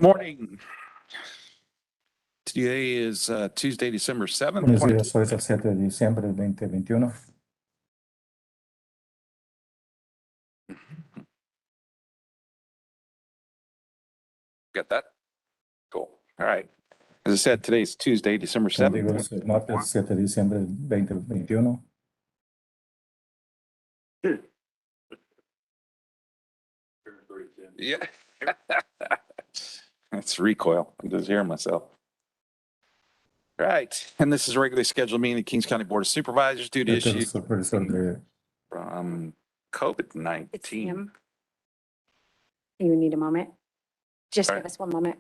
Morning. Today is Tuesday, December 7th. Buenos días, hoy es el 7 de diciembre del 2021. Got that? Cool. All right. As I said, today's Tuesday, December Como digo, 7th. es el martes 7 de diciembre del 2021. Yeah. That's recoil. I'm just hearing myself. All right. And this is a regularly scheduled meeting of the Kings County Board of Supervisors due to Este es el issues supervisor de from It's COVID-19. him. You need a moment. Just All give right. us one moment.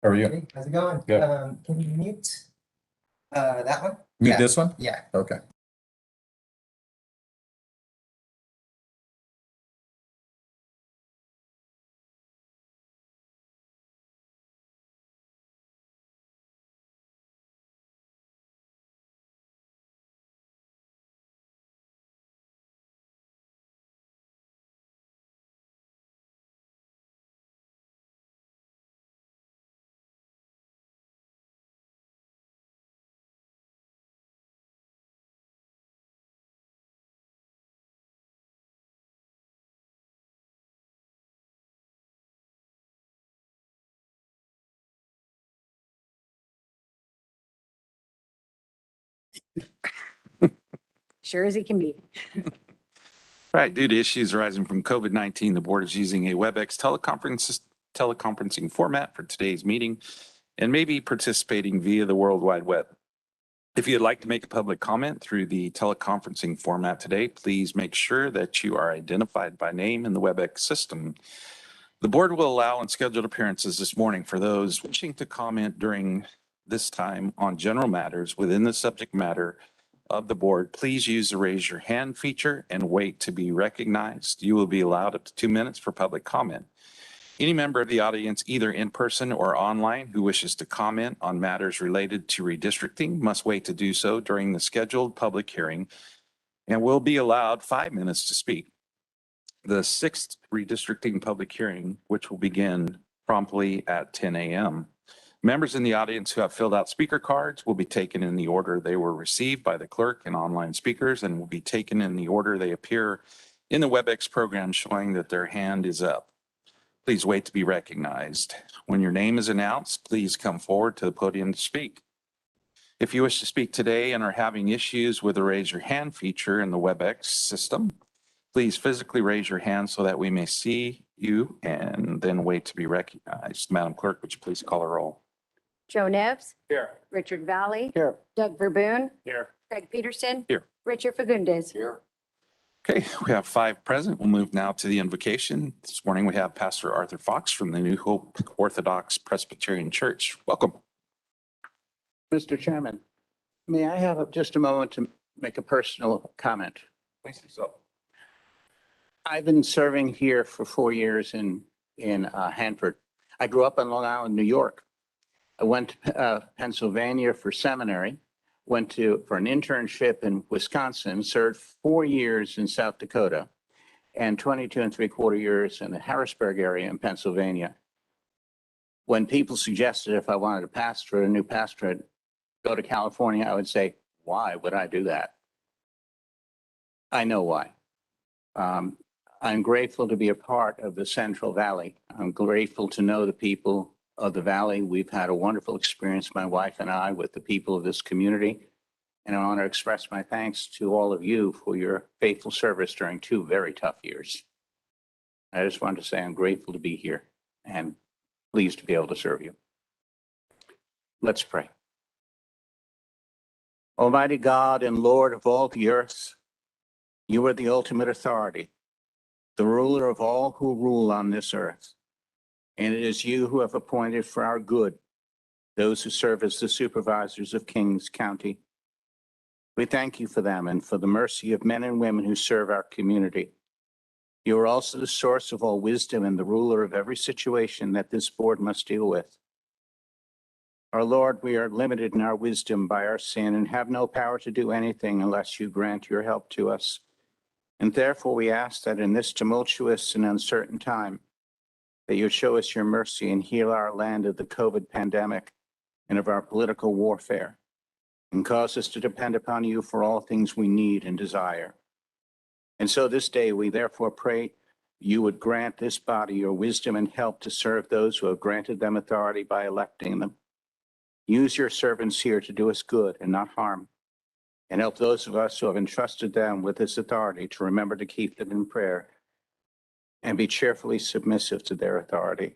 How are you? Hey, how's it going? Good. Can you mute that one? Mute Yeah. this one? Yeah. Okay. Sure as it can be. Right. Due to issues arising from COVID-19, the board is using a WebEx teleconferencing format for today's meeting and may be participating via the World Wide Web. If you'd like to make a public comment through the teleconferencing format today, please make sure that you are identified by name in the WebEx system. The board will allow unscheduled appearances this morning for those wishing to comment during this time on general matters within the subject matter of the board. Please use the raise your hand feature and wait to be recognized. You will be allowed up to 2 minutes for public comment. Any member of the audience, either in person or online, who wishes to comment on matters related to redistricting must wait to do so during the scheduled public hearing and will be allowed 5 minutes to speak. The sixth redistricting public hearing, which will begin promptly at 10 a.m. Members in the audience who have filled out speaker cards will be taken in the order they were received by the clerk and online speakers and will be taken in the order they appear in the WebEx program showing that their hand is up. Please wait to be recognized. When your name is announced, please come forward to the podium to speak. If you wish to speak today and are having issues with the raise your hand feature in the WebEx system, please physically raise your hand so that we may see you and then wait to be recognized. Madam Clerk, would you please call a roll? Joe Nevs, Here. Richard Valley, Here. Doug Verboon, Here. Craig Peterson. Here. Richard Fagundes. Here. Okay, we have 5 present. We'll move now to the invocation. This morning we have Pastor Arthur Fox from the New Hope Orthodox Presbyterian Church. Welcome. Mr. Chairman, may I have just a moment to make a personal comment? Please do so. I've been serving here for 4 years in Hanford. I grew up in Long Island, New York. I went to Pennsylvania for seminary, went for an internship in Wisconsin, served 4 years in South Dakota, and 22 3/4 years in the Harrisburg area in Pennsylvania. When people suggested if I wanted to pastorate, a new pastorate, go to California, I would say, why would I do that? I know why. I'm grateful to be a part of the Central Valley. I'm grateful to know the people of the Valley. We've had a wonderful experience, my wife and I, with the people of this community. And I want to express my thanks to all of you for your faithful service during 2 very tough years. I just wanted to say I'm grateful to be here and pleased to be able to serve you. Let's pray. Almighty God and Lord of all the earth, you are the ultimate authority, the ruler of all who rule on this earth. And it is you who have appointed for our good those who serve as the supervisors of Kings County. We thank you for them and for the mercy of men and women who serve our community. You are also the source of all wisdom and the ruler of every situation that this board must deal with. Our Lord, we are limited in our wisdom by our sin and have no power to do anything unless you grant your help to us. And therefore we ask that in this tumultuous and uncertain time, that you show us your mercy and heal our land of the COVID pandemic and of our political warfare, and cause us to depend upon you for all things we need and desire. And so this day, we therefore pray you would grant this body your wisdom and help to serve those who have granted them authority by electing them. Use your servants here to do us good and not harm, and help those of us who have entrusted them with this authority to remember to keep them in prayer and be cheerfully submissive to their authority.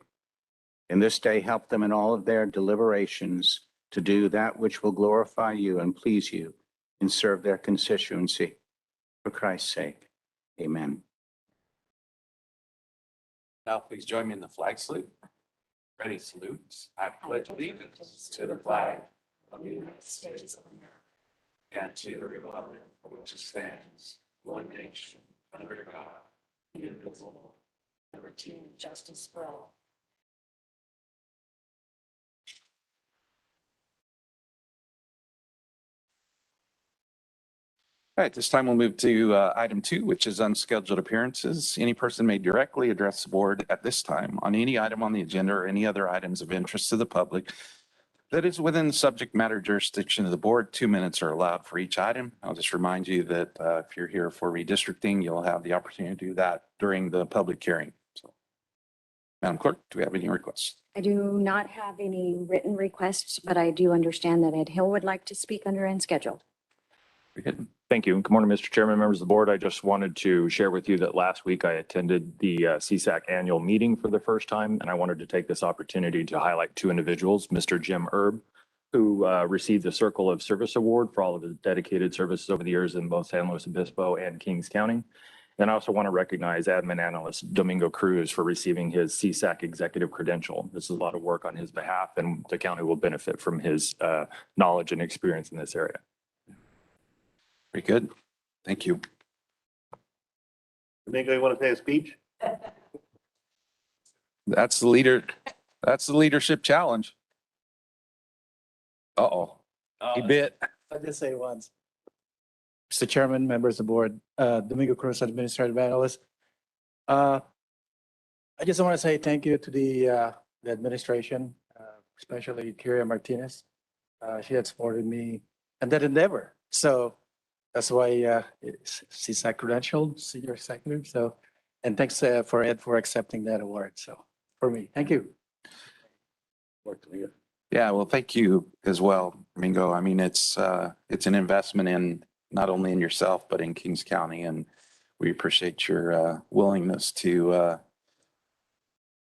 In this day, help them in all of their deliberations to do that which will glorify you and please you and serve their constituency. For Christ's sake, amen. Now, please join me in the flag salute. Ready, salutes. I pledge allegiance to the flag of the United States of America and to the republic for which it stands, one nation, under God, indivisible, liberty and justice for all. All right, this time we'll move to item 2, which is unscheduled appearances. Any person may directly address the board at this time on any item on the agenda or any other items of interest to the public that is within the subject matter jurisdiction of the board. 2 minutes are allowed for each item. I'll just remind you that if you're here for redistricting, you'll have the opportunity to do that during the public hearing. So, Madam Clerk, do we have any requests? I do not have any written requests, but I do understand that Ed Hill would like to speak under unscheduled. Very good. Thank you. Good morning, Mr. Chairman, members of the board. I just wanted to share with you that last week I attended the CSAC annual meeting for the first time, and I wanted to take this opportunity to highlight 2 individuals, Mr. Jim Erb, who received the Circle of Service Award for all of his dedicated services over the years in both San Luis Obispo and Kings County. And I also want to recognize admin analyst Domingo Cruz for receiving his CSAC executive credential. This is a lot of work on his behalf, and the county will benefit from his knowledge and experience in this area. Very good. Thank you. Domingo, you want to say a speech? That's the leadership challenge. Uh-oh, he bit. I'll just say once. Mr. Chairman, members of the board, Domingo Cruz, Administrative Analyst. I just want to say thank you to the administration, especially Kyria Martinez. She had supported me in that endeavor. So that's why she's a credentialed senior executive. So, and thanks for Ed for accepting that award. So for me, thank you. Yeah, well, thank you as well, Domingo. I mean, it's an investment in not only in yourself, but in Kings County. And we appreciate your willingness to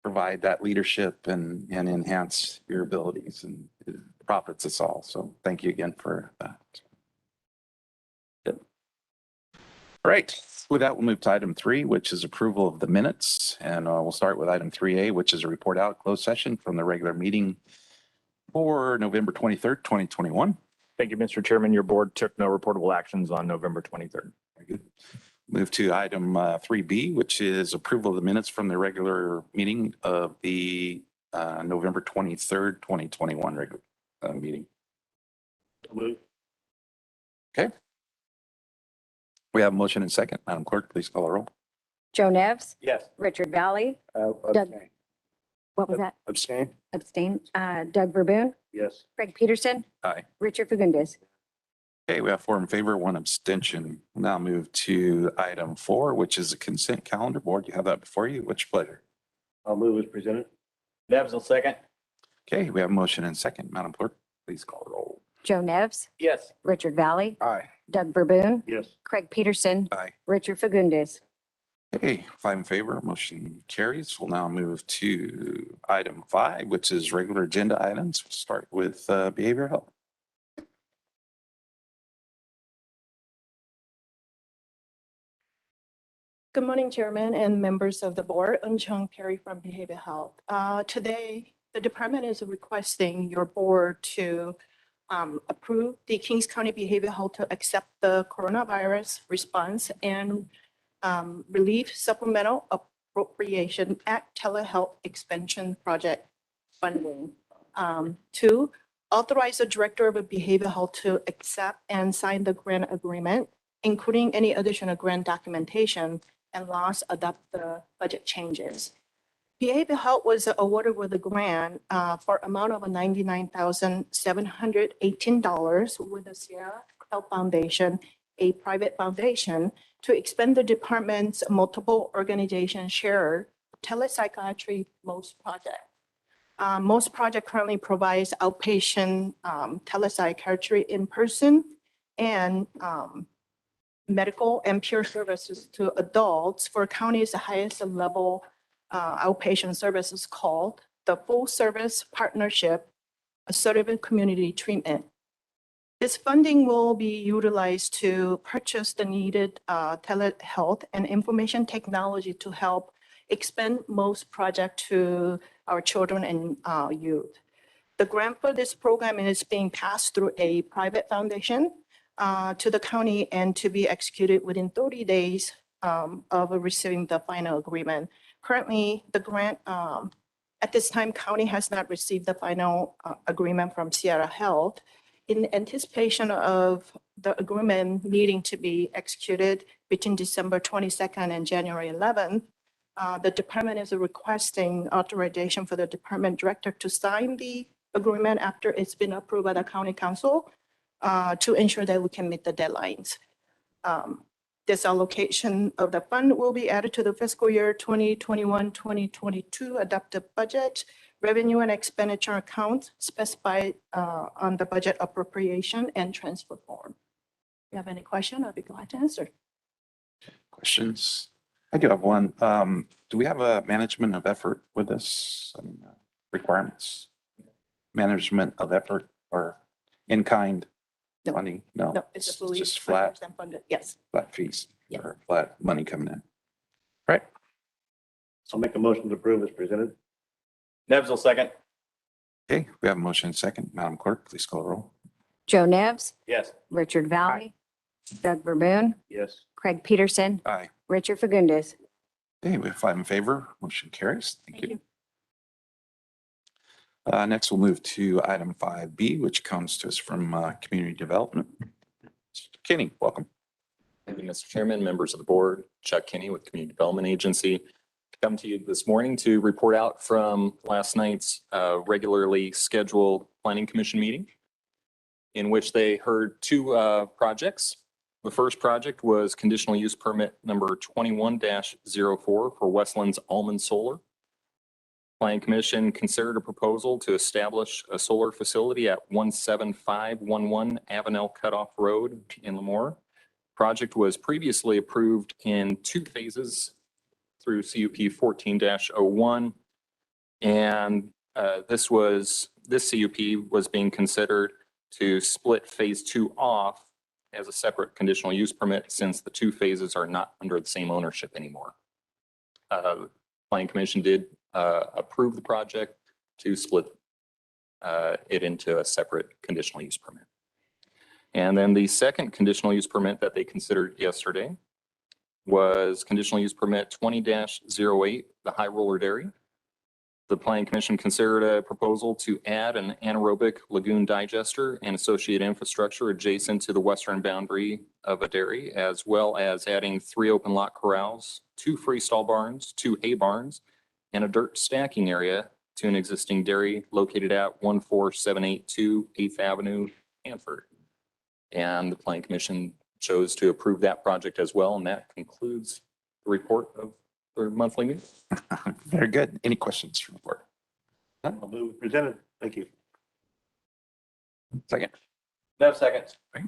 provide that leadership and enhance your abilities, and it profits us all. So thank you again for that. Good. All right, with that, we'll move to item 3, which is approval of the minutes. And we'll start with item 3A, which is a report out closed session from the regular meeting for November 23rd, 2021. Thank you, Mr. Chairman. Your board took no reportable actions on November 23rd. Very good. Move to item 3B, which is approval of the minutes from the regular meeting of the November 23rd, 2021 regular meeting. Okay. We have a motion and second. Madam Clerk, please call the roll. Joe Nevs, Yes. Richard Valley, Abstain. what was that? Abstain? Abstain. Doug Verboon, Yes. Craig Peterson, Aye. Richard Fagundes. Okay, we have 4 in favor, 1 abstention. We'll now move to item 4, which is a consent calendar. Board, you have that before you. What's your pleasure? I'll move as presented. Debs will second. Okay, we have a motion and second. Madam Clerk, please call the roll. Joe Nevs, Yes. Richard Valley, Aye. Doug Verboon, Yes. Craig Peterson, Aye. Richard Fagundes. Okay, 5 in favor, motion carries. We'll now move to item 5, which is regular agenda items. We'll start with behavioral health. Good morning, Chairman and members of the board. I'm Chung Perry from Behavioral Health. Today, the department is requesting your board to approve the Kings County Behavioral Health to accept the coronavirus response and relief supplemental appropriation act telehealth expansion project funding. Two, authorize the director of behavioral health to accept and sign the grant agreement, including any additional grant documentation, and last, adopt the budget changes. Behavioral Health was awarded with a grant for amount of $99,718 with the Sierra Health Foundation, a private foundation, to expand the department's multiple organization share telepsychiatry MOST project. MOST project currently provides outpatient telepsychiatry in person and medical and peer services to adults for county's highest level outpatient services called the Full Service Partnership Assertive Community Treatment. This funding will be utilized to purchase the needed telehealth and information technology to help expand MOST project to our children and youth. The grant for this program is being passed through a private foundation to the county and to be executed within 30 days of receiving the final agreement. Currently, the grant, at this time, county has not received the final agreement from Sierra Health. In anticipation of the agreement needing to be executed between December 22nd and January 11th, the department is requesting authorization for the department director to sign the agreement after it's been approved by the county council to ensure that we can meet the deadlines. This allocation of the fund will be added to the fiscal year 2021-2022 adopted budget, revenue and expenditure accounts specified on the budget appropriation and transfer form. If you have any question, I'll be glad to answer. Questions? I do have one. Do we have a management of effort with this requirements? Management of effort or in kind No. money? No, No, it's a fully just flat, 100% funded. Yes. flat fees Yeah. or flat money coming in. Right? I'll make a motion to approve as presented. Nevs will second. Okay, we have a motion second. Madam Clerk, please call the roll. Joe Nevs, Yes. Richard Valley, Doug Verboon, Yes. Craig Peterson, Aye. Richard Fagundes. Okay, we have 5 in favor. Motion carries. Thank Thank you. Next, we'll move to item 5B, which comes to us from Community Development. Kenny, welcome. Thank you, Mr. Chairman, members of the board, Chuck Kinney with Community Development Agency. Come to you this morning to report out from last night's regularly scheduled Planning Commission meeting in which they heard 2 projects. The first project was conditional use permit number 21-04 for Westland's Almond Solar. Planning Commission considered a proposal to establish a solar facility at 17511 Avenel Cutoff Road in Lemoore. Project was previously approved in 2 phases through CUP 14-01. And this CUP was being considered to split phase 2 off as a separate conditional use permit since the 2 phases are not under the same ownership anymore. Planning Commission did approve the project to split it into a separate conditional use permit. And then the second conditional use permit that they considered yesterday was conditional use permit 20-08, the High Roller Dairy. The Planning Commission considered a proposal to add an anaerobic lagoon digester and associated infrastructure adjacent to the western boundary of a dairy, as well as adding 3 open lot corrals, 2 freestall barns, 2 hay barns, and a dirt stacking area to an existing dairy located at 14782 8th Avenue, Hanford. And the Planning Commission chose to approve that project as well, and that concludes the report of their monthly meeting. Very good. Any questions from the board? I'll move as presented. Thank you. Second. No seconds. All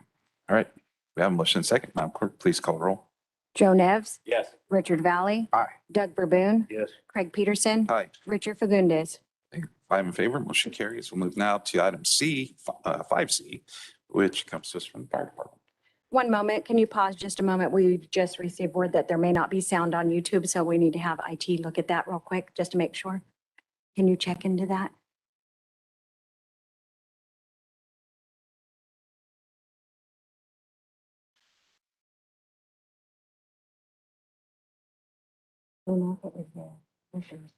right. We have a motion second. Madam Clerk, please call the roll. Joe Nevs, Yes. Richard Valley, Aye. Doug Verboon, Yes. Craig Peterson, Aye. Richard Fagundes. 5 in favor. Motion carries. We'll move now to item C, 5C, which comes to us from the fire department. One moment, can you pause just a moment? We just received word that there may not be sound on YouTube, so we need to have IT look at that real quick, just to make sure. Can you check into that? don't know if it was the English or Spanish.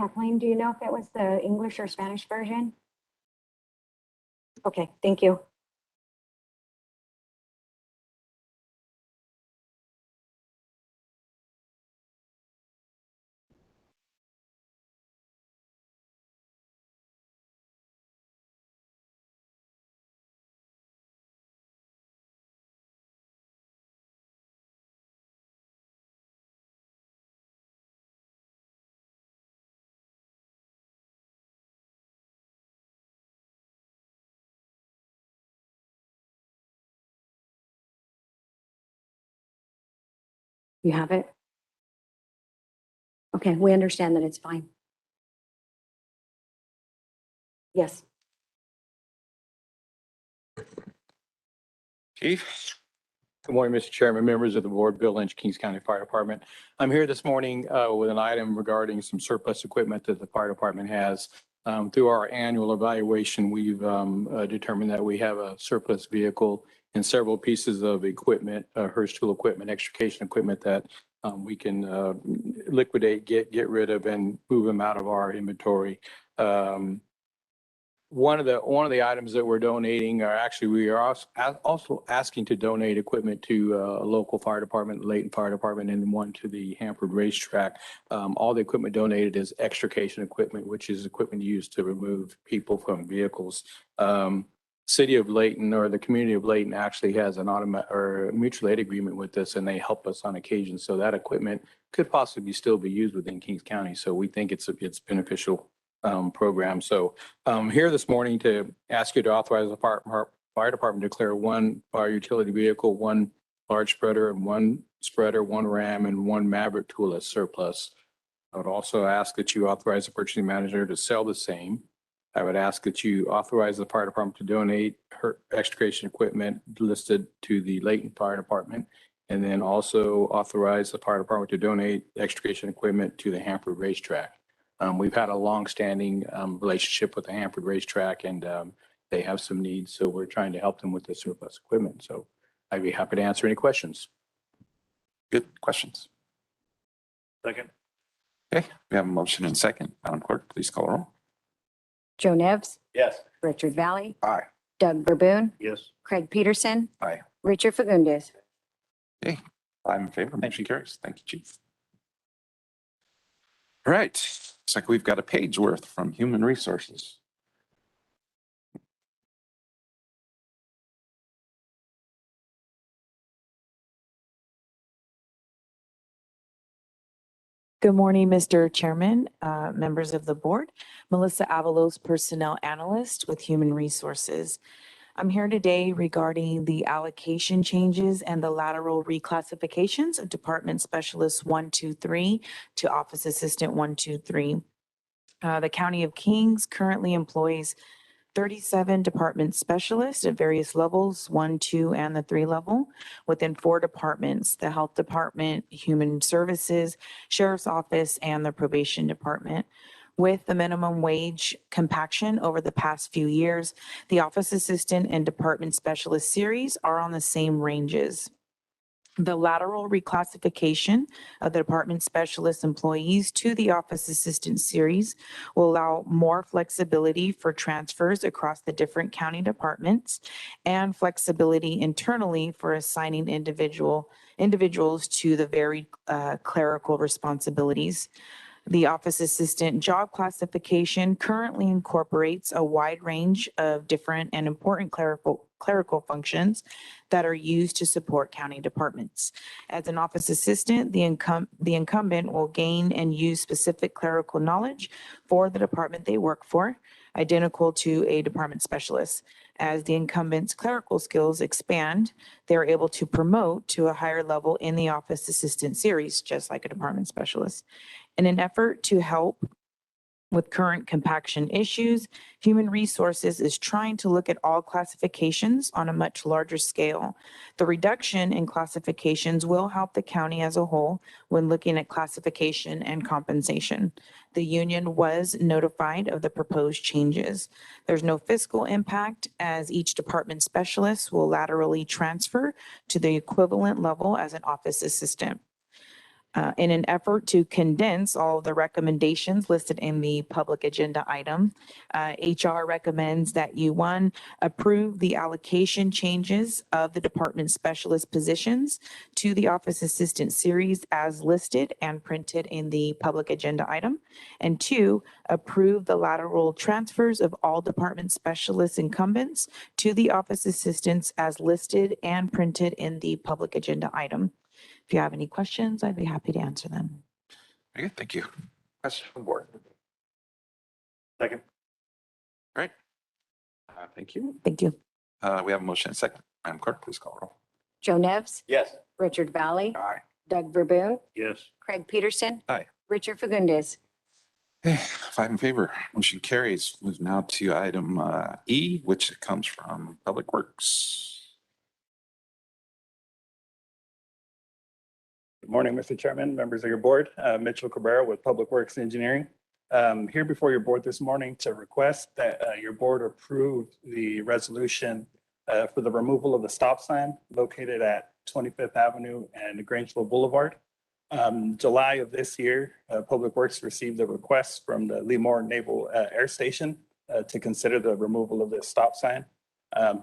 Kathleen, do you know if it was the English or Spanish version? Okay, thank you. You have it? Okay, we understand that it's fine. Yes. Chief? Good morning, Mr. Chairman, members of the board, Bill Lynch, Kings County Fire Department. I'm here this morning with an item regarding some surplus equipment that the fire department has. Through our annual evaluation, we've determined that we have a surplus vehicle and several pieces of equipment, Hurst tool equipment, extrication equipment that we can liquidate, get rid of, and move them out of our inventory. One of the items that we're donating are actually, we are also asking to donate equipment to a local fire department, Layton Fire Department, and one to the Hanford Racetrack. All the equipment donated is extrication equipment, which is equipment used to remove people from vehicles. City of Layton, or the community of Layton, actually has an or a mutual aid agreement with us, and they help us on occasion. So that equipment could possibly still be used within Kings County. So we think it's beneficial program. So here this morning to ask you to authorize the fire department to declare one fire utility vehicle, one large spreader, and one spreader, one ram, and one Maverick tool as surplus. I would also ask that you authorize the purchasing manager to sell the same. I would ask that you authorize the fire department to donate her extrication equipment listed to the Layton Fire Department, and then also authorize the fire department to donate extrication equipment to the Hanford Racetrack. We've had a long-standing relationship with the Hanford Racetrack, and they have some needs, so we're trying to help them with the surplus equipment. So I'd be happy to answer any questions. Good questions. Second. Okay, we have a motion and second. Madam Clerk, please call a roll. Joe Nevs, Yes. Richard Valley, Aye. Doug Verboon, Yes. Craig Peterson. Aye. Richard Fagundes. Okay, I'm in favor. Motion carries. Thank you, Chief. All right, looks like we've got a page worth from Human Resources. Good morning, Mr. Chairman, members of the board. Melissa Avalos, Personnel Analyst with Human Resources. I'm here today regarding the allocation changes and the lateral reclassifications of Department Specialist 123 to Office Assistant 123. The County of Kings currently employs 37 department specialists at various levels, 1, 2, and the 3 level, within 4 departments: the Health Department, Human Services, Sheriff's Office, and the Probation Department. With the minimum wage compaction over the past few years, the Office Assistant and Department Specialist series are on the same ranges. The lateral reclassification of the department specialist employees to the office assistant series will allow more flexibility for transfers across the different county departments and flexibility internally for assigning individuals to the varied clerical responsibilities. The office assistant job classification currently incorporates a wide range of different and important clerical functions that are used to support county departments. As an office assistant, the incumbent will gain and use specific clerical knowledge for the department they work for, identical to a department specialist. As the incumbent's clerical skills expand, they're able to promote to a higher level in the office assistant series, just like a department specialist. In an effort to help with current compaction issues, Human Resources is trying to look at all classifications on a much larger scale. The reduction in classifications will help the county as a whole when looking at classification and compensation. The union was notified of the proposed changes. There's no fiscal impact, as each department specialist will laterally transfer to the equivalent level as an office assistant. In an effort to condense all of the recommendations listed in the public agenda item, HR recommends that you, one, approve the allocation changes of the department specialist positions to the office assistant series as listed and printed in the public agenda item. And two, approve the lateral transfers of all department specialist incumbents to the office assistants as listed and printed in the public agenda item. If you have any questions, I'd be happy to answer them. Very good, thank you. Question from the board. Second. All right. Thank you. Thank you. We have a motion and a second. Madam Clerk, please call roll. Joe Nevs, Yes. Richard Valley, Aye. Doug Verboon, Yes. Craig Peterson. Aye. Richard Fagundes. Okay, 5 in favor, motion carries. Move now to item E, which comes from Public Works. Good morning, Mr. Chairman, members of your board. Mitchell Cabrera with Public Works Engineering. Here before your board this morning to request that your board approve the resolution for the removal of the stop sign located at 25th Avenue and Grangeville Boulevard. July of this year, Public Works received a request from the Lemoore Naval Air Station to consider the removal of this stop sign.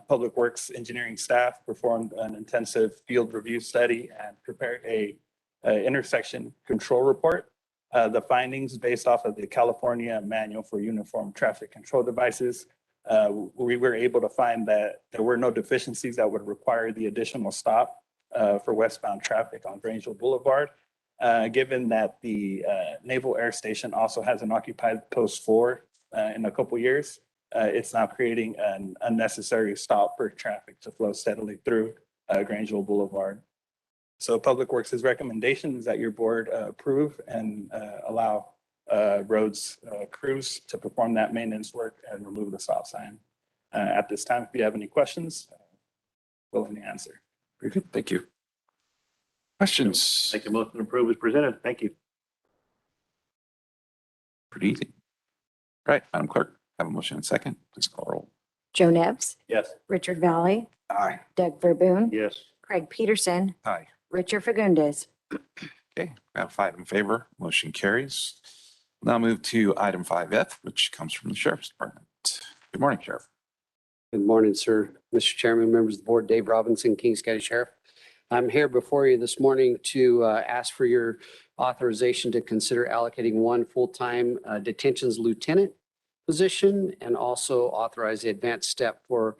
Public Works engineering staff performed an intensive field review study and prepared a intersection control report. The findings based off of the California Manual for Uniform Traffic Control Devices, we were able to find that there were no deficiencies that would require the additional stop for westbound traffic on Grangeville Boulevard. Given that the Naval Air Station also has an occupied post 4 in a couple years, it's now creating an unnecessary stop for traffic to flow steadily through Grangeville Boulevard. So Public Works' recommendation is that your board approve and allow roads crews to perform that maintenance work and remove the stop sign. At this time, if you have any questions, willing to answer. Very good, thank you. Questions? Make a motion to approve as presented. Thank you. Pretty easy. All right, Madam Clerk, have a motion and a second. Please call roll. Joe Nevs, Yes. Richard Valley, Aye. Doug Verboon, Yes. Craig Peterson, Aye. Richard Fagundes. Okay, we have 5 in favor, motion carries. Now move to item 5F, which comes from the Sheriff's Department. Good morning, Sheriff. Good morning, sir. Mr. Chairman, members of the board, Dave Robinson, Kings County Sheriff. I'm here before you this morning to ask for your authorization to consider allocating 1 full-time detentions lieutenant position and also authorize the advanced step for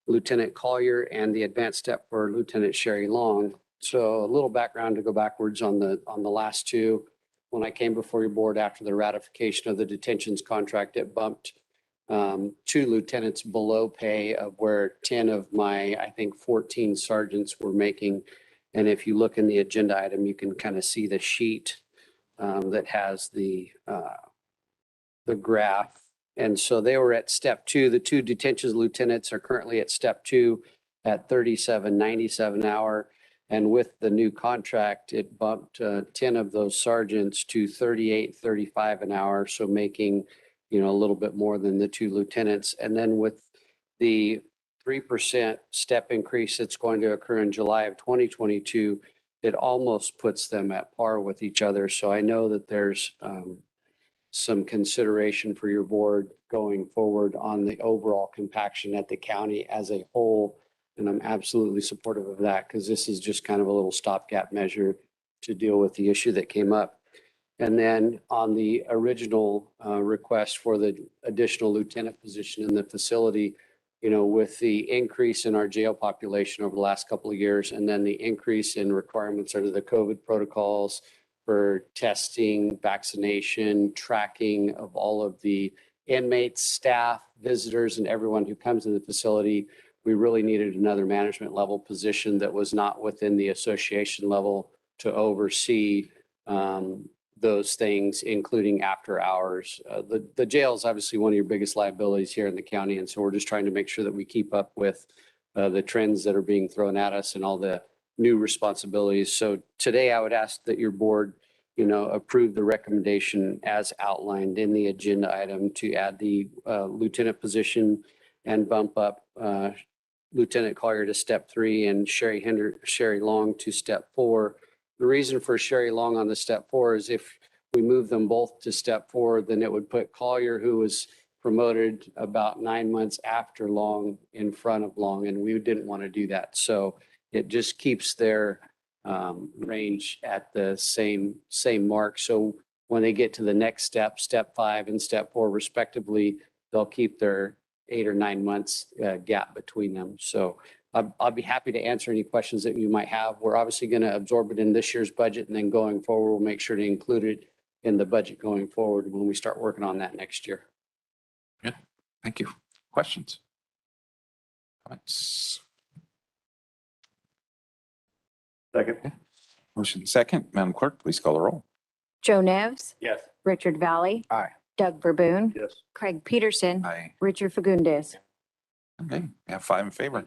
Lieutenant Collier and the advanced step for Lieutenant Sherry Long. So a little background to go backwards on the last two. When I came before your board after the ratification of the detentions contract, it bumped 2 lieutenants below pay of where 10 of my, I think, 14 sergeants were making. And if you look in the agenda item, you can kind of see the sheet that has the graph. And so they were at step 2. The 2 detentions lieutenants are currently at step 2 at $37.97 an hour. And with the new contract, it bumped 10 of those sergeants to $38.35 an hour. So making, a little bit more than the 2 lieutenants. And then with the 3% step increase that's going to occur in July of 2022, it almost puts them at par with each other. So I know that there's some consideration for your board going forward on the overall compaction at the county as a whole. And I'm absolutely supportive of that because this is just kind of a little stopgap measure to deal with the issue that came up. And then on the original request for the additional lieutenant position in the facility, with the increase in our jail population over the last couple of years, and then the increase in requirements under the COVID protocols for testing, vaccination, tracking of all of the inmates, staff, visitors, and everyone who comes to the facility, we really needed another management level position that was not within the association level to oversee those things, including after hours. The jail is obviously one of your biggest liabilities here in the county. And so we're just trying to make sure that we keep up with the trends that are being thrown at us and all the new responsibilities. So today I would ask that your board, approve the recommendation as outlined in the agenda item to add the lieutenant position and bump up Lieutenant Collier to step 3 and Sherry Long to step 4 The reason for Sherry Long on the step 4 is if we move them both to step 4, then it would put Collier, who was promoted about 9 months after Long, in front of Long, and we didn't want to do that. So it just keeps their range at the same mark. So when they get to the next step, step 5 and step 4 respectively, they'll keep their 8 or 9 months gap between them. So I'll be happy to answer any questions that you might have. We're obviously going to absorb it in this year's budget, and then going forward, we'll make sure to include it in the budget going forward when we start working on that next year. Good. Thank you. Questions? Comments? Second. Motion second. Madam Clerk, please call the roll. Joe Nevs, Yes. Richard Valley. Aye. Doug Verboon, Yes. Craig Peterson, Aye. Richard Fagundes. Okay, we have 5 in favor.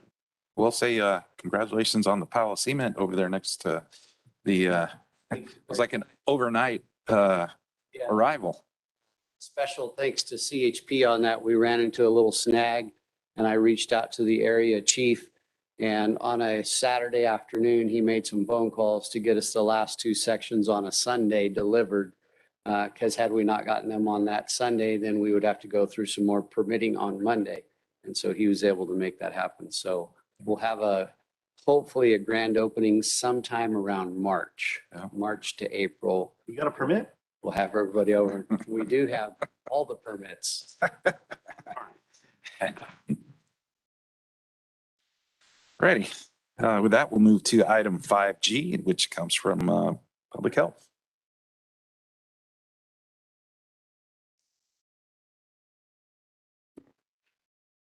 We'll say congratulations on the pile of cement over there next to the, it was like an overnight arrival. Special thanks to CHP on that. We ran into a little snag, and I reached out to the area chief. And on a Saturday afternoon, he made some phone calls to get us the last 2 sections on a Sunday delivered. Because had we not gotten them on that Sunday, then we would have to go through some more permitting on Monday. And so he was able to make that happen. So we'll have hopefully a grand opening sometime around March, Yeah. March to April. You got a permit? We'll have everybody over. We do have all the permits. Ready. With that, we'll move to item 5G, which comes from Public Health.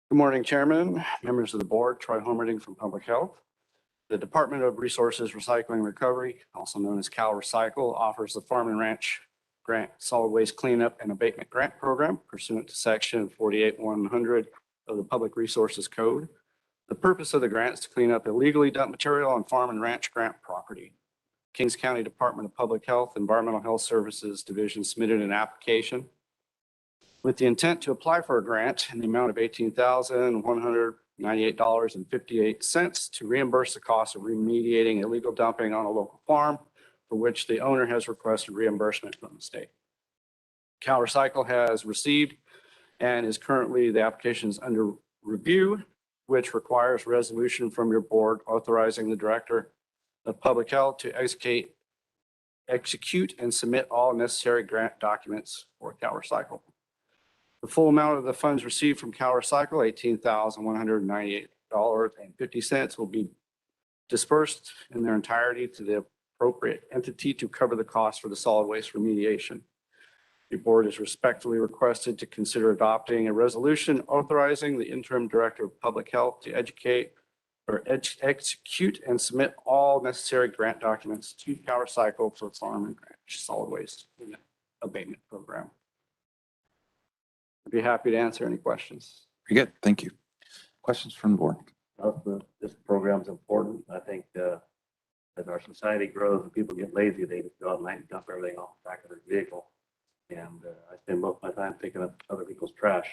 Good morning, Chairman, members of the board. Troy Homerding from Public Health. The Department of Resources Recycling and Recovery, also known as Cal Recycle, offers the Farm and Ranch Grant Solid Waste Cleanup and Abatement Grant Program pursuant to Section 48-100 of the Public Resources Code. The purpose of the grant is to clean up illegally dumped material on farm and ranch grant property. Kings County Department of Public Health, Environmental Health Services Division submitted an application with the intent to apply for a grant in the amount of $18,198.58 to reimburse the cost of remediating illegal dumping on a local farm for which the owner has requested reimbursement from the state. Cal Recycle has received and is currently, the application is under review, which requires resolution from your board authorizing the Director of Public Health to execute and submit all necessary grant documents for Cal Recycle. The full amount of the funds received from Cal Recycle, $18,198.50, will be dispersed in their entirety to the appropriate entity to cover the cost for the solid waste remediation. The board is respectfully requested to consider adopting a resolution authorizing the interim director of public health to execute and submit all necessary grant documents to Cal Recycle for farm and ranch solid waste abatement program. I'd be happy to answer any questions. Very good. Thank you. Questions from the board? This program is important. I think as our society grows and people get lazy, they just go out at night and dump everything off the back of their vehicle. And I spend most of my time picking up other people's trash.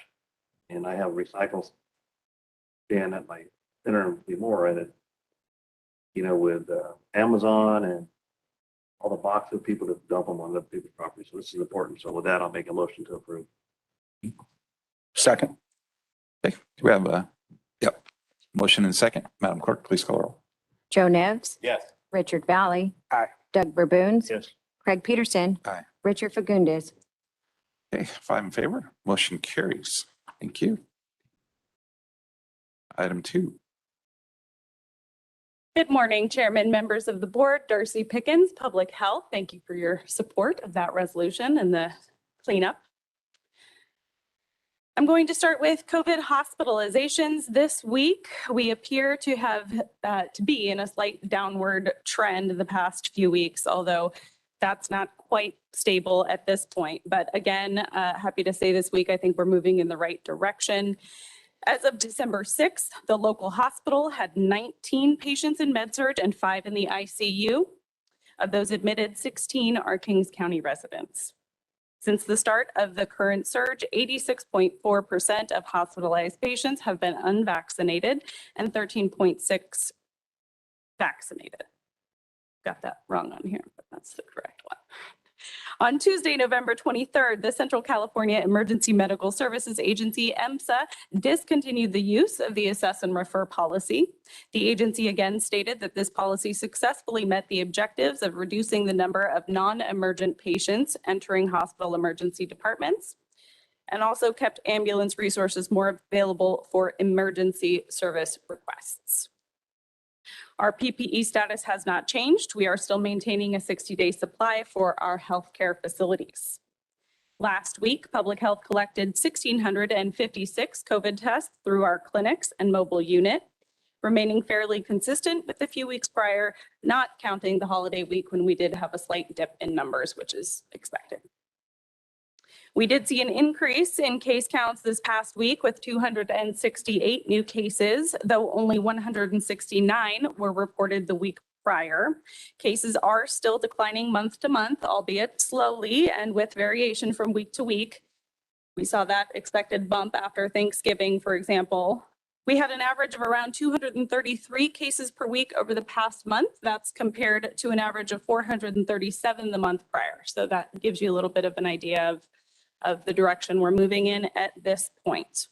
And I have recycles bin at my center more in it, you know, with Amazon and all the boxes, people that dump them on other people's property. So this is important. So with that, I'll make a motion to approve. Second. Okay, we have motion and second. Madam Clerk, please call the roll. Joe Nevs, Yes. Richard Valley. Aye. Doug Verboon, Yes. Craig Peterson. Aye. Richard Fagundes. Okay, 5 in favor. Motion carries. Thank you. Item 2. Good morning, Chairman, members of the board. Darcy Pickens, Public Health. Thank you for your support of that resolution and the cleanup. I'm going to start with COVID hospitalizations. This week, we appear to have to be in a slight downward trend the past few weeks, although that's not quite stable at this point. But again, happy to say this week, I think we're moving in the right direction. As of December 6th, the local hospital had 19 patients in med-surg and 5 in the ICU. Of those admitted, 16 are Kings County residents. Since the start of the current surge, 86.4% of hospitalized patients have been unvaccinated and 13.6% vaccinated. got that wrong on here, but that's the correct one. On Tuesday, November 23rd, the Central California Emergency Medical Services Agency, EMSA, discontinued the use of the assess and refer policy. The agency again stated that this policy successfully met the objectives of reducing the number of non-emergent patients entering hospital emergency departments, and also kept ambulance resources more available for emergency service requests. Our PPE status has not changed. We are still maintaining a 60-day supply for our healthcare facilities. Last week, Public Health collected 1,656 COVID tests through our clinics and mobile unit, remaining fairly consistent with the few weeks prior, not counting the holiday week when we did have a slight dip in numbers, which is expected. We did see an increase in case counts this past week with 268 new cases, though only 169 were reported the week prior. Cases are still declining month to month, albeit slowly and with variation from week to week. We saw that expected bump after Thanksgiving, for example. We had an average of around 233 cases per week over the past month. That's compared to an average of 437 the month prior. So that gives you a little bit of an idea of the direction we're moving in at this point.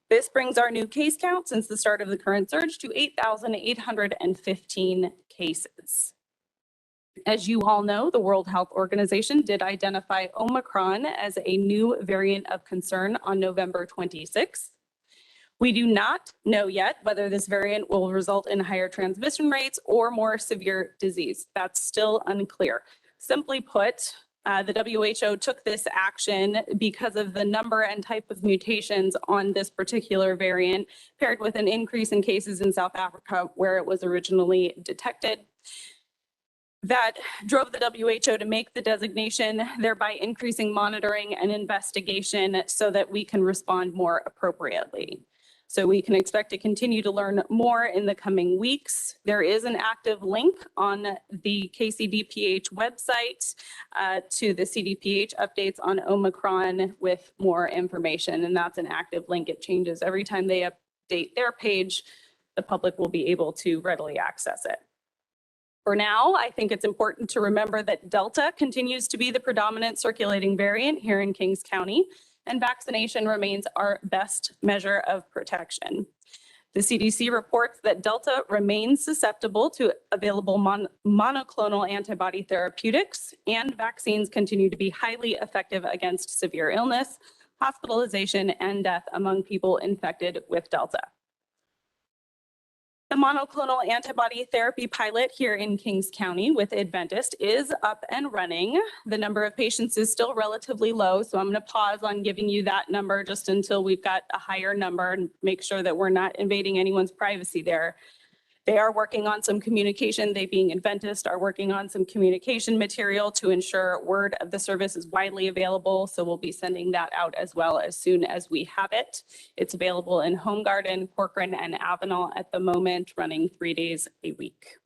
This brings our new case count since the start of the current surge to 8,815 cases. As you all know, the World Health Organization did identify Omicron as a new variant of concern on November 26th. We do not know yet whether this variant will result in higher transmission rates or more severe disease. That's still unclear. Simply put, the WHO took this action because of the number and type of mutations on this particular variant, paired with an increase in cases in South Africa where it was originally detected. That drove the WHO to make the designation, thereby increasing monitoring and investigation so that we can respond more appropriately. So we can expect to continue to learn more in the coming weeks. There is an active link on the KCDPH website to the CDPH updates on Omicron with more information, and that's an active link. It changes every time they update their page. The public will be able to readily access it. For now, I think it's important to remember that Delta continues to be the predominant circulating variant here in Kings County, and vaccination remains our best measure of protection. The CDC reports that Delta remains susceptible to available monoclonal antibody therapeutics, and vaccines continue to be highly effective against severe illness, hospitalization, and death among people infected with Delta. The monoclonal antibody therapy pilot here in Kings County with Adventist is up and running. The number of patients is still relatively low, so I'm going to pause on giving you that number just until we've got a higher number and make sure that we're not invading anyone's privacy there. They are working on some communication. They, being Adventist, are working on some communication material to ensure word of the service is widely available. So we'll be sending that out as well as soon as we have it. It's available in Home Garden, Corcoran, and Avenel at the moment, running 3 days a week.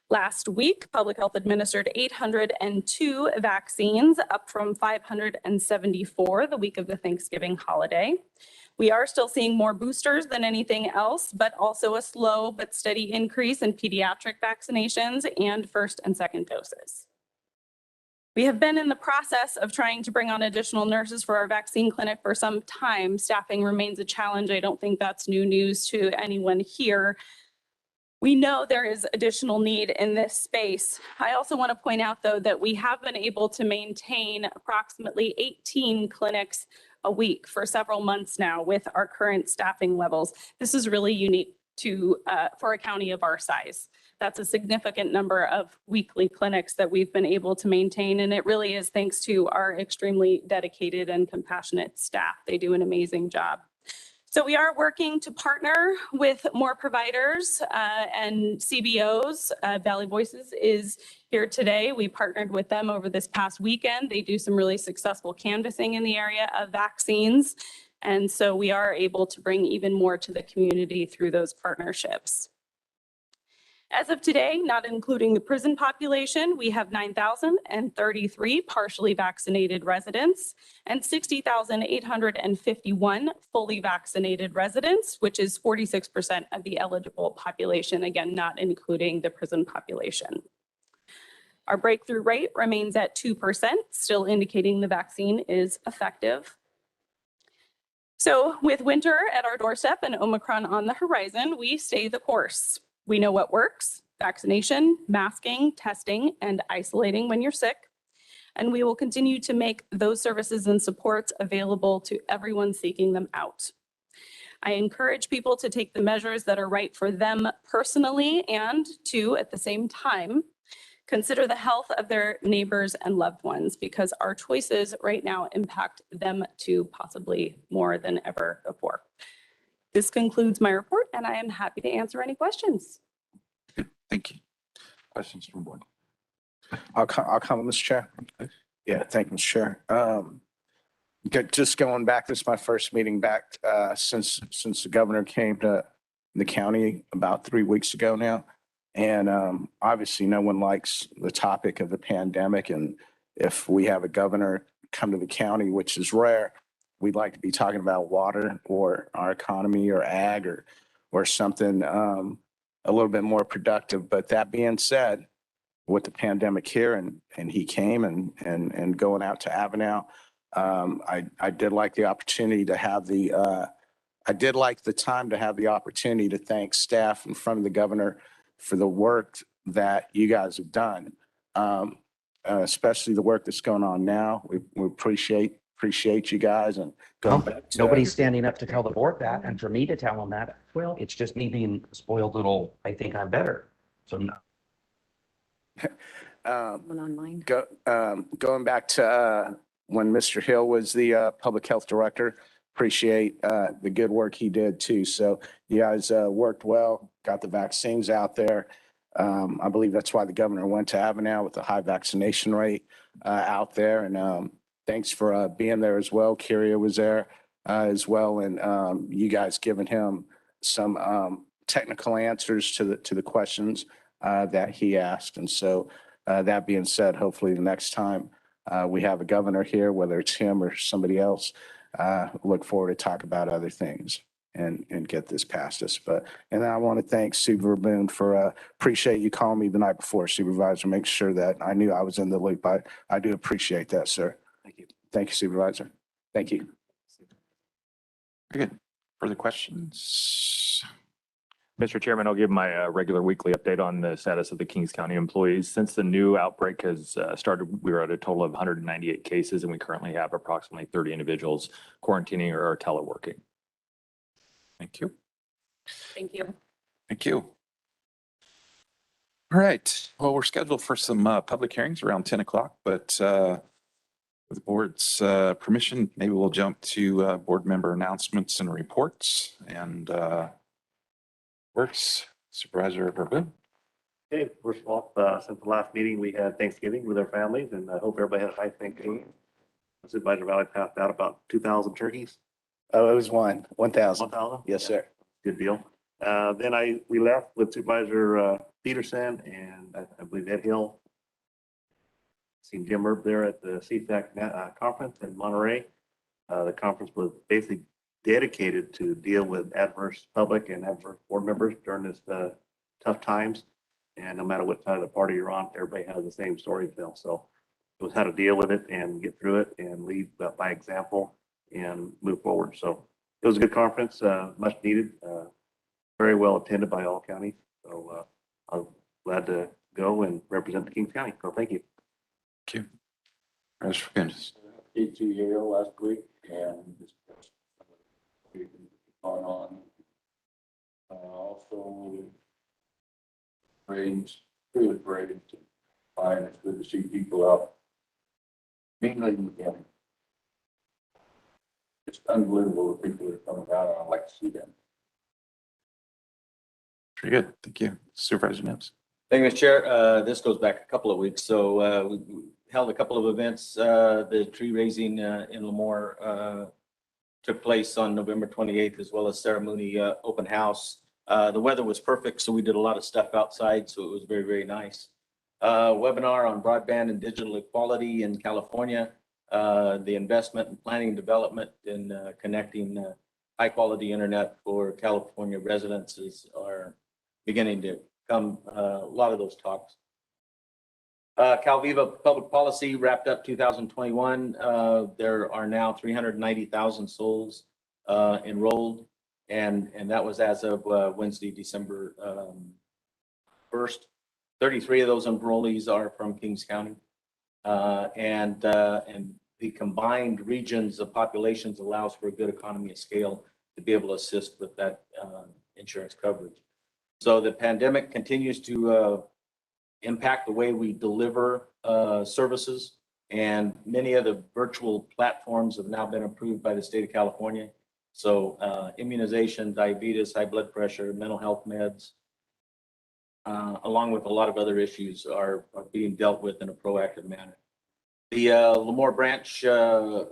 Last week, Public Health administered 802 vaccines, up from 574 the week of the Thanksgiving holiday. We are still seeing more boosters than anything else, but also a slow but steady increase in pediatric vaccinations and first and second doses. We have been in the process of trying to bring on additional nurses for our vaccine clinic for some time. Staffing remains a challenge. I don't think that's new news to anyone here. We know there is additional need in this space. I also want to point out, though, that we have been able to maintain approximately 18 clinics a week for several months now with our current staffing levels. This is really unique for a county of our size. That's a significant number of weekly clinics that we've been able to maintain, and it really is thanks to our extremely dedicated and compassionate staff. They do an amazing job. So we are working to partner with more providers and CBOs. Valley Voices is here today. We partnered with them over this past weekend. They do some really successful canvassing in the area of vaccines. And so we are able to bring even more to the community through those partnerships. As of today, not including the prison population, we have 9,033 partially vaccinated residents and 60,851 fully vaccinated residents, which is 46% of the eligible population, again, not including the prison population. Our breakthrough rate remains at 2%, still indicating the vaccine is effective. So with winter at our doorstep and Omicron on the horizon, we stay the course. We know what works: vaccination, masking, testing, and isolating when you're sick. And we will continue to make those services and supports available to everyone seeking them out. I encourage people to take the measures that are right for them personally and to, at the same time, consider the health of their neighbors and loved ones, because our choices right now impact them too, possibly more than ever before. This concludes my report, and I am happy to answer any questions. Thank you. Questions from board? I'll comment, Mr. Chair. Yeah, thank you, Mr. Chair. Just going back, this is my first meeting back since the governor came to the county about 3 weeks ago now. And obviously, no one likes the topic of the pandemic. And if we have a governor come to the county, which is rare, we'd like to be talking about water or our economy or ag or something a little bit more productive. But that being said, with the pandemic here and he came and going out to Avenel, I did like the opportunity to have I did like the time to have the opportunity to thank staff in front of the governor for the work that you guys have done, especially the work that's going on now. We appreciate you guys. And nobody's standing up to tell the board that, and for me to tell them that, well, it's just me being a spoiled little, I think I'm better. So no. Online. Going back to when Mr. Hill was the public health director, appreciate the good work he did too. So you guys worked well, got the vaccines out there. I believe that's why the governor went to Avenel with the high vaccination rate out there. And thanks for being there as well. Kyria was there as well. And you guys giving him some technical answers to the questions that he asked. And so that being said, hopefully the next time we have a governor here, whether it's him or somebody else, look forward to talk about other things and get this past us. And then I want to thank Supervisor Boone for appreciate you calling me the night before, Supervisor, make sure that I knew I was in the loop. I do appreciate that, sir. Thank you. Thank you, Supervisor. Thank you. Very good. Further questions? Mr. Chairman, I'll give my regular weekly update on the status of the Kings County employees. Since the new outbreak has started, we were at a total of 198 cases, and we currently have approximately 30 individuals quarantining or are teleworking. Thank you. Thank you. Thank you. All right. Well, we're scheduled for some public hearings around 10 o'clock, but with the board's permission, maybe we'll jump to board member announcements and reports. And works, Supervisor Verboen. Okay, first of all, since the last meeting, we had Thanksgiving with our families, and I hope everybody had a nice Thanksgiving. Supervisor Valley passed out about 2,000 turkeys. Oh, it was 1,000. 1,000? Yes, sir. Good deal. Then we left with Supervisor Peterson and I believe Ed Hill. Seen Jim Erb there at the CSAC conference in Monterey. The conference was basically dedicated to deal with adverse public and adverse board members during this tough times. And no matter what side of the party you're on, everybody has the same story to tell. So it was how to deal with it and get through it and lead by example and move forward. So it was a good conference, much needed, very well attended by all counties. So I'm glad to go and represent the Kings County. So thank you. Thank you. Mr. Fagundes. Did you hear last week and on also parades, really parades. Fine, it's good to see people out mingling again. It's unbelievable the people that are coming out. I'd like to see them. Very good. Thank you. Supervisor Nibbs. Thank you, Mr. Chair. This goes back a couple of weeks. So we held a couple of events. The tree raising in Lemoore took place on November 28th, as well as ceremony open house The weather was perfect, so we did a lot of stuff outside, so it was very, very nice. Webinar on broadband and digital equality in California, the investment and planning and development in connecting high-quality internet for California residents are beginning to come, a lot of those talks. Calviva Public Policy wrapped up 2021. There are now 390,000 souls enrolled, and that was as of Wednesday, December 1st. 33 of those enrollees are from Kings County, and the combined regions of populations allows for a good economy of scale to be able to assist with that insurance coverage. So the pandemic continues to impact the way we deliver services, and many of the virtual platforms have now been approved by the state of California. So immunization, diabetes, high blood pressure, mental health meds, along with a lot of other issues are being dealt with in a proactive manner. The Lemoore branch of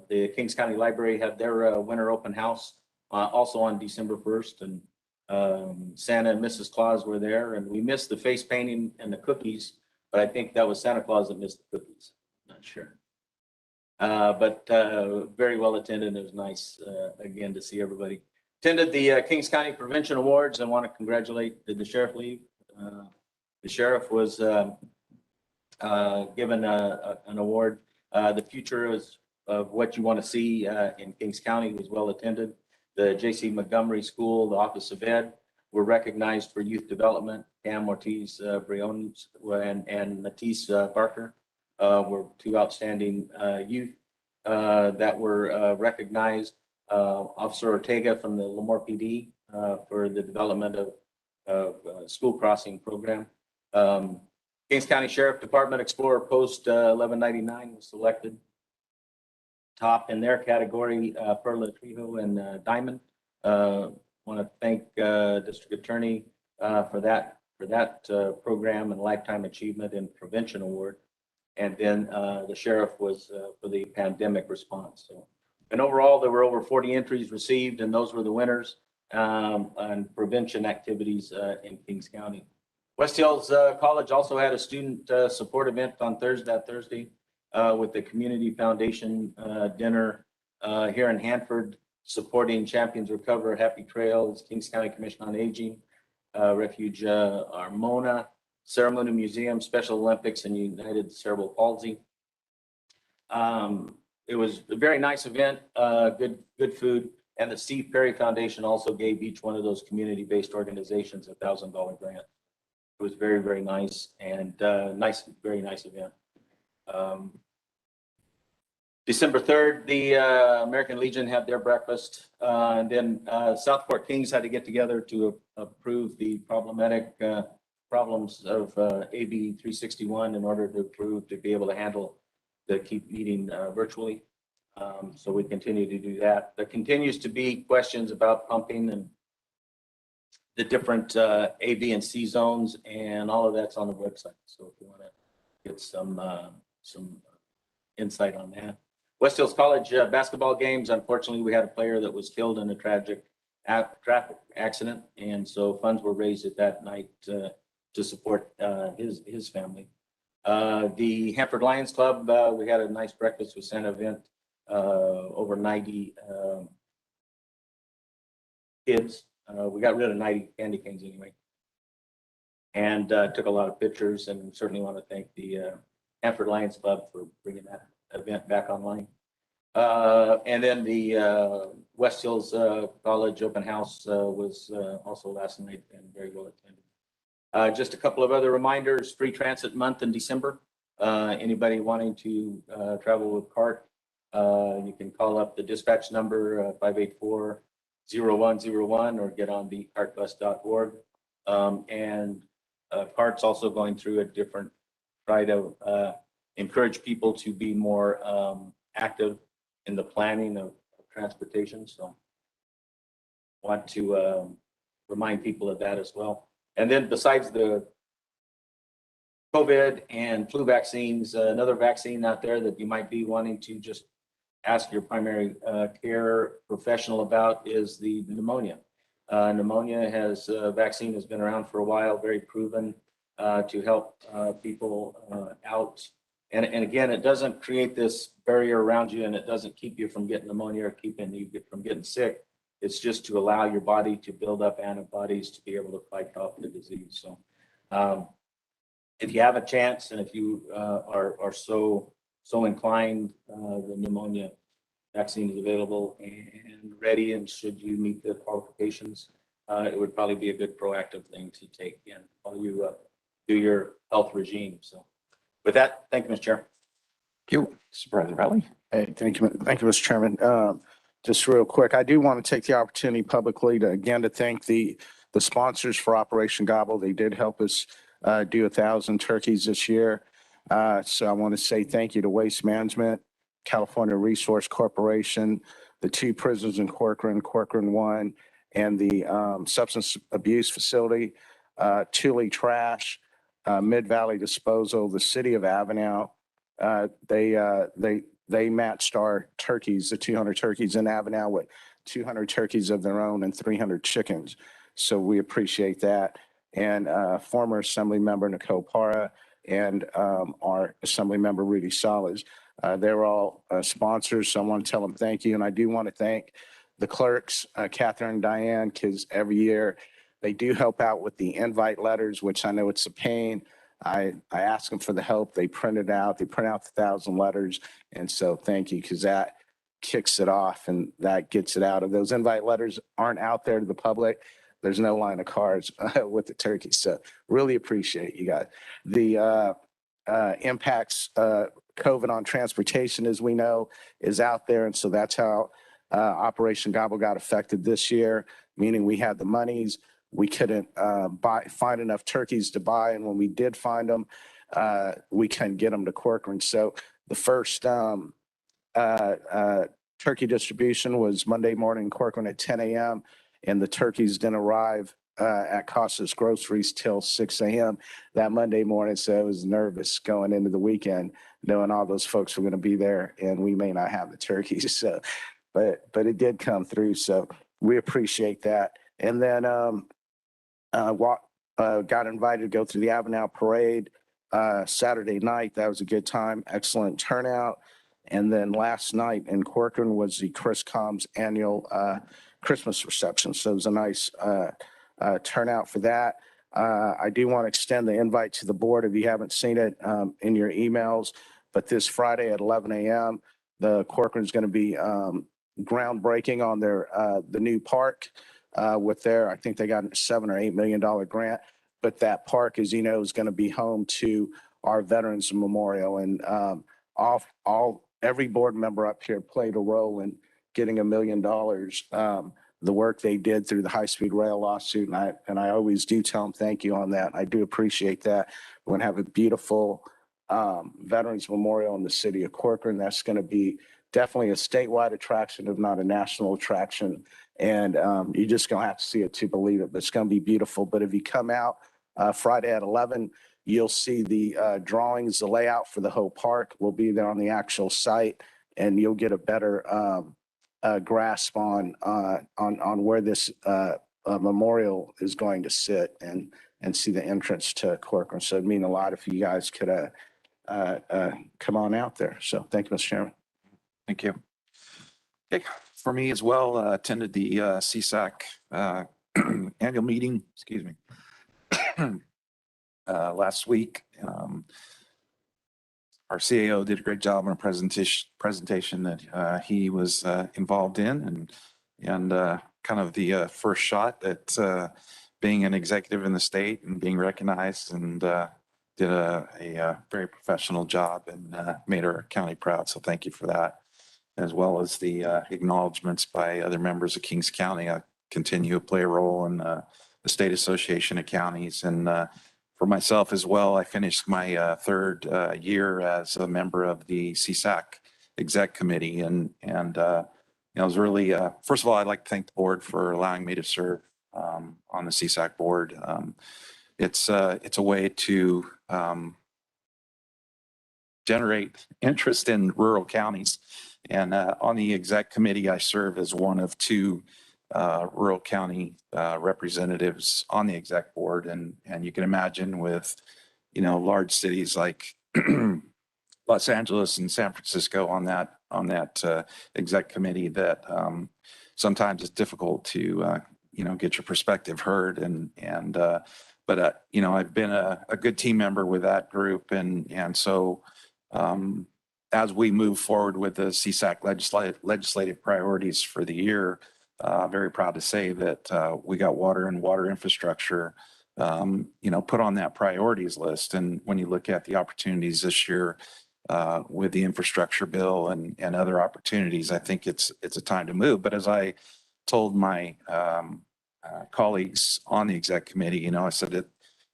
the Kings County Library had their winter open house also on December 1st, and Santa and Mrs. Claus were there, and we missed the face painting and the cookies, but I think that was Santa Claus that missed the cookies. Not sure. But very well attended. It was nice again to see everybody. Attended the Kings County Prevention Awards and want to congratulate the sheriff league. The sheriff was given an award. The future of what you want to see in Kings County was well attended. The J.C. Montgomery School, the Office of Ed, were recognized for youth development. Cam Ortiz Briones and Matisse Barker were two outstanding youth that were recognized. Officer Ortega from the Lemoore PD for the development of school crossing program. Kings County Sheriff Department Explorer Post 1199 was selected. Top in their category, Perla Trejo and Diamond. Want to thank District Attorney for that program and Lifetime Achievement in Prevention Award. And then the sheriff was for the pandemic response. So, and overall, there were over 40 entries received, and those were the winners on prevention activities in Kings County. West Hills College also had a student support event on Thursday with the Community Foundation dinner here in Hanford, supporting Champions Recover, Happy Trails, Kings County Commission on Aging, Refuge Armona, Ceremony Museum, Special Olympics, and United Cerebral Palsy. It was a very nice event, good food, and the Steve Perry Foundation also gave each one of those community-based organizations a $1,000 grant. It was very, very nice and very nice event. December 3rd, the American Legion had their breakfast, and then Southport Kings had to get together to approve the problematic problems of AB 361 in order to be able to handle the keep meeting virtually. So we continue to do that. There continues to be questions about pumping and the different A, B, and C zones, and all of that's on the website. So if you want to get some insight on that. West Hills College basketball games. Unfortunately, we had a player that was killed in a tragic traffic accident, and so funds were raised at that night to support his family. The Hanford Lions Club, we had a nice breakfast with Santa event. Over 90 kids. We got rid of 90 candy canes anyway, and took a lot of pictures, and certainly want to thank the Hanford Lions Club for bringing that event back online. And then the West Hills College open house was also last night and very well attended. Just a couple of other reminders: free transit month in December. Anybody wanting to travel with CART, you can call up the dispatch number 584-0101 or get on the cartbus.org. And CART's also going through a different, try to encourage people to be more active in the planning of transportation. So want to remind people of that as well. And then besides the COVID and flu vaccines, another vaccine out there that you might be wanting to just ask your primary care professional about is the pneumonia. Pneumonia vaccine has been around for a while, very proven to help people out. And again, it doesn't create this barrier around you, and it doesn't keep you from getting pneumonia or keeping you from getting sick. It's just to allow your body to build up antibodies to be able to fight off the disease. So if you have a chance, and if you are so inclined, the pneumonia vaccine is available and ready, and should you meet the qualifications, it would probably be a good proactive thing to take in while you do your health regime. So with that, thank you, Mr. Chair. Thank you, Supervisor Valley. Hey, thank you, Mr. Chairman. Just real quick, I do want to take the opportunity publicly to thank the sponsors for Operation Gobble. They did help us do 1,000 turkeys this year. So I want to say thank you to Waste Management, California Resource Corporation, the 2 prisons in Corcoran, Corcoran 1, and the substance abuse facility, Thule Trash, Mid-Valley Disposal, the city of Avenel. They matched our turkeys, the 200 turkeys in Avenel, with 200 turkeys of their own and 300 chickens. So we appreciate that. And former Assembly Member Nicole Parra and our Assembly Member Rudy Salas. They're all sponsors, so I want to tell them thank you. And I do want to thank the clerks, Catherine and Diane, because every year they do help out with the invite letters, which I know it's a pain. I ask them for the help. They print it out. They print out the 1,000 letters. And so thank you, because that kicks it off and that gets it out. If those invite letters aren't out there to the public, there's no line of cards with the turkey. So really appreciate you guys. The impacts COVID on transportation, as we know, is out there. And so that's how Operation Gobble got affected this year, meaning we had the monies. We couldn't find enough turkeys to buy. And when we did find them, we couldn't get them to Corcoran. So the first turkey distribution was Monday morning in Corcoran at 10 a.m. And the turkeys didn't arrive at Costas Groceries till 6 a.m. that Monday morning. So I was nervous going into the weekend, knowing all those folks were going to be there and we may not have the turkeys. So, but it did come through. So we appreciate that. And then got invited to go to the Avenel Parade Saturday night. That was a good time, excellent turnout. And then last night in Corcoran was the ChrisCom's annual Christmas reception. So it was a nice turnout for that. I do want to extend the invite to the board if you haven't seen it in your emails. But this Friday at 11 a.m., the Corcoran is going to be groundbreaking on their the new park with their, I think they got a $7 or $8 million grant. But that park, as you know, is going to be home to our Veterans Memorial. And every board member up here played a role in getting $1 million. The work they did through the high-speed rail lawsuit. And I always do tell them thank you on that. I do appreciate that. We're going to have a beautiful Veterans Memorial in the city of Corcoran. That's going to be definitely a statewide attraction, if not a national attraction. And you're just going to have to see it to believe it, but it's going to be beautiful. But if you come out Friday at 11, you'll see the drawings, the layout for the whole park. We'll be there on the actual site, and you'll get a better grasp on where this memorial is going to sit and see the entrance to Corcoran. So it'd mean a lot if you guys could come on out there. So thank you, Mr. Chairman. Thank you. Okay, for me as well, attended the CSAC annual meeting, excuse me, last week. Our CAO did a great job on a presentation that he was involved in, and kind of the first shot at being an executive in the state and being recognized, and did a very professional job and made our county proud. So thank you for that, as well as the acknowledgements by other members of Kings County. I continue to play a role in the State Association of Counties. And for myself as well, I finished my third year as a member of the CSAC Exec Committee. And it was really, first of all, I'd like to thank the board for allowing me to serve on the CSAC board. It's a way to generate interest in rural counties. And on the exec committee, I serve as one of 2 rural county representatives on the exec board. And you can imagine with, large cities like Los Angeles and San Francisco on that exec committee that sometimes it's difficult to, get your perspective heard. But I've been a good team member with that group. And so as we move forward with the CSAC legislative priorities for the year, very proud to say that we got water and water infrastructure, put on that priorities list. And when you look at the opportunities this year with the infrastructure bill and other opportunities, I think it's a time to move. But as I told my colleagues on the exec committee, I said that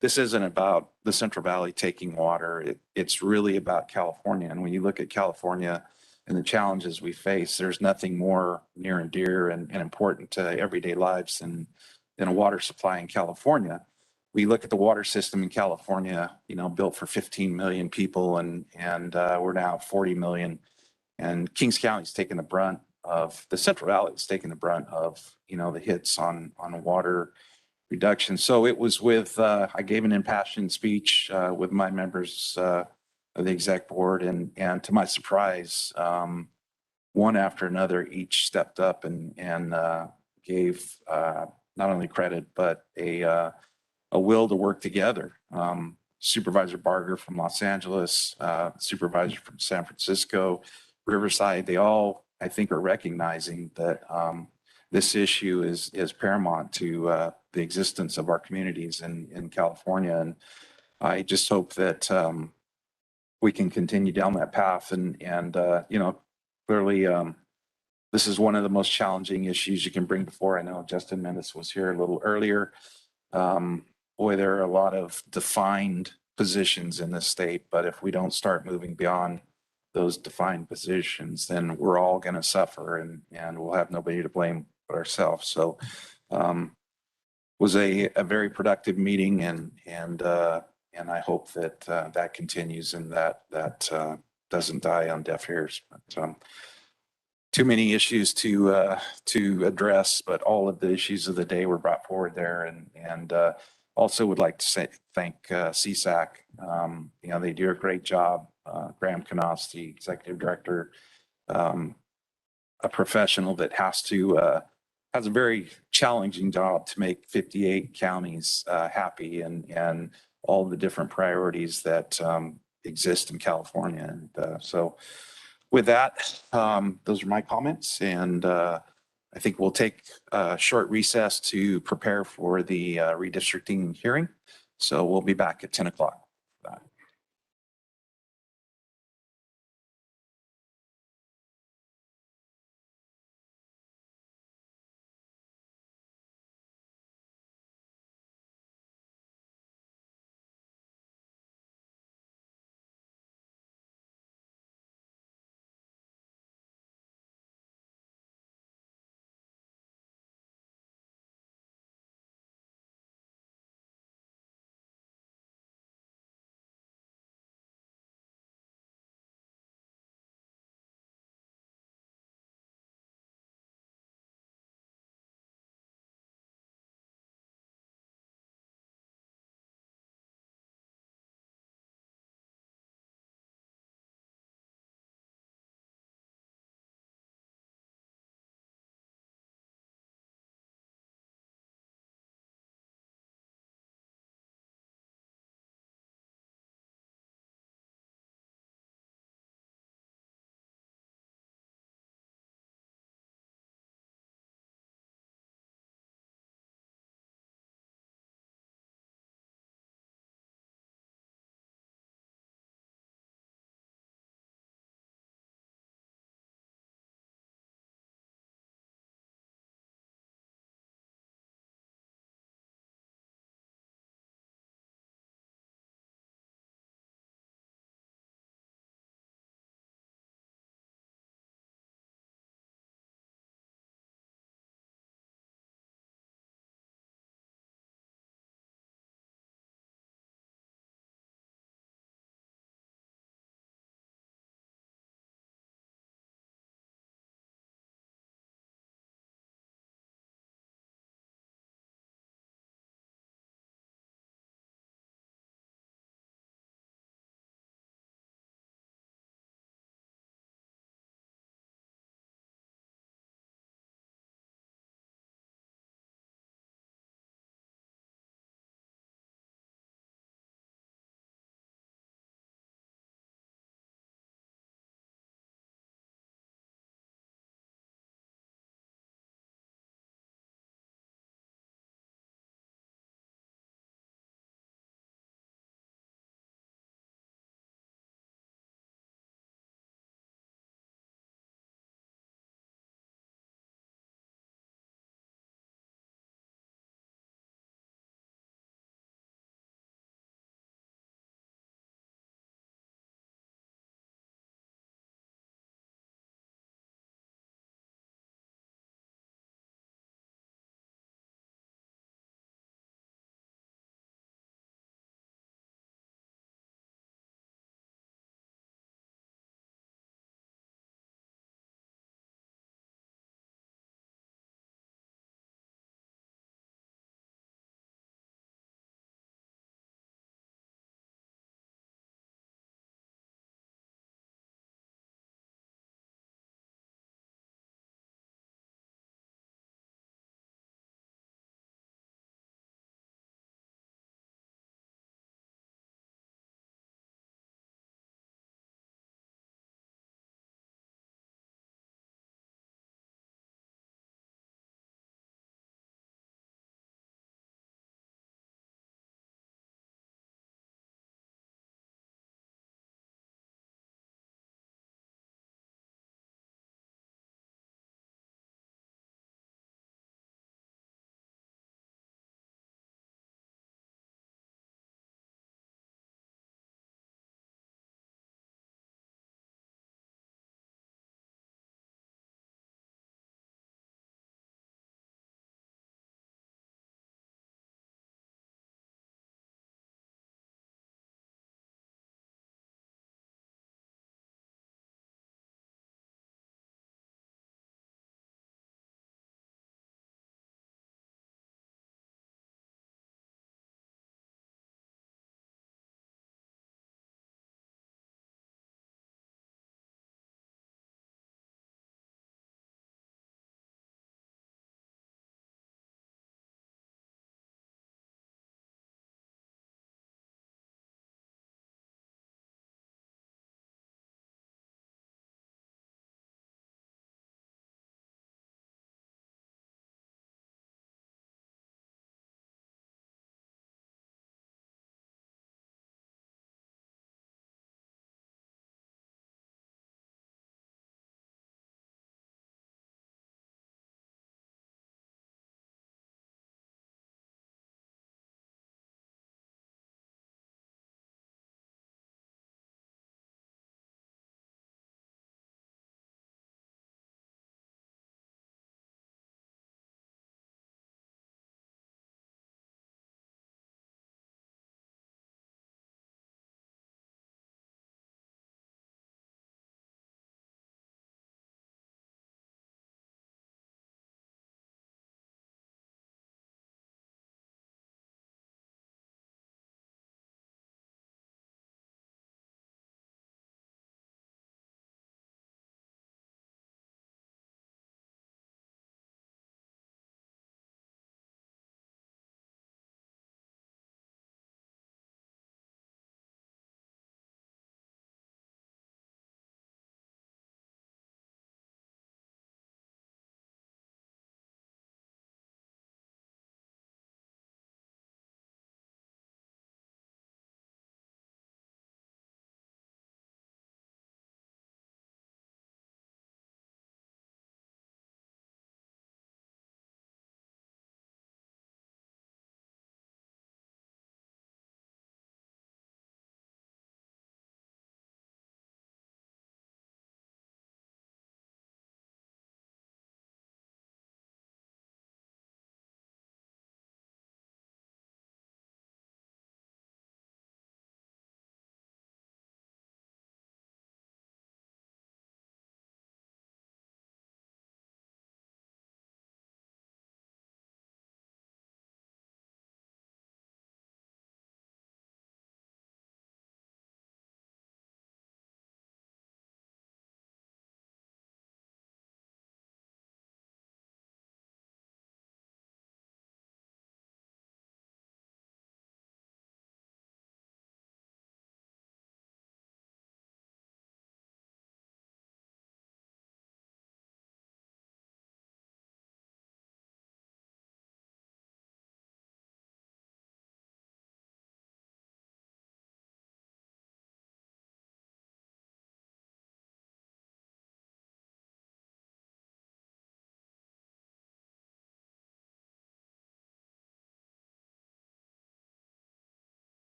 this isn't about the Central Valley taking water. It's really about California. And when you look at California and the challenges we face, there's nothing more near and dear and important to everyday lives than a water supply in California. We look at the water system in California, built for 15 million people, and we're now 40 million. And Kings County's taking the brunt of, the Central Valley's taking the brunt of, the hits on water reduction. So it was with, I gave an impassioned speech with my members of the exec board, and to my surprise, one after another, each stepped up and gave not only credit, but a will to work together. Supervisor Barger from Los Angeles, Supervisor from San Francisco, Riverside, they all, I think, are recognizing that this issue is paramount to the existence of our communities in California. And I just hope that we can continue down that path. And clearly, this is one of the most challenging issues you can bring before. I know Justin Mendes was here a little earlier. Boy, there are a lot of defined positions in this state, but if we don't start moving beyond those defined positions, then we're all going to suffer, and we'll have nobody to blame but ourselves. So was a very productive meeting, and I hope that that continues and that doesn't die on deaf ears. But too many issues to address, but all of the issues of the day were brought forward there, and also would like to thank CSAC. They do a great job. Graham Knaus, the executive director, a professional that has a very challenging job to make 58 counties happy and all the different priorities that exist in California. And so with that, those are my comments, and I think we'll take a short recess to prepare for the redistricting hearing. So we'll be back at 10 o'clock.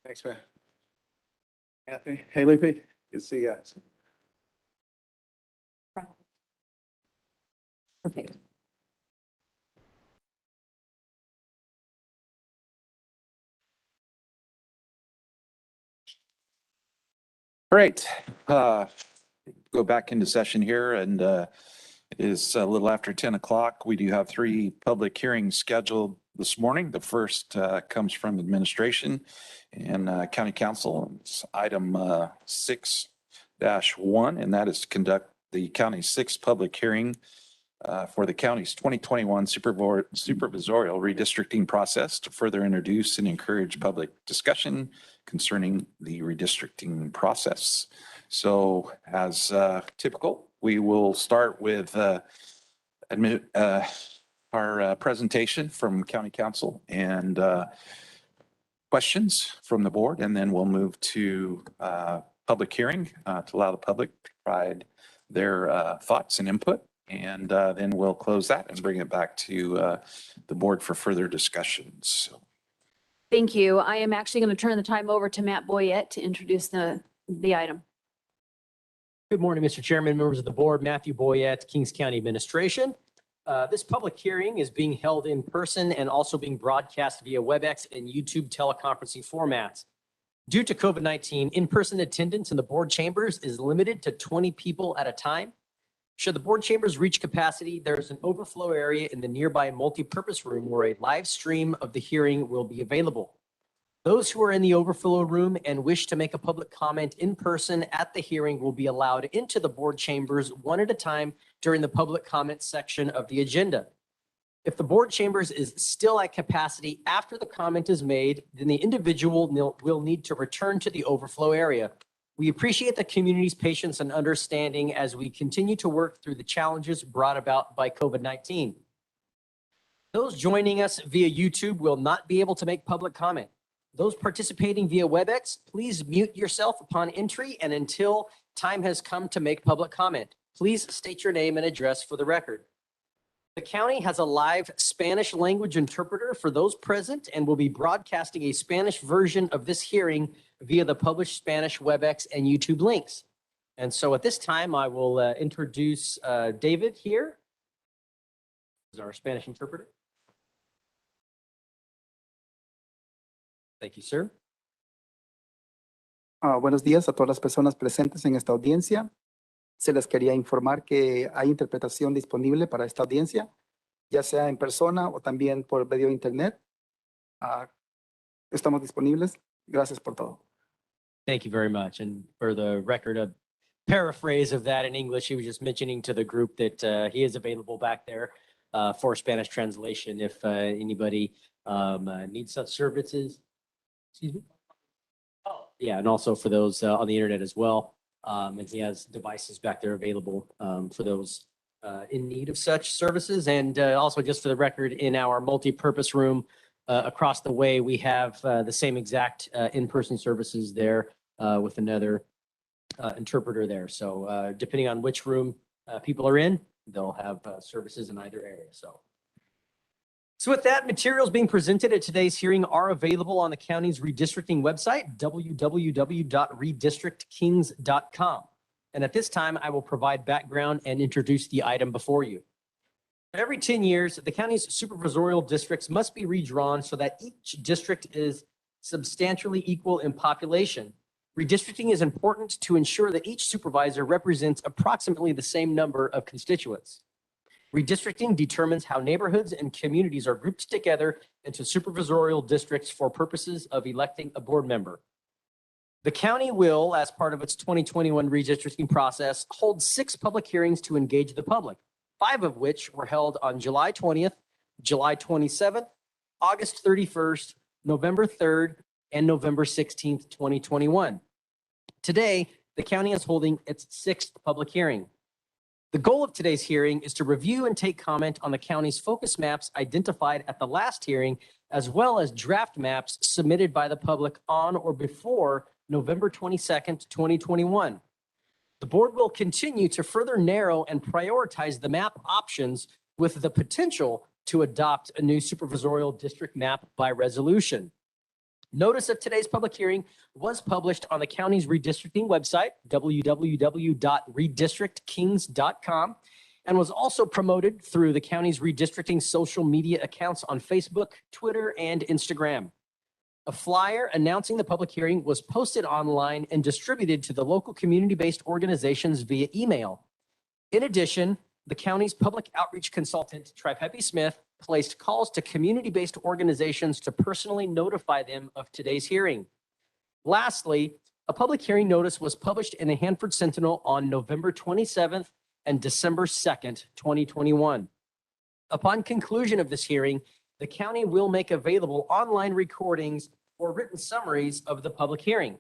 Thanks, man. Anthony, hey, Lupe, good to see you guys. Perfect. Great. Go back into session here and it is a little after 10 o'clock. We do have 3 public hearings scheduled this morning. The first comes from administration and county council. It's item 6-1, and that is to conduct the county's 6th public hearing for the county's 2021 supervisorial redistricting process to further introduce and encourage public discussion concerning the redistricting process. So as typical, we will start with our presentation from county council and questions from the board, and then we'll move to public hearing to allow the public to provide their thoughts and input. And then we'll close that and bring it back to the board for further discussions. Thank you. I am actually going to turn the time over to Matt Boyette to introduce the item. Good morning, Mr. Chairman, members of the board. Matthew Boyette, Kings County Administration. This public hearing is being held in person and also being broadcast via WebEx and YouTube teleconferencing formats. Due to COVID-19, in-person attendance in the board chambers is limited to 20 people at a time. Should the board chambers reach capacity, there is an overflow area in the nearby multi-purpose room where a live stream of the hearing will be available. Those who are in the overflow room and wish to make a public comment in person at the hearing will be allowed into the board chambers one at a time during the public comment section of the agenda. If the board chambers is still at capacity after the comment is made, then the individual will need to return to the overflow area. We appreciate the community's patience and understanding as we continue to work through the challenges brought about by COVID-19. Those joining us via YouTube will not be able to make public comment. Those participating via WebEx, please mute yourself upon entry and until time has come to make public comment. Please state your name and address for the record. The county has a live Spanish language interpreter for those present and will be broadcasting a Spanish version of this hearing via the published Spanish WebEx and YouTube links. And so at this time, I will introduce David here, who's our Spanish interpreter. Thank you, sir. Buenos días a todas las personas presentes en esta audiencia. Se les quería informar que hay interpretación disponible para esta audiencia, ya sea en persona o también por medio de internet. Estamos disponibles. Gracias por todo. Thank you very much. And for the record, a paraphrase of that in English, he was just mentioning to the group that he is available back there for Spanish translation if anybody needs such services. Excuse me? Oh, yeah, and also for those on the internet as well. And he has devices back there available for those in need of such services. And also just for the record, in our multi-purpose room across the way, we have the same exact in-person services there with another interpreter there. So depending on which room people are in, they'll have services in either area. So with that, materials being presented at today's hearing are available on the county's redistricting website, www.redistrictkings.com. And at this time, I will provide background and introduce the item before you. Every 10 years, the county's supervisorial districts must be redrawn so that each district is substantially equal in population. Redistricting is important to ensure that each supervisor represents approximately the same number of constituents. Redistricting determines how neighborhoods and communities are grouped together into supervisorial districts for purposes of electing a board member. The county will, as part of its 2021 redistricting process, hold 6 public hearings to engage the public, 5 of which were held on July 20th, July 27th, August 31st, November 3rd, and November 16th, 2021. Today, the county is holding its 6th public hearing. The goal of today's hearing is to review and take comment on the county's focus maps identified at the last hearing, as well as draft maps submitted by the public on or before November 22nd, 2021. The board will continue to further narrow and prioritize the map options with the potential to adopt a new supervisorial district map by resolution. Notice of today's public hearing was published on the county's redistricting website, www.redistrictkings.com, and was also promoted through the county's redistricting social media accounts on Facebook, Twitter, and Instagram. A flyer announcing the public hearing was posted online and distributed to the local community-based organizations via email. In addition, the county's public outreach consultant, Tripepi Smith, placed calls to community-based organizations to personally notify them of today's hearing. Lastly, a public hearing notice was published in the Hanford Sentinel on November 27th and December 2nd, 2021. Upon conclusion of this hearing, the county will make available online recordings or written summaries of the public hearing.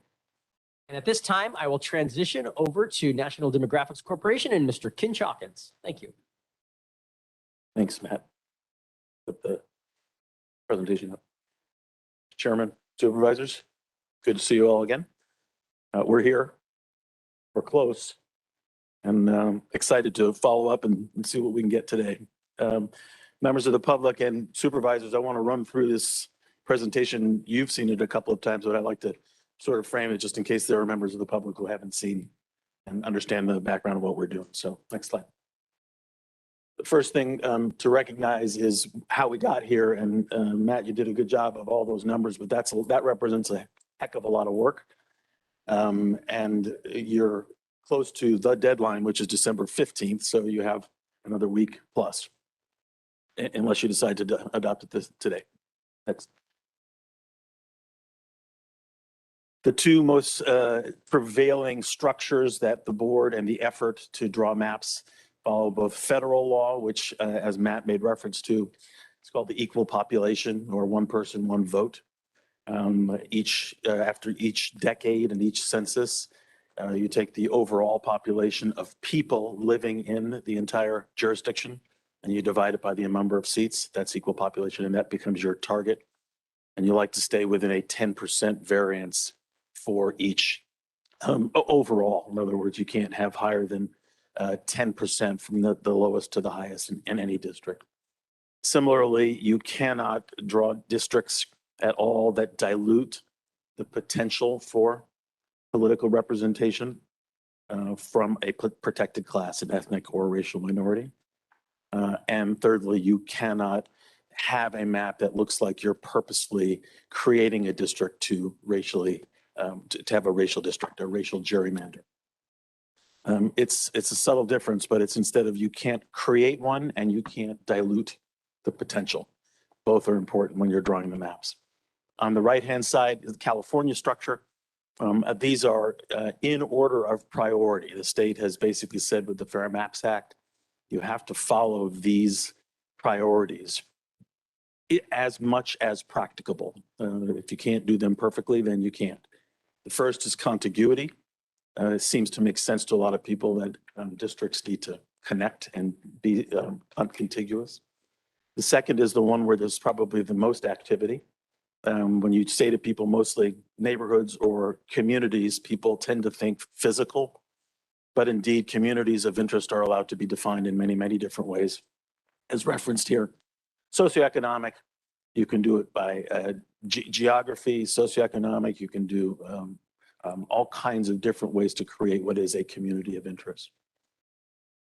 And at this time, I will transition over to National Demographics Corporation and Mr. Ken Chalkins. Thank you. Thanks, Matt. Put the presentation up. Chairman, Supervisors, good to see you all again. We're here. We're close. And excited to follow up and see what we can get today. Members of the public and supervisors, I want to run through this presentation. You've seen it a couple of times, but I'd like to sort of frame it just in case there are members of the public who haven't seen and understand the background of what we're doing. So next slide. The first thing to recognize is how we got here. And Matt, you did a good job of all those numbers, but that represents a heck of a lot of work. And you're close to the deadline, which is December 15th. So you have another week plus, unless you decide to adopt it today. Next. The two most prevailing structures that the board and the effort to draw maps follow both federal law, which as Matt made reference to, it's called the equal population or one person, one vote. After each decade and each census, you take the overall population of people living in the entire jurisdiction and you divide it by the number of seats. That's equal population, and that becomes your target. And you like to stay within a 10% variance for each overall. In other words, you can't have higher than 10% from the lowest to the highest in any district. Similarly, you cannot draw districts at all that dilute the potential for political representation from a protected class, an ethnic or racial minority. And thirdly, you cannot have a map that looks like you're purposely creating a district to racially, to have a racial district, a racial gerrymander. It's a subtle difference, but it's instead of you can't create one and you can't dilute the potential. Both are important when you're drawing the maps. On the right-hand side is the California structure. These are in order of priority. The state has basically said with the Fair Maps Act, you have to follow these priorities as much as practicable. If you can't do them perfectly, then you can't. The first is contiguity. It seems to make sense to a lot of people that districts need to connect and be contiguous. The second is the one where there's probably the most activity. When you say to people, mostly neighborhoods or communities, people tend to think physical, but indeed communities of interest are allowed to be defined in many, many different ways. As referenced here, socioeconomic, you can do it by geography, socioeconomic, you can do all kinds of different ways to create what is a community of interest.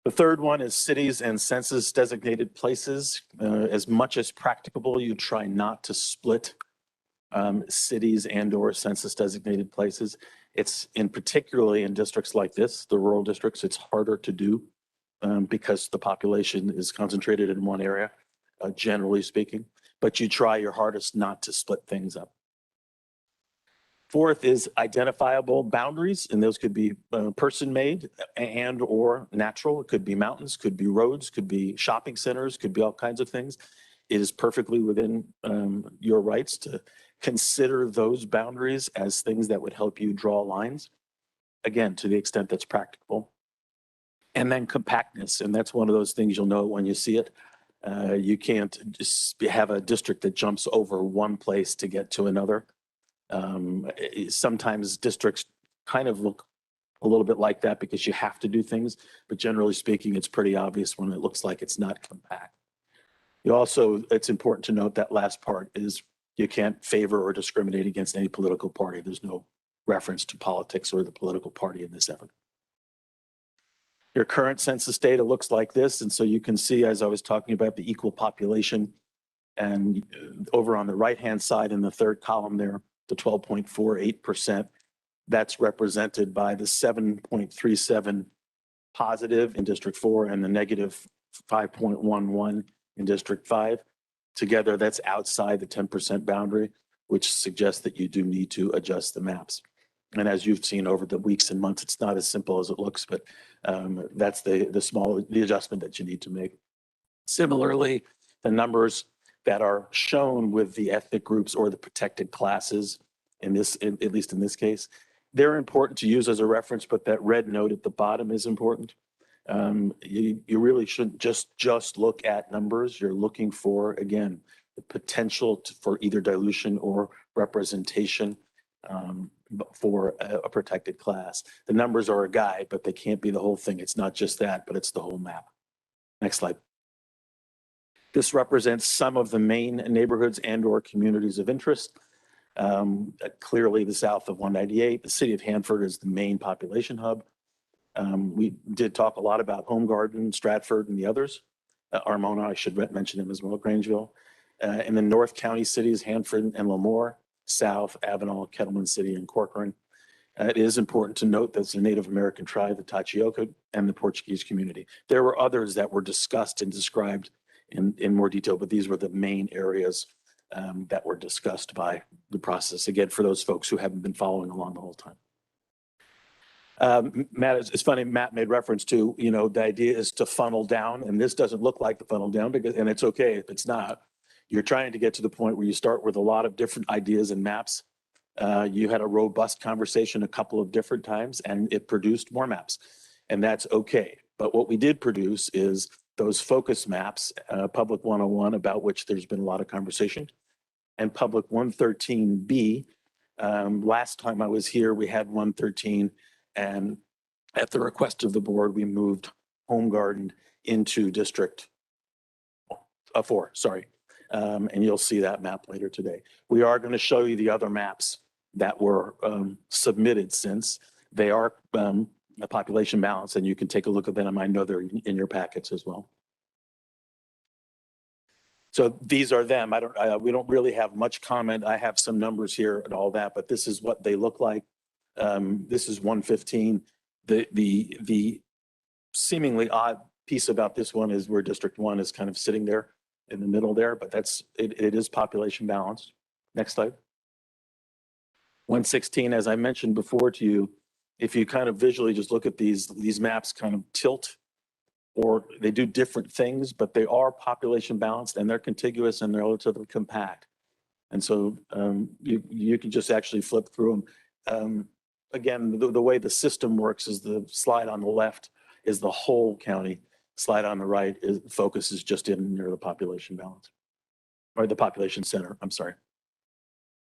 The third one is cities and census designated places. As much as practicable, you try not to split cities and or census designated places. It's particularly in districts like this, the rural districts, it's harder to do because the population is concentrated in one area, generally speaking, but you try your hardest not to split things up. Fourth is identifiable boundaries, and those could be person-made and or natural. It could be mountains, could be roads, could be shopping centers, could be all kinds of things. It is perfectly within your rights to consider those boundaries as things that would help you draw lines, again, to the extent that's practicable. And then compactness, and that's one of those things you'll know when you see it. You can't just have a district that jumps over one place to get to another. Sometimes districts kind of look a little bit like that because you have to do things, but generally speaking, it's pretty obvious when it looks like it's not compact. It's important to note that last part is You can't favor or discriminate against any political party. There's no reference to politics or the political party in this effort. Your current census data looks like this. And so you can see, as I was talking about, the equal population. And over on the right-hand side in the third column there, the 12.48%, that's represented by the 7.37 positive in District 4 and the negative 5.11 in District 5. Together, that's outside the 10% boundary, which suggests that you do need to adjust the maps. And as you've seen over the weeks and months, it's not as simple as it looks, but that's the adjustment that you need to make. Similarly, the numbers that are shown with the ethnic groups or the protected classes, at least in this case, they're important to use as a reference, but that red note at the bottom is important. You really shouldn't just look at numbers. You're looking for, again, the potential for either dilution or representation for a protected class. The numbers are a guide, but they can't be the whole thing. It's not just that, but it's the whole map. Next slide. This represents some of the main neighborhoods and or communities of interest. Clearly the south of 198, the city of Hanford is the main population hub. We did talk a lot about Home Garden, Stratford, and the others. Armona, I should mention them as well, Grangeville. In the North County cities, Hanford and Lemoore, South, Avenal, Kettleman City, and Corcoran. It is important to note that the Native American tribe, the Tachioca, and the Portuguese community. There were others that were discussed and described in more detail, but these were the main areas that were discussed by the process. Again, for those folks who haven't been following along the whole time. Matt, it's funny, Matt made reference to, the idea is to funnel down, and this doesn't look like the funnel down, and it's okay if it's not. You're trying to get to the point where you start with a lot of different ideas and maps. You had a robust conversation a couple of different times, and it produced more maps, and that's okay. But what we did produce is those focus maps, Public 101, about which there's been a lot of conversation, and Public 113B. Last time I was here, we had 113, and at the request of the board, we moved Home Garden into District 4, sorry. And you'll see that map later today. We are going to show you the other maps that were submitted since. They are a population balance, and you can take a look at them. I know they're in your packets as well. So these are them. We don't really have much comment. I have some numbers here and all that, but this is what they look like. This is 115. The seemingly odd piece about this one is where District 1 is kind of sitting there in the middle there, but it is population balanced. Next slide. 116, as I mentioned before to you, if you kind of visually just look at these maps kind of tilt, or they do different things, but they are population balanced and they're contiguous and they're relatively compact. And so you can just actually flip through them. Again, the way the system works is the slide on the left is the whole county. Slide on the right focuses just in near the population balance, or the population center, I'm sorry.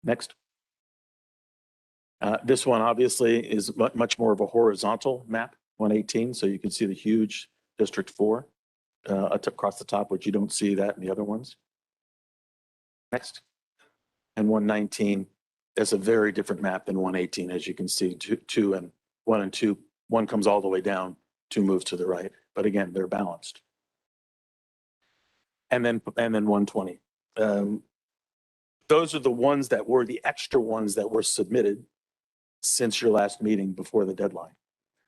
Next. This one obviously is much more of a horizontal map, 118. So you can see the huge District 4 across the top, which you don't see that in the other ones. Next. And 119 is a very different map than 118, as you can see, 2 and 1 and 2. 1 comes all the way down, 2 moves to the right. But again, they're balanced. And then 120. Those are the ones that were the extra ones that were submitted since your last meeting before the deadline.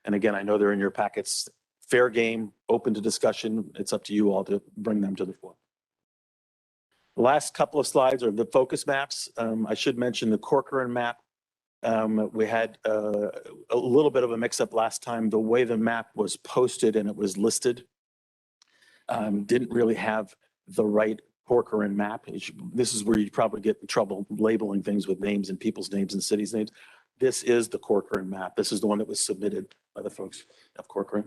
And again, I know they're in your packets. Fair game, open to discussion. It's up to you all to bring them to the floor. The last couple of slides are the focus maps. I should mention the Corcoran map. We had a little bit of a mix-up last time. The way the map was posted and it was listed didn't really have the right Corcoran map. This is where you probably get in trouble labeling things with names and people's names and cities' names. This is the Corcoran map. This is the one that was submitted by the folks of Corcoran.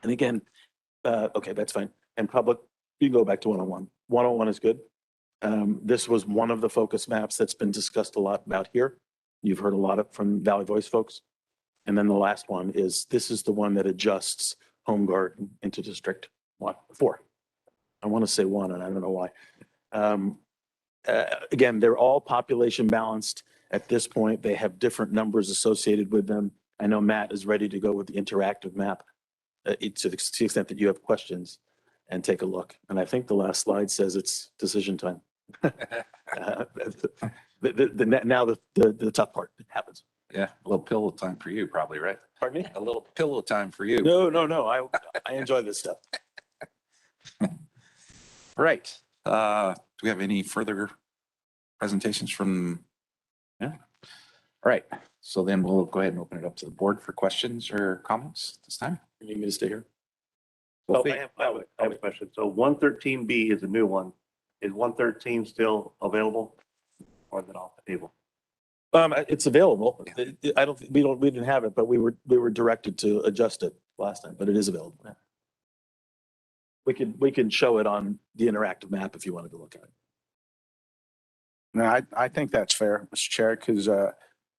And again, okay, that's fine. And public, you can go back to 101. 101 is good. This was one of the focus maps that's been discussed a lot about here. You've heard a lot from Valley Voice folks. And then the last one is, this is the one that adjusts Home Garden into District 4. I want to say 1, and I don't know why. Again, they're all population balanced at this point. They have different numbers associated with them. I know Matt is ready to go with the interactive map to the extent that you have questions and take a look. And I think the last slide says it's decision time. Now the tough part happens. Yeah, a little pillow time for you probably, right? Pardon me? A little pillow time for you. No. I enjoy this stuff. Right. Do we have any further presentations from? Yeah. All right. So then we'll go ahead and open it up to the board for questions or comments this time. You need me to stay here? Well, I have a question. So 113B is a new one. Is 113 still available or is it off the table? It's available. We didn't have it, but we were directed to adjust it last time, but it is available. Yeah. We can show it on the interactive map if you wanted to look at it. No, I think that's fair, Mr. Chair, because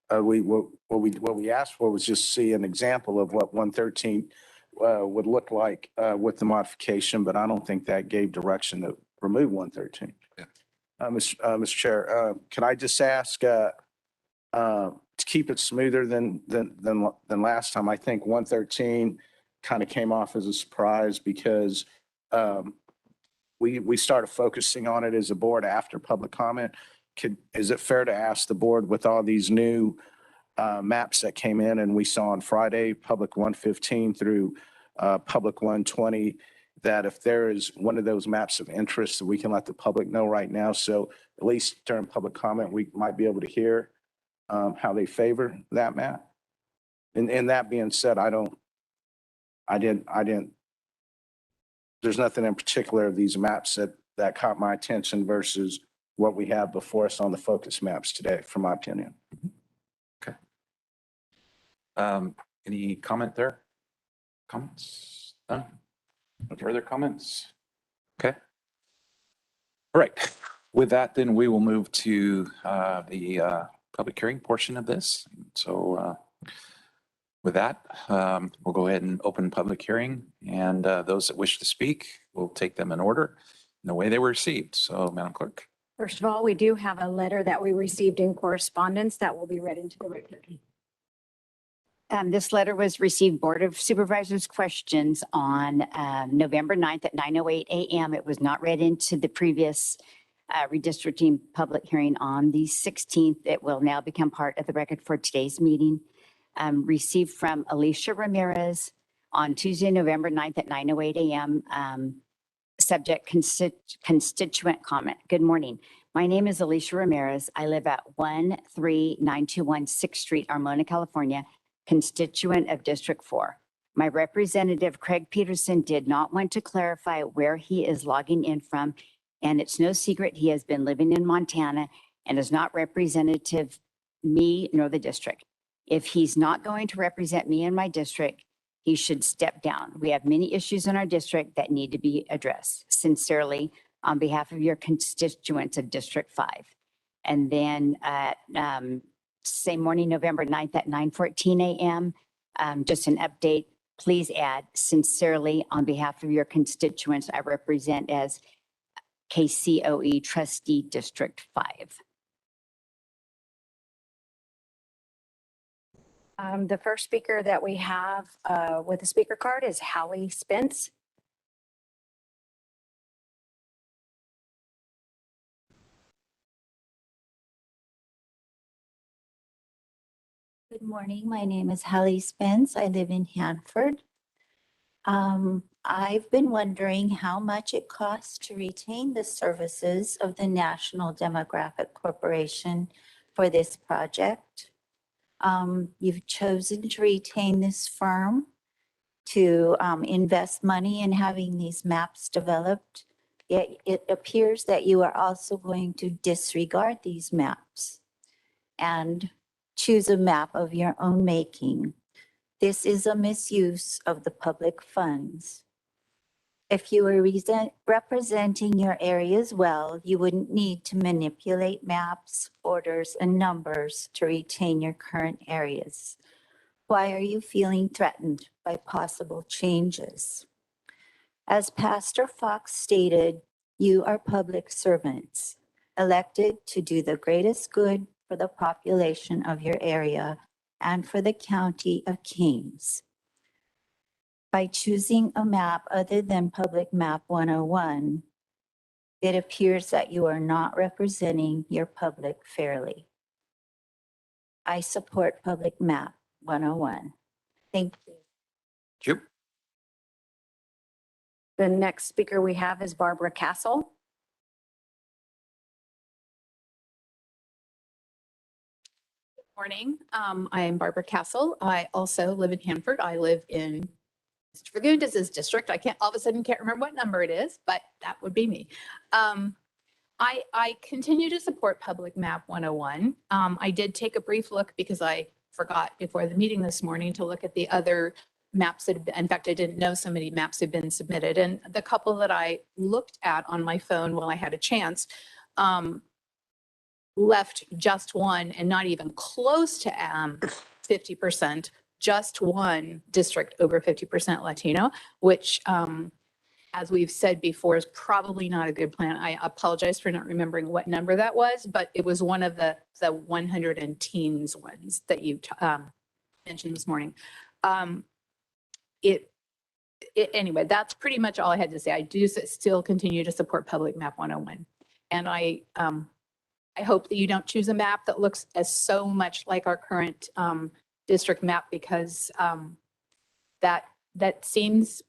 what we asked for was just see an example of what 113 would look like with the modification, but I don't think that gave direction to remove 113. Yeah. Mr. Chair, can I just ask to keep it smoother than last time? I think 113 kind of came off as a surprise because we started focusing on it as a board after public comment. Is it fair to ask the board with all these new maps that came in and we saw on Friday, Public 115 through Public 120, that if there is one of those maps of interest that we can let the public know right now, so at least during public comment, we might be able to hear how they favor that map. And that being said, there's nothing in particular of these maps that caught my attention versus what we have before us on the focus maps today, from my opinion. Okay. Any comment there? Comments? None? No further comments? Okay. All right. With that, then we will move to the public hearing portion of this. So with that, we'll go ahead and open public hearing, and those that wish to speak, we'll take them in order in the way they were received. So, Madam Clerk. First of all, we do have a letter that we received in correspondence that will be read into the record. This letter was received Board of Supervisors questions on November 9th at 9:08 a.m. It was not read into the previous redistricting public hearing on the 16th. It will now become part of the record for today's meeting. Received from Alicia Ramirez on Tuesday, November 9th at 9:08 a.m. Subject constituent comment. Good morning. My name is Alicia Ramirez. I live at 13921 6th Street, Armona, California, constituent of District 4. My representative, Craig Peterson, did not want to clarify where he is logging in from, and it's no secret he has been living in Montana and is not representative me nor the district. If he's not going to represent me and my district, he should step down. We have many issues in our district that need to be addressed. Sincerely, on behalf of your constituents of District 5. And then at same morning, November 9th at 9:14 a.m., just an update, please add sincerely on behalf of your constituents I represent as KCOE Trustee District 5. The first speaker that we have with a speaker card is Hallie Spence. Good morning. My name is Hallie Spence. I live in Hanford. I've been wondering how much it costs to retain the services of the National Demographic Corporation for this project. You've chosen to retain this firm to invest money in having these maps developed. Yet it appears that you are also going to disregard these maps and choose a map of your own making. This is a misuse of the public funds. If you were representing your areas well, you wouldn't need to manipulate maps, borders, and numbers to retain your current areas. Why are you feeling threatened by possible changes? As Pastor Fox stated, you are public servants. elected to do the greatest good for the population of your area and for the county of Kings. By choosing a map other than Public Map 101, it appears that you are not representing your public fairly. I support Public Map 101. Thank you. Yep. The next speaker we have is Barbara Castle. Morning. I am Barbara Castle. I also live in Hanford. I live in Mr. Fagundes' district. All of a sudden can't remember what number it is, but that would be me. I continue to support Public Map 101. I did take a brief look because I forgot before the meeting this morning to look at the other maps that, in fact, I didn't know so many maps had been submitted. And the couple that I looked at on my phone while I had a chance, left just one and not even close to 50%, just one district over 50% Latino, which, as we've said before, is probably not a good plan. I apologize for not remembering what number that was, but it was one of the 100 and teens ones that you mentioned this morning. Anyway, that's pretty much all I had to say. I do still continue to support Public Map 101. And I hope that you don't choose a map that looks as so much like our current district map, because that seems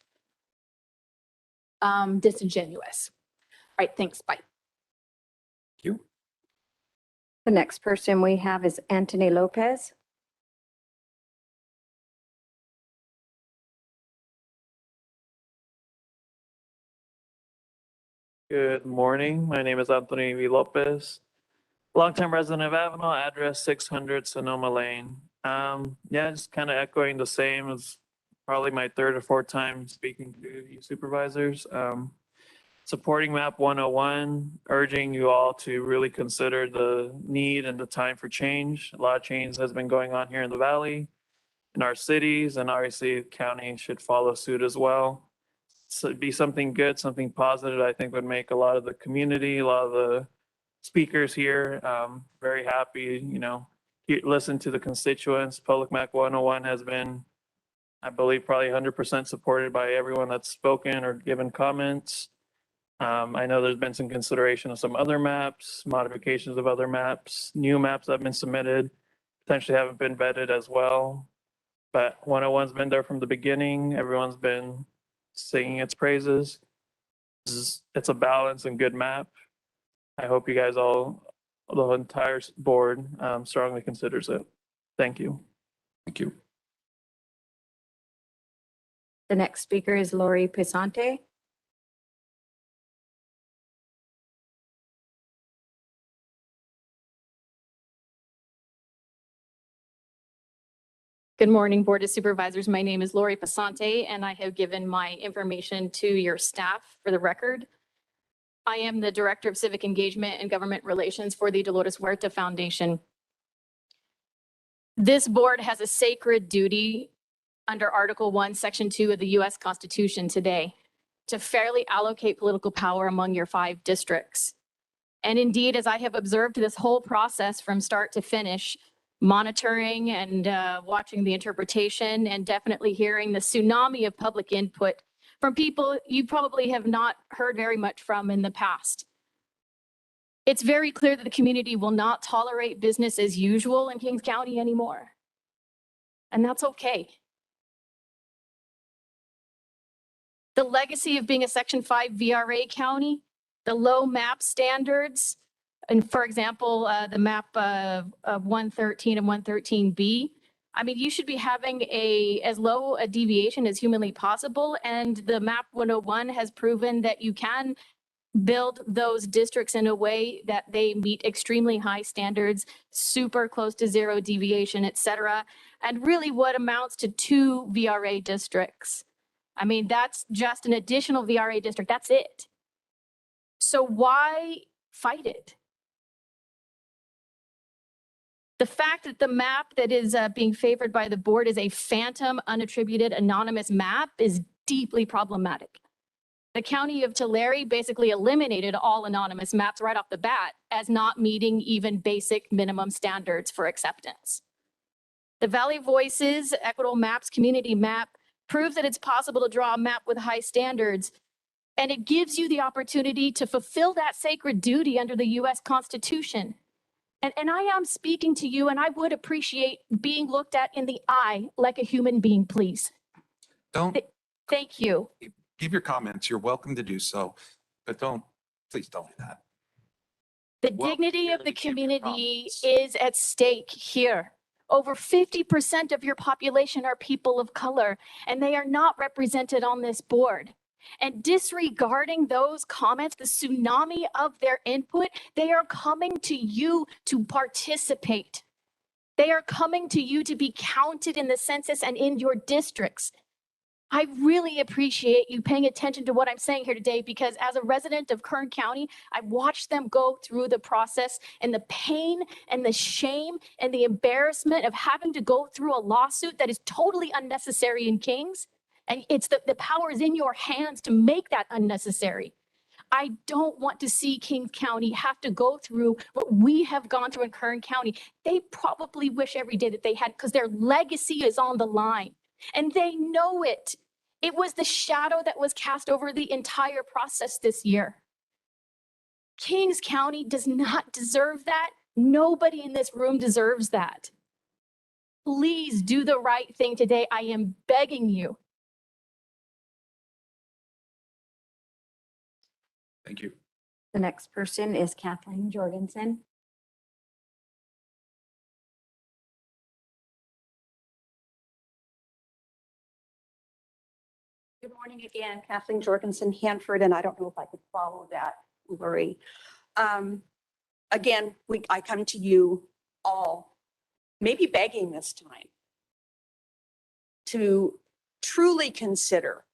disingenuous. All right, thanks. Bye. Thank you. The next person we have is Anthony Lopez. Good morning. My name is Anthony V. Lopez, longtime resident of Avenal, address 600 Sonoma Lane. Yeah, just kind of echoing the same as probably my third or fourth time speaking to you supervisors. Supporting Map 101, urging you all to really consider the need and the time for change. A lot of change has been going on here in the Valley, in our cities, and obviously the county should follow suit as well. So it'd be something good, something positive, I think would make a lot of the community, a lot of the speakers here very happy, listen to the constituents. Public Map 101 has been, I believe, probably 100% supported by everyone that's spoken or given comments. I know there's been some consideration of some other maps, modifications of other maps, new maps that have been submitted, potentially haven't been vetted as well. But 101's been there from the beginning. Everyone's been singing its praises. It's a balanced and good map. I hope you guys all, the entire board, strongly considers it. Thank you. Thank you. The next speaker is Lori Pisante. Good morning, Board of Supervisors. My name is Lori Pasante, and I have given my information to your staff for the record. I am the Director of Civic Engagement and Government Relations for the Dolores Huerta Foundation. This board has a sacred duty under Article 1, Section 2 of the U.S. Constitution today to fairly allocate political power among your 5 districts. And indeed, as I have observed this whole process from start to finish, monitoring and watching the interpretation and definitely hearing the tsunami of public input from people you probably have not heard very much from in the past. It's very clear that the community will not tolerate business as usual in Kings County anymore. And that's okay. The legacy of being a Section 5 VRA county, the low map standards, and for example, the map of 113 and 113B, I mean, you should be having as low a deviation as humanly possible. And the map 101 has proven that you can build those districts in a way that they meet extremely high standards, super close to 0 deviation, et cetera. And really what amounts to 2 VRA districts. I mean, that's just an additional VRA district. That's it. So why fight it? The fact that the map that is being favored by the board is a phantom, unattributed, anonymous map is deeply problematic. The county of Tulare basically eliminated all anonymous maps right off the bat as not meeting even basic minimum standards for acceptance. The Valley Voices Equitable Maps Community Map proves that it's possible to draw a map with high standards, and it gives you the opportunity to fulfill that sacred duty under the US Constitution. And I am speaking to you, and I would appreciate being looked at in the eye like a human being, please. Don't Thank you. give your comments. You're welcome to do so, but please don't do that. The dignity of the community is at stake here. Over 50% of your population are people of color, and they are not represented on this board. And disregarding those comments, the tsunami of their input, they are coming to you to participate. They are coming to you to be counted in the census and in your districts. I really appreciate you paying attention to what I'm saying here today, because as a resident of Kern County, I watched them go through the process and the pain and the shame and the embarrassment of having to go through a lawsuit that is totally unnecessary in Kings. And it's the power is in your hands to make that unnecessary. I don't want to see Kings County have to go through what we have gone through in Kern County. They probably wish every day that they had, because their legacy is on the line. And they know it. It was the shadow that was cast over the entire process this year. Kings County does not deserve that. Nobody in this room deserves that. Please do the right thing today. I am begging you. Thank you. The next person is Kathleen Jorgensen. Good morning again, Kathleen Jorgensen, Hanford, and I don't know if I could follow that, Lori. Again, I come to you all, maybe begging this time, to truly consider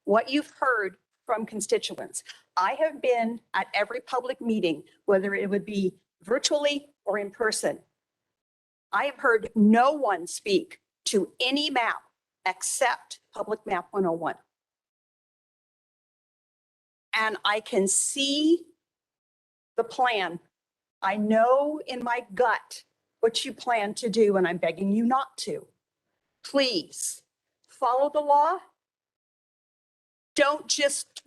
what you've heard from constituents. I have been at every public meeting, whether it would be virtually or in person. I have heard no one speak to any map except Public Map 101. And I can see the plan. I know in my gut what you plan to do, and I'm begging you not to. Please follow the law. Don't just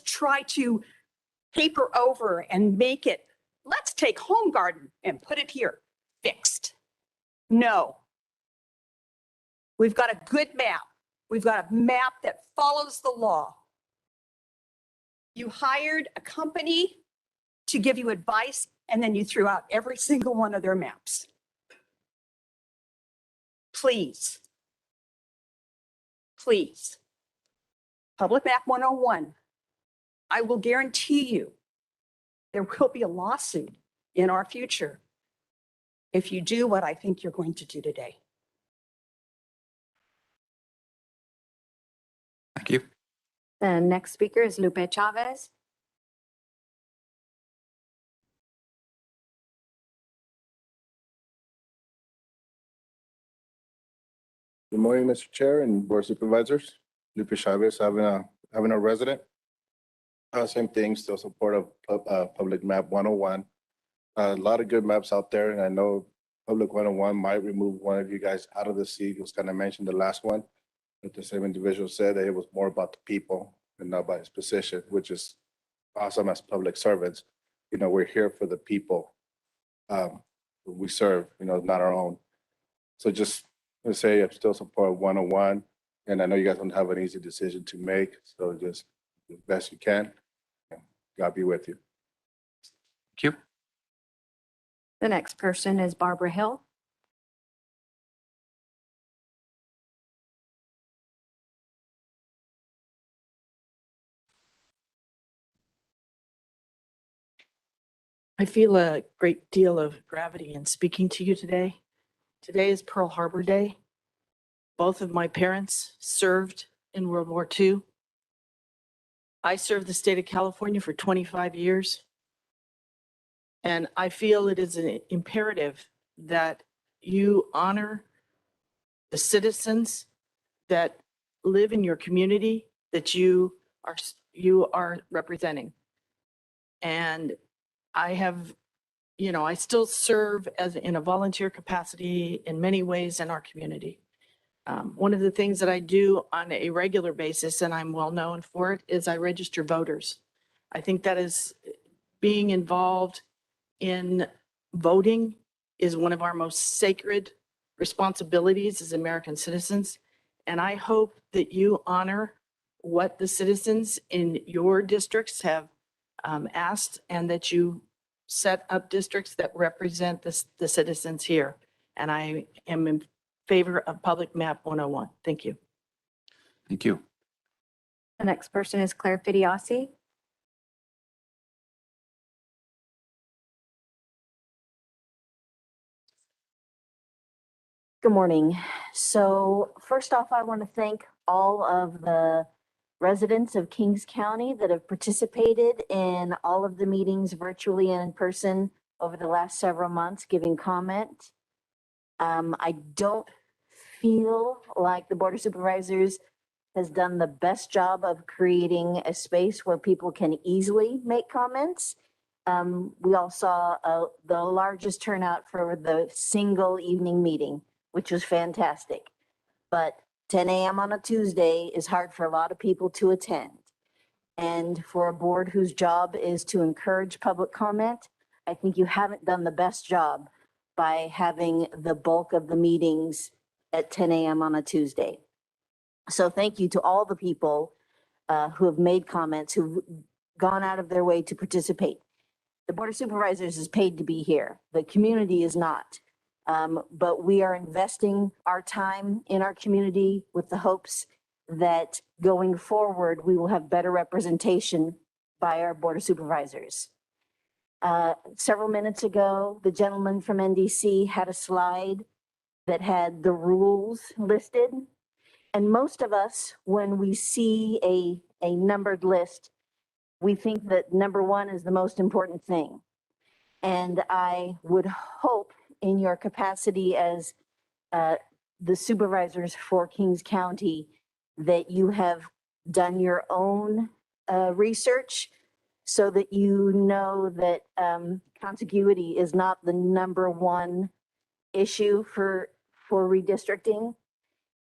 try to paper over and make it, let's take Home Garden and put it here, fixed. No. We've got a good map. We've got a map that follows the law. You hired a company to give you advice, and then you threw out every single one of their maps. Please. Please. Public Map 101. I will guarantee you there will be a lawsuit in our future if you do what I think you're going to do today. Thank you. The next speaker is Lupe Chavez. Good morning, Mr. Chair and Board of Supervisors. Lupe Chavez, having a resident. Same thing, still support of Public Map 101. A lot of good maps out there, and I know Public 101 might remove one of you guys out of the seat. It was kind of mentioned the last one, but the same individual said that it was more about the people and not by his position, which is awesome as public servants. You know, we're here for the people we serve, you know, not our own. So just to say I still support 101, and I know you guys don't have an easy decision to make, so just the best you can. God be with you. Thank you. The next person is Barbara Hill. I feel a great deal of gravity in speaking to you today. Today is Pearl Harbor Day. Both of my parents served in World War II. I served the state of California for 25 years. And I feel it is an imperative that you honor the citizens that live in your community, that you are representing. And I have, I still serve in a volunteer capacity in many ways in our community. One of the things that I do on a regular basis, and I'm well known for it, is I register voters. I think that is being involved in voting is one of our most sacred responsibilities as American citizens. And I hope that you honor what the citizens in your districts have asked, and that you set up districts that represent the citizens here. And I am in favor of Public Map 101. Thank you. Thank you. The next person is Claire Fidiasi. Good morning. So first off, I want to thank all of the residents of Kings County that have participated in all of the meetings virtually and in person over the last several months, giving comment. I don't feel like the Board of Supervisors has done the best job of creating a space where people can easily make comments. We all saw the largest turnout for the single evening meeting, which was fantastic. But 10 a.m. on a Tuesday is hard for a lot of people to attend. And for a board whose job is to encourage public comment, I think you haven't done the best job by having the bulk of the meetings at 10 a.m. on a Tuesday. So thank you to all the people who have made comments, who've gone out of their way to participate. The Board of Supervisors is paid to be here. The community is not. But we are investing our time in our community with the hopes that going forward, we will have better representation by our Board of Supervisors. Several minutes ago, the gentleman from NDC had a slide that had the rules listed. And most of us, when we see a numbered list, we think that number one is the most important thing. And I would hope in your capacity as the supervisors for Kings County that you have done your own research so that you know that contiguity is not the number one issue for redistricting.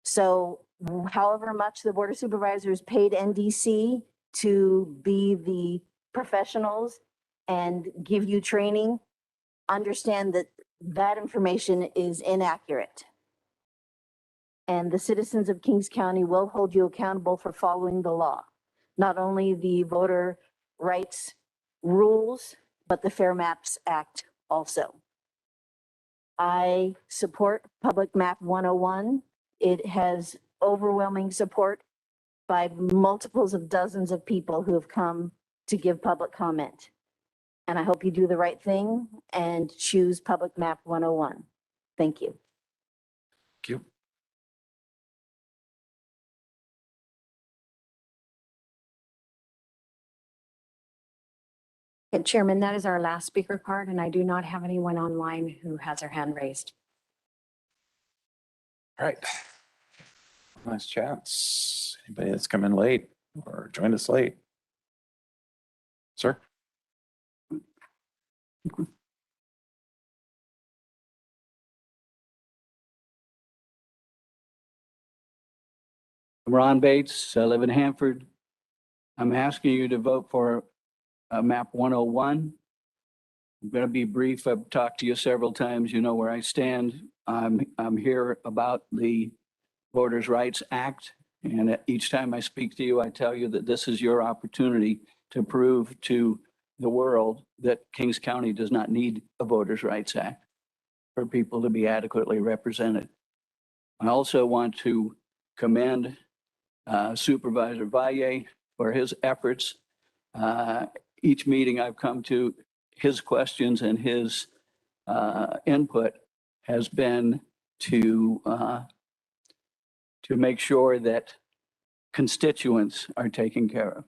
So however much the Board of Supervisors paid NDC to be the professionals and give you training, understand that that information is inaccurate. And the citizens of Kings County will hold you accountable for following the law, not only the voter rights rules, but the Fair Maps Act also. I support Public Map 101. It has overwhelming support by multiples of dozens of people who have come to give public comment. And I hope you do the right thing and choose Public Map 101. Thank you. Thank you. And Chairman, that is our last speaker card, and I do not have anyone online who has their hand raised. All right. Last chance. Anybody that's come in late or joined us late? Sir? I'm Ron Bates. I live in Hanford. I'm asking you to vote for map 101. I'm going to be brief. I've talked to you several times. You know where I stand. I'm here about the Voters' Rights Act. And each time I speak to you, I tell you that this is your opportunity to prove to the world that Kings County does not need a Voters' Rights Act for people to be adequately represented. I also want to commend Supervisor Valle for his efforts. Each meeting I've come to, his questions and his input has been to make sure that constituents are taken care of.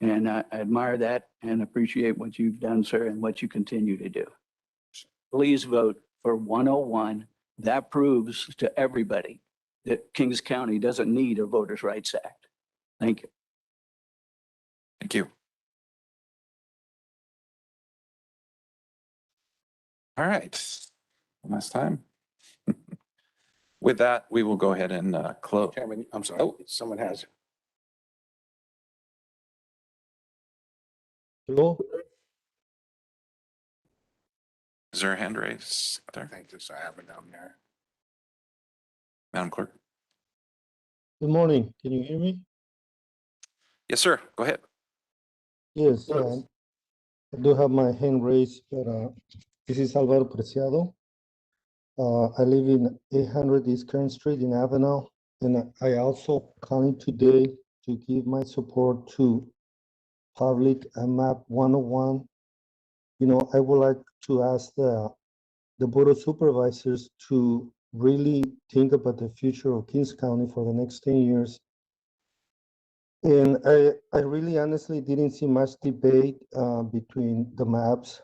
And I admire that and appreciate what you've done, sir, and what you continue to do. Please vote for 101. That proves to everybody that Kings County doesn't need a Voters' Rights Act. Thank you. Thank you. All right. One last time. With that, we will go ahead and close. Chairman, I'm sorry. Oh. Someone has. Hello? Is there a hand raised I there, think this, I have it down there. Madam Clerk? Good morning. Can you hear me? Yes, sir. Go ahead. Yes, I do have my hand raised, but this is Alvaro Preciado. I live in 800 East Kern Street in Avenel, and I also calling today to give my support to public map 101. You know, I would like to ask the Board of Supervisors to really think about the future of Kings County for the next 10 years. And I really honestly didn't see much debate between the maps,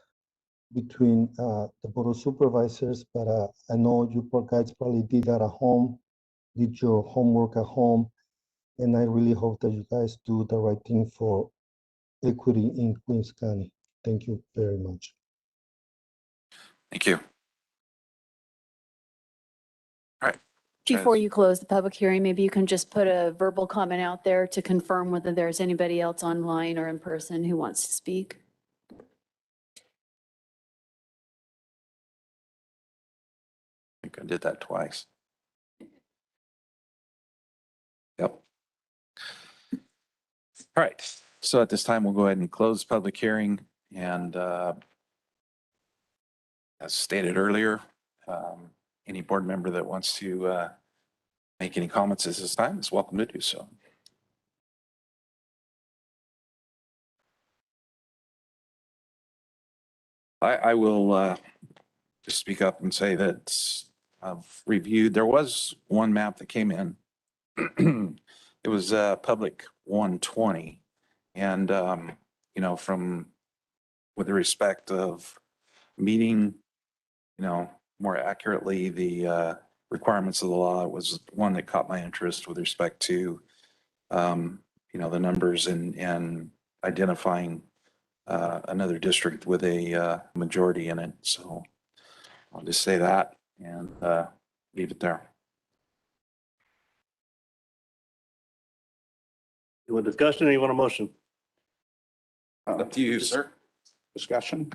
between the Board of Supervisors, but I know you guys probably did that at home, did your homework at home, and I really hope that you guys do the right thing for equity in Queens County. Thank you very much. Thank you. All right. Before you close the public hearing, maybe you can just put a verbal comment out there to confirm whether there's anybody else online or in person who wants to speak. I think I did that twice. Yep. All right. So at this time, we'll go ahead and close the public hearing. And as stated earlier, any board member that wants to make any comments at this time is welcome to do so. I will just speak up and say that I've reviewed, there was one map that came in. It was Public 120. And, you know, with the respect of meeting, you know, more accurately the requirements of the law, it was one that caught my interest with respect to, you know, the numbers and identifying another district with a majority in it. So I'll just say that and leave it there. You want discussion or you want a motion? Up to you, sir. Discussion?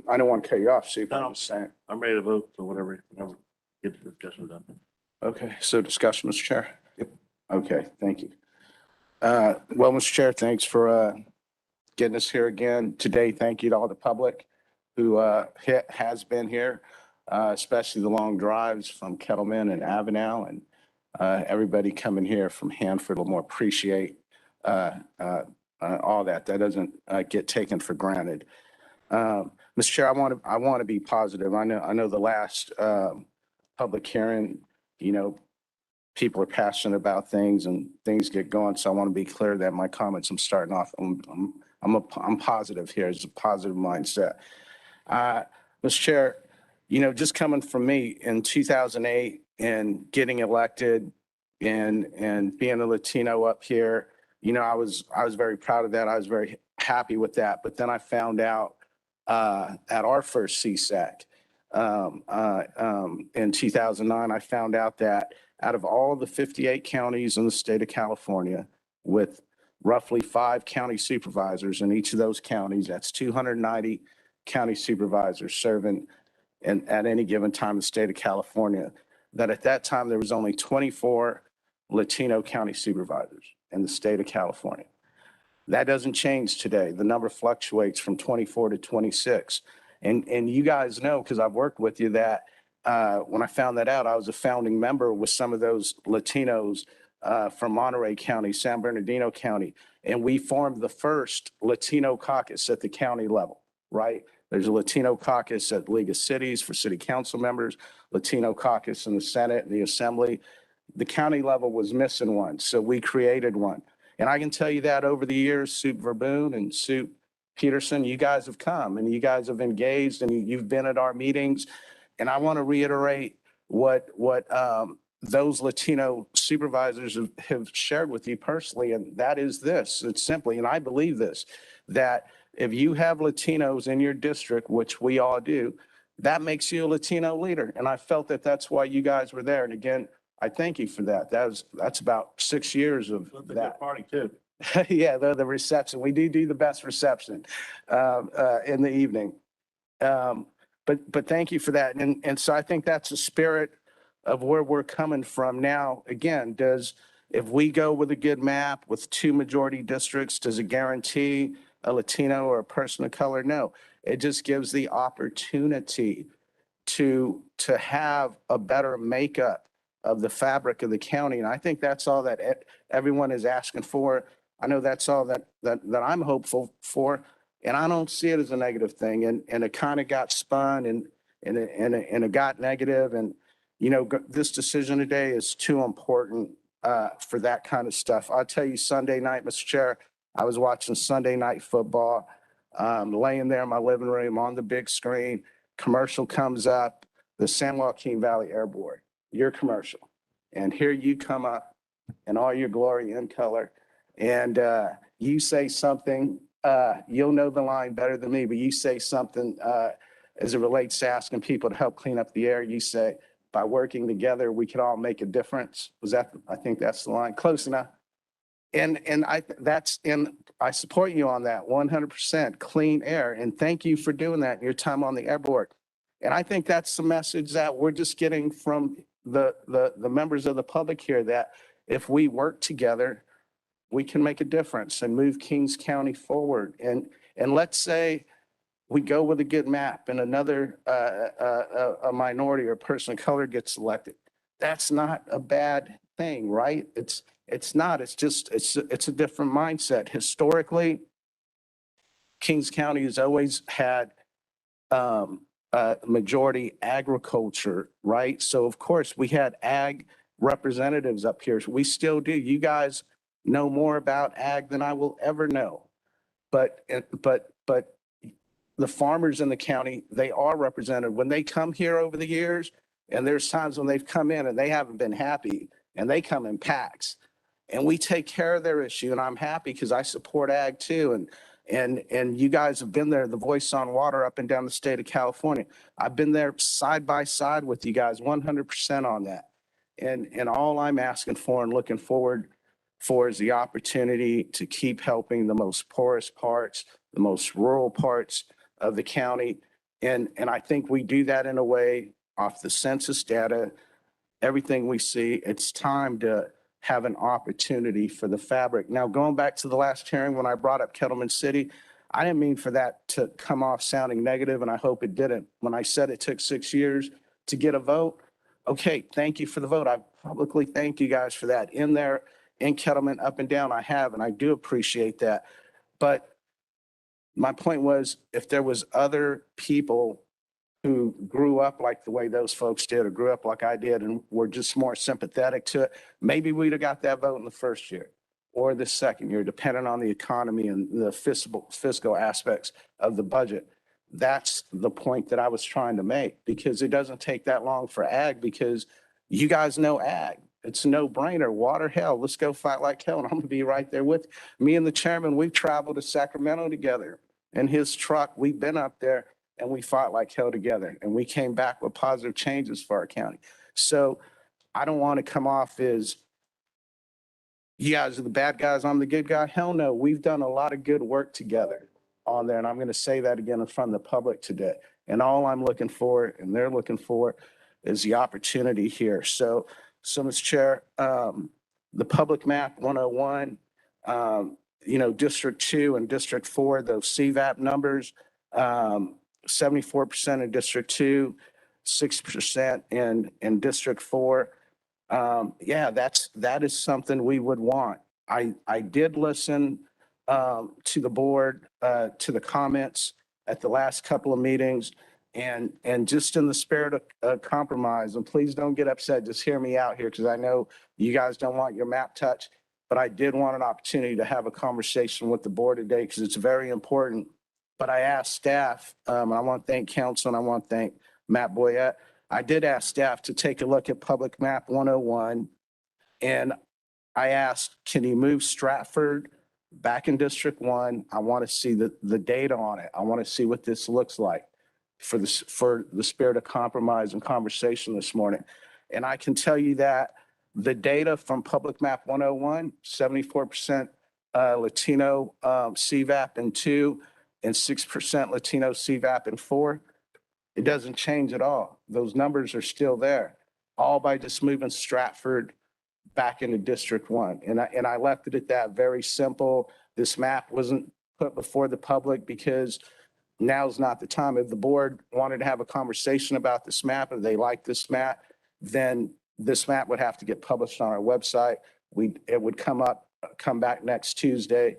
I don't want to cut you off, Steve. I'm just saying. I'm ready to vote, so whatever, get the discussion done. Okay, so discussion, Mr. Chair? Yep. Okay, thank you. Well, Mr. Chair, thanks for getting us here again today. Thank you to all the public who has been here, especially the long drives from Kettleman and Avenel and everybody coming here from Hanford. We'll more appreciate all that. That doesn't get taken for granted. Mr. Chair, I want to be positive. I know the last public hearing, you know, people are passionate about things and things get going. So I want to be clear that my comments, I'm starting off, I'm positive here. It's a positive mindset. Mr. Chair, you know, just coming from me in 2008 and getting elected and being a Latino up here, you know, I was very proud of that. I was very happy with that. But then I found out at our first CSAC in 2009, I found out that out of all the 58 counties in the state of California, with roughly 5 county supervisors in each of those counties, that's 290 county supervisors serving at any given time in the state of California, that at that time there was only 24 Latino county supervisors in the state of California. That doesn't change today. The number fluctuates from 24 to 26. And you guys know, because I've worked with you, that when I found that out, I was a founding member with some of those Latinos from Monterey County, San Bernardino County. And we formed the first Latino caucus at the county level, right? There's a Latino caucus at League of Cities for city council members, Latino caucus in the Senate and the Assembly. The county level was missing one, so we created one. And I can tell you that over the years, Soup Verboon and Soup Peterson, you guys have come and you guys have engaged and you've been at our meetings. And I want to reiterate what those Latino supervisors have shared with you personally, and that is this. It's simply, and I believe this, that if you have Latinos in your district, which we all do, that makes you a Latino leader. And I felt that that's why you guys were there. And again, I thank you for that. That's about 6 years of that. Party too. Yeah, the reception. We do the best reception in the evening. But thank you for that. And so I think that's the spirit of where we're coming from now. Again, if we go with a good map with 2 majority districts, does it guarantee a Latino or a person of color? No. It just gives the opportunity to have a better makeup of the fabric of the county. And I think that's all that everyone is asking for. I know that's all that I'm hopeful for. And I don't see it as a negative thing. And it kind of got spun and it got negative. And, you know, this decision today is too important for that kind of stuff. I'll tell you, Sunday night, Mr. Chair, I was watching Sunday night football, laying there in my living room on the big screen. Commercial comes up, the San Joaquin Valley Air Board, your commercial. And here you come up in all your glory and color. And you say something, you'll know the line better than me, but you say something as it relates to asking people to help clean up the air. You say, by working together, we can all make a difference. I think that's the line. Close enough. And I support you on that 100%, clean air. And thank you for doing that in your time on the air board. And I think that's the message that we're just getting from the members of the public here, that if we work together, we can make a difference and move Kings County forward. And let's say we go with a good map and another a minority or a person of color gets elected. That's not a bad thing, right? It's not. It's just it's a different mindset. Historically, Kings County has always had majority agriculture, right? So of course we had ag representatives up here. We still do. You guys know more about ag than I will ever know. But the farmers in the county, they are represented. When they come here over the years, and there's times when they've come in and they haven't been happy, and they come in packs, and we take care of their issue. And I'm happy because I support ag too. And you guys have been there, the voice on water up and down the state of California. I've been there side by side with you guys, 100% on that. And all I'm asking for and looking forward for is the opportunity to keep helping the most porous parts, the most rural parts of the county. And I think we do that in a way off the census data, everything we see. It's time to have an opportunity for the fabric. Now, going back to the last hearing when I brought up Kettleman City, I didn't mean for that to come off sounding negative, and I hope it didn't. When I said it took 6 years to get a vote, okay, thank you for the vote. I publicly thank you guys for that. In there, in Kettleman, up and down, I have, and I do appreciate that. But my point was, if there was other people who grew up like the way those folks did, or grew up like I did, and were just more sympathetic to it, maybe we'd have got that vote in the first year or the second year, depending on the economy and the fiscal aspects of the budget. That's the point that I was trying to make, because it doesn't take that long for ag, because you guys know ag. It's a no-brainer. Water, hell, let's go fight like hell. And I'm gonna be right there with you. Me and the chairman, we've traveled to Sacramento together. In his truck, we've been up there and we fought like hell together. And we came back with positive changes for our county. So I don't want to come off as, you guys are the bad guys, I'm the good guy. Hell no, we've done a lot of good work together on there. And I'm going to say that again in front of the public today. And all I'm looking for, and they're looking for, is the opportunity here. So Mr. Chair, the public map 101, District 2 and District 4, those CVAP numbers, 74% in District 2, 6% in District 4. That is something we would want. I did listen to the board, to the comments at the last couple of meetings, and just in the spirit of compromise, and please don't get upset, just hear me out here, because I know you guys don't want your map touched, but I did want an opportunity to have a conversation with the board today, because it's very important. But I asked staff, and I want to thank council, and I want to thank Matt Boyette. I did ask staff to take a look at Public Map 101. And I asked, can you move Stratford back in District 1? I want to see the data on it. I want to see what this looks like for the spirit of compromise and conversation this morning. And I can tell you that the data from Public Map 101, 74% Latino CVAP in 2 and 6% Latino CVAP in 4, it doesn't change at all. Those numbers are still there, all by just moving Stratford back into District 1. And I left it at that, very simple. This map wasn't put before the public because now's not the time. If the board wanted to have a conversation about this map, if they like this map, then this map would have to get published on our website. It would come back next Tuesday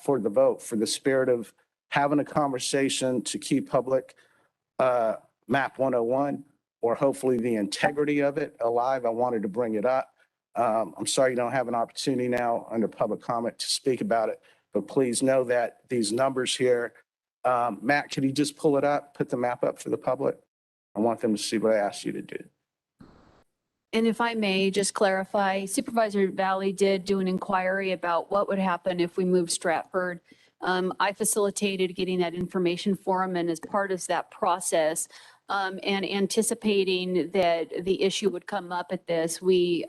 for the vote, for the spirit of having a conversation to keep public map 101, or hopefully the integrity of it alive. I wanted to bring it up. I'm sorry you don't have an opportunity now under public comment to speak about it, but please know that these numbers here, Matt, could you just pull it up, put the map up for the public? I want them to see what I asked you to do. And if I may just clarify, Supervisor Valley did do an inquiry about what would happen if we moved Stratford. I facilitated getting that information for him, and as part of that process, and anticipating that the issue would come up at this, we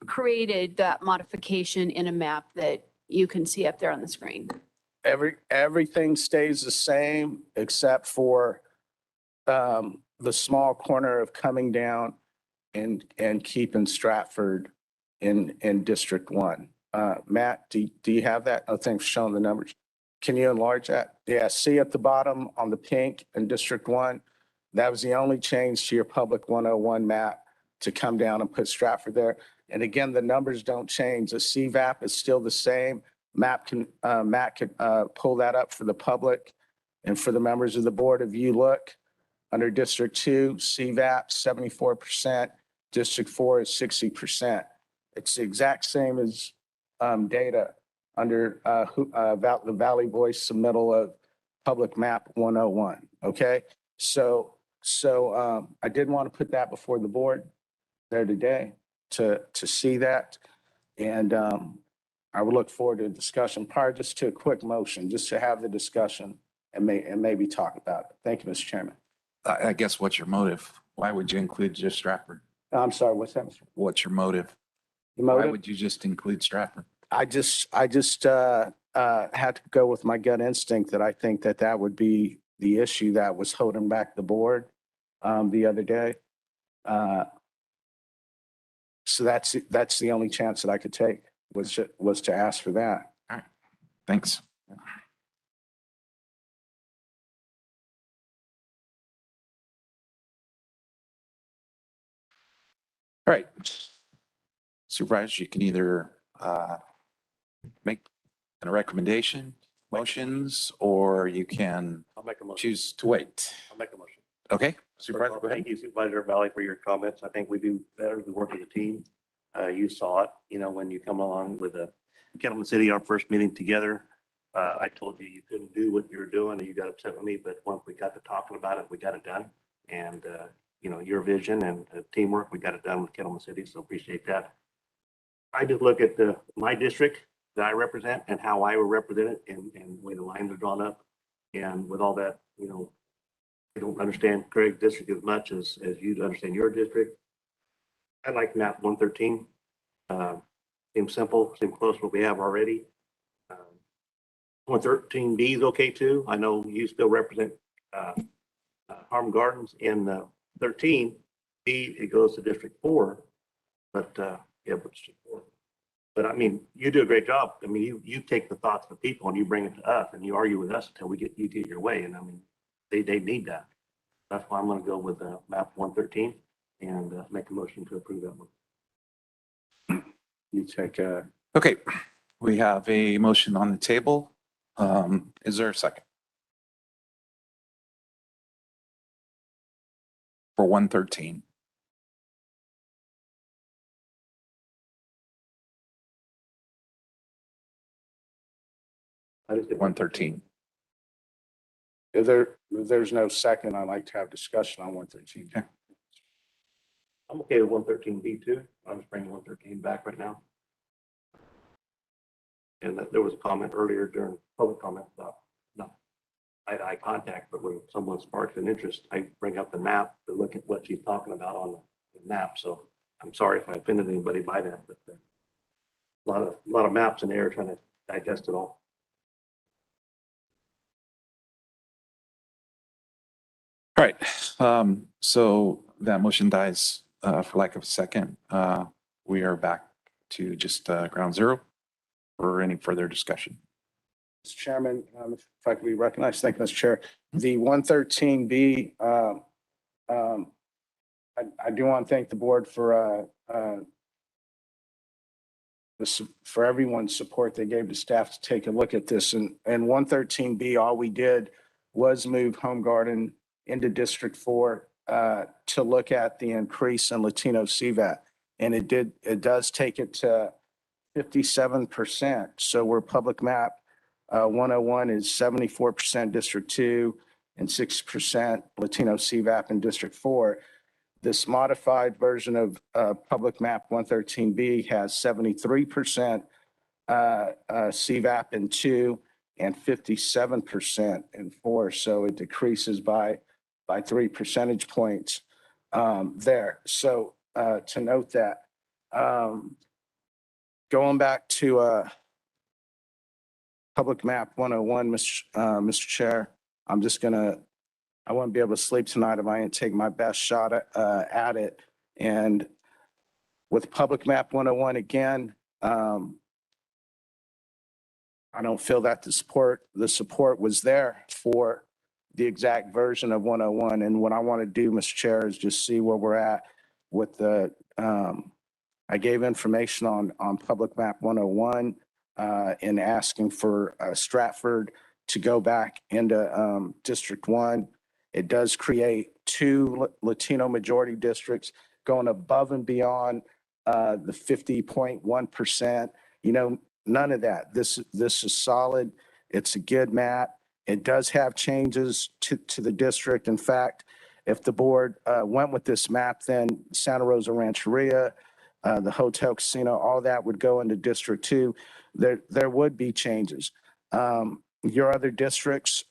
created that modification in a map that you can see up there on the screen. Everything stays the same except for the small corner of coming down and keeping Stratford in District 1. Matt, do you have that? Oh, thanks for showing the numbers. Can you enlarge that? Yeah, see at the bottom on the pink in District 1, that was the only change to your Public 101 map, to come down and put Stratford there. And again, the numbers don't change. The CVAP is still the same. Matt can pull that up for the public and for the members of the board. If you look under District 2, CVAP 74%, District 4 is 60%. It's the exact same as data under the Valley Voice submittal of Public Map 101. Okay, so I did want to put that before the board there today to see that, and I would look forward to a discussion prior just to a quick motion, just to have the discussion and maybe talk about it. Thank you, Mr. Chairman. I guess what's your motive? Why would you include just Stratford? I'm sorry, what's that, Mr.? What's your motive? The Why motive? would you just include Stratford? I just had to go with my gut instinct that I think that would be the issue that was holding back the board the other day. So that's the only chance that I could take was to ask for that. All right, thanks. All right. Supervisors, you can either make a recommendation, motions, or you can I'll make a motion. choose to wait. I'll make a motion. Okay, First of Supervisor, all, go ahead. thank you Supervisor Valley for your comments. I think we do better. We work as a team. You saw it, when you come along with Kettleman City, our first meeting together. I told you couldn't do what you were doing and you got upset with me, but once we got to talking about it, we got it done. And, your vision and teamwork, we got it done with Kettleman City. So appreciate that. I just look at my district that I represent and how I will represent it and the way the lines are drawn up. And with all that, I don't understand Craig's district as much as you understand your district. I like map 113. Seems simple, seems close to what we have already. 113B is okay too. I know you still represent Harm Gardens in 13B. It goes to District 4, but yeah, but District 4. But I mean, you do a great job. I mean, you take the thoughts of the people and you bring it to us and you argue with us until you get your way. And I mean, they need that. That's why I'm going to go with map 113 and make a motion to approve that one. You take Okay, we have a motion on the table. Is there a second? For 113. I just did 113. If there's no second, I'd like to have discussion on 113. Okay. I'm okay with 113B2. I'm just bringing 113 back right now. And that there was a comment earlier during public comment about not eye-to-eye contact, but when someone sparks an interest, I bring up the map to look at what she's talking about on the map. So I'm sorry if I offended anybody by that, but a lot of maps in there trying to digest it all. All right, so that motion dies for lack of a second. We are back to just ground zero for any further discussion. Mr. Chairman, if I could be recognized, thank you, Mr. Chair. The 113B, I do want to thank the board for for everyone's support they gave to staff to take a look at this. And 113B, all we did was move Home Garden into District 4 to look at the increase in Latino CVAT. And it does take it to 57%. So we're public map 101 is 74% District 2 and 6% Latino CVAP in District 4. This modified version of public map 113B has 73% CVAP in 2 and 57% in 4. So it decreases by 3 percentage points there. So to note that, going back to public map 101, Mr. Chair, I won't be able to sleep tonight if I didn't take my best shot at it. And with public map 101 again, I don't feel that the support was there for the exact version of 101. And what I want to do, Mr. Chair, is just see where we're at with the, I gave information on public map 101 in asking for Stratford to go back into District 1. It does create 2 Latino majority districts going above and beyond the 50.1%. You know, none of that. This is solid. It's a good map. It does have changes to the district. In fact, if the board went with this map, then Santa Rosa Rancheria, the hotel casino, all that would go into District 2. There would be changes. Your other districts,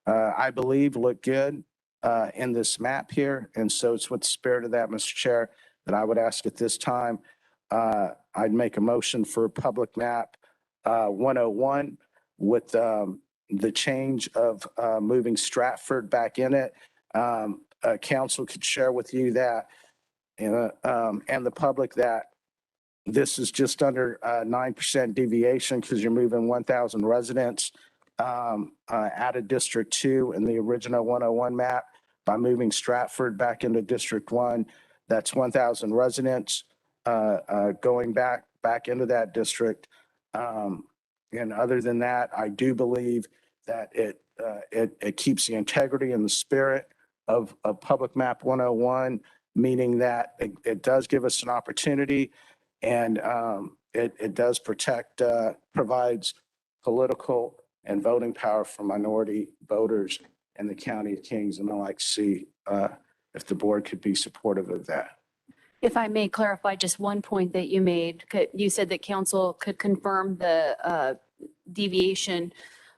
I believe, look good in this map here. And so it's with the spirit of that, Mr. Chair, that I would ask at this time, I'd make a motion for public map 101 with the change of moving Stratford back in it. Council could share with you that and the public that this is just under 9% deviation because you're moving 1,000 residents out of District 2 in the original 101 map by moving Stratford back into District 1. That's 1,000 residents going back into that district. And other than that, I do believe that it keeps the integrity and the spirit of public map 101, meaning that it does give us an opportunity and it does protect, provides political and voting power for minority voters in the County of Kings. And I'd like to see if the board could be supportive of that. If I may clarify just one point that you made, you said that council could confirm the deviation.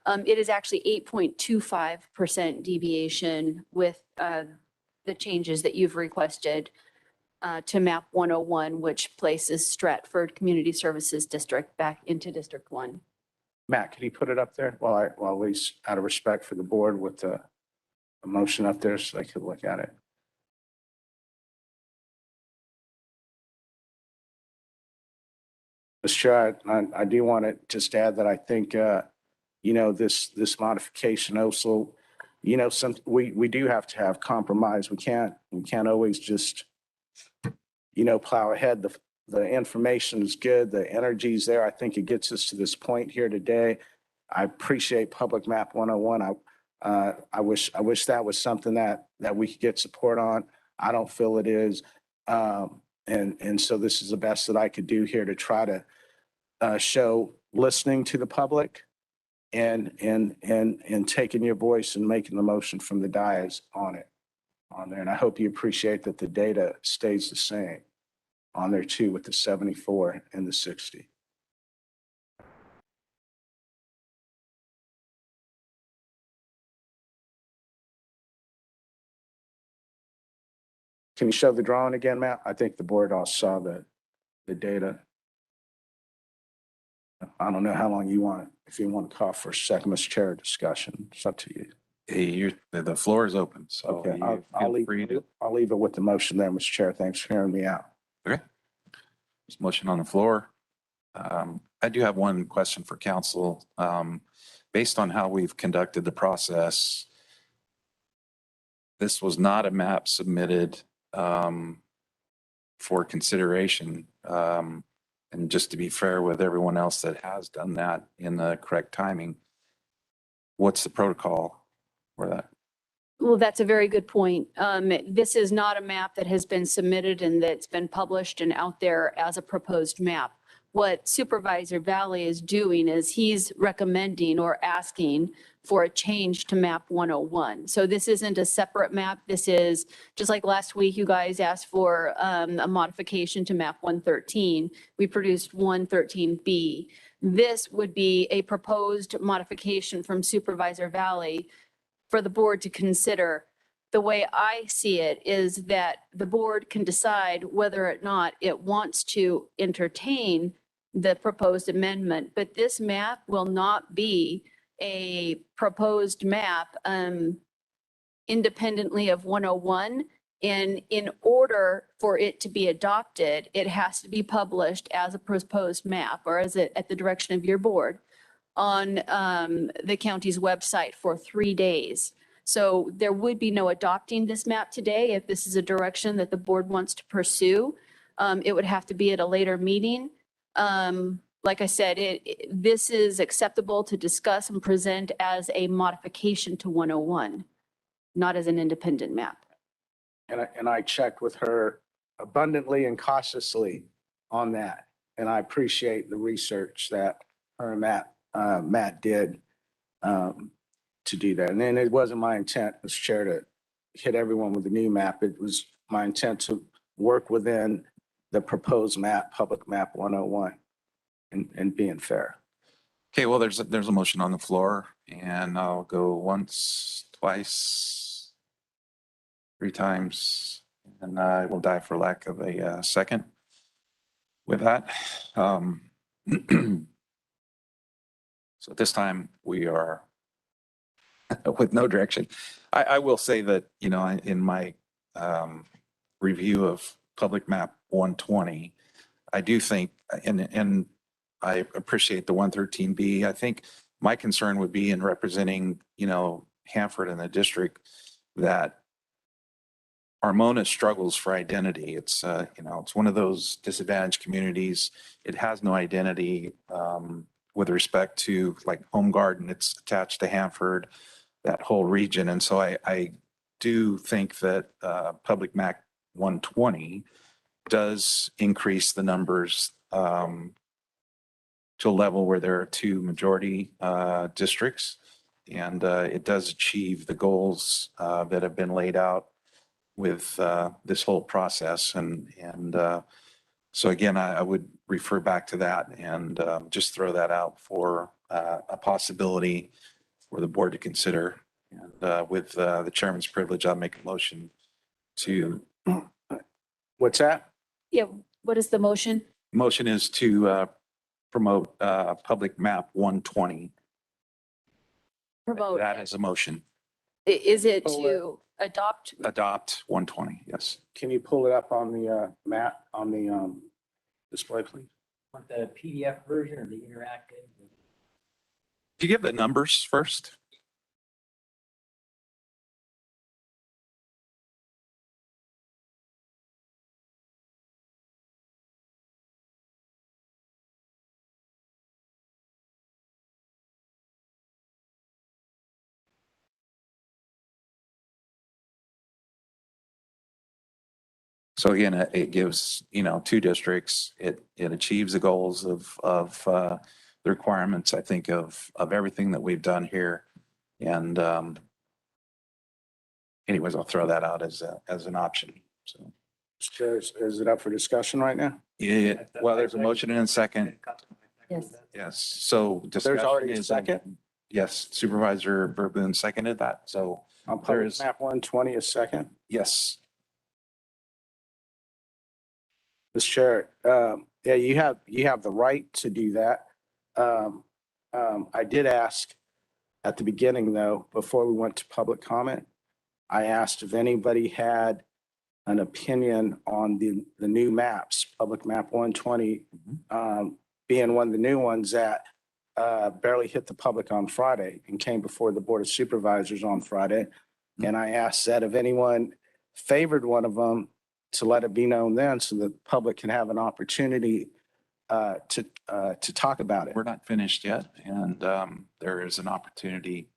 It is actually 8.25% deviation with the changes that you've requested to map 101, which places Stratford Community Services District back into District 1. Matt, can you put it up there? Well, at least out of respect for the board with the motion up there so they could look at it. Mr. Chair, I do want to just add that I think, you know, this modification also, you know, we do have to have compromise. We can't always just, you know, plow ahead. The information is good. The energy is there. I think it gets us to this point here today. I appreciate Public Map 101. I wish that was something that we could get support on. I don't feel it is. And so this is the best that I could do here to try to show listening to the public and taking your voice and making the motion from the dais on there. And I hope you appreciate that the data stays the same on there too with the 74 and the 60. Can you show the drawing again, Matt? I think the board all saw the data. I don't know how long you want it. If you want to call for a second, Mr. Chair, discussion, it's up to you. Hey, the floor is open, so Okay, you I'll feel free to. I'll leave it with the motion there, Mr. Chair. Thanks for hearing me out. Okay. There's a motion on the floor. I do have one question for council. Based on how we've conducted the process, this was not a map submitted for consideration. And just to be fair with everyone else that has done that in the correct timing, what's the protocol for that? Well, that's a very good point. This is not a map that has been submitted and that's been published and out there as a proposed map. What Supervisor Valley is doing is he's recommending or asking for a change to map 101. So this isn't a separate map. This is just like last week, you guys asked for a modification to map 113. We produced 113B. This would be a proposed modification from Supervisor Valley for the board to consider. The way I see it is that the board can decide whether or not it wants to entertain the proposed amendment, but this map will not be a proposed map independently of 101. And in order for it to be adopted, it has to be published as a proposed map or as at the direction of your board on the county's website for 3 days. So there would be no adopting this map today. If this is a direction that the board wants to pursue, it would have to be at a later meeting. Like I said, this is acceptable to discuss and present as a modification to 101, not as an independent map. And I checked with her abundantly and cautiously on that. And I appreciate the research that her and Matt did to do that. And then it wasn't my intent, Mr. Chair, to hit everyone with a new map. It was my intent to work within the proposed map, public map 101, and being fair. Okay, well, there's a motion on the floor and I'll go once, twice, 3 times, and I will die for lack of a second. With that, so at this time we are with no direction. I will say that, you know, in my review of public map 120, I do think, and I appreciate the 113B. I think my concern would be in representing, you know, Hanford and the district, that Armona struggles for identity. It's, you know, it's one of those disadvantaged communities. It has no identity with respect to like Home Garden. It's attached to Hanford, that whole region. And so I do think that public map 120 does increase the numbers to a level where there are 2 majority districts, and it does achieve the goals that have been laid out with this whole process. And so again, I would refer back to that and just throw that out for a possibility for the board to consider. And with the chairman's privilege, I'll make a motion to. What's that? Yeah, what is the motion? Motion is to promote public map 120. Promote. That is a motion. Is it to adopt? Adopt 120, yes. Can you pull it up on the map, on the display, please? Want the PDF version or the interactive? Do you give the numbers first? So again, it gives, you know, 2 districts. It achieves the goals of the requirements, I think, of everything that we've done here. And anyways, I'll throw that out as an option. So, Mr. Chair, is it up for discussion right now? yeah, well, there's a motion and a second. Yes. Yes, so There's discussion already a is, second? yes, Supervisor Verboen seconded that. So On there public is, map 120, a second. yes, Mr. Chair, yeah, you have the right to do that. I did ask at the beginning, though, before we went to public comment, I asked if anybody had an opinion on the new maps, public map 120, being one of the new ones that barely hit the public on Friday and came before the Board of Supervisors on Friday. And I asked that if anyone favored one of them, to let it be known then so the public can have an opportunity to talk about it. we're not finished yet. And there is an opportunity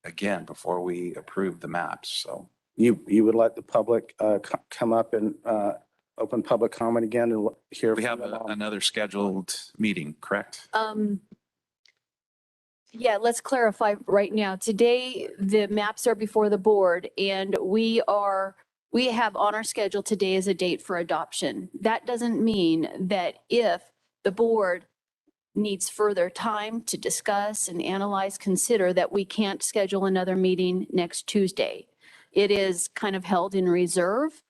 again before we approve the maps. So You would let the public come up and open public comment again and hear. we from have them on- another scheduled meeting, correct? Yeah, let's clarify right now. Today, the maps are before the board and we have on our schedule today as a date for adoption. That doesn't mean that if the board needs further time to discuss and analyze, consider that we can't schedule another meeting next Tuesday. It is kind of held in reserve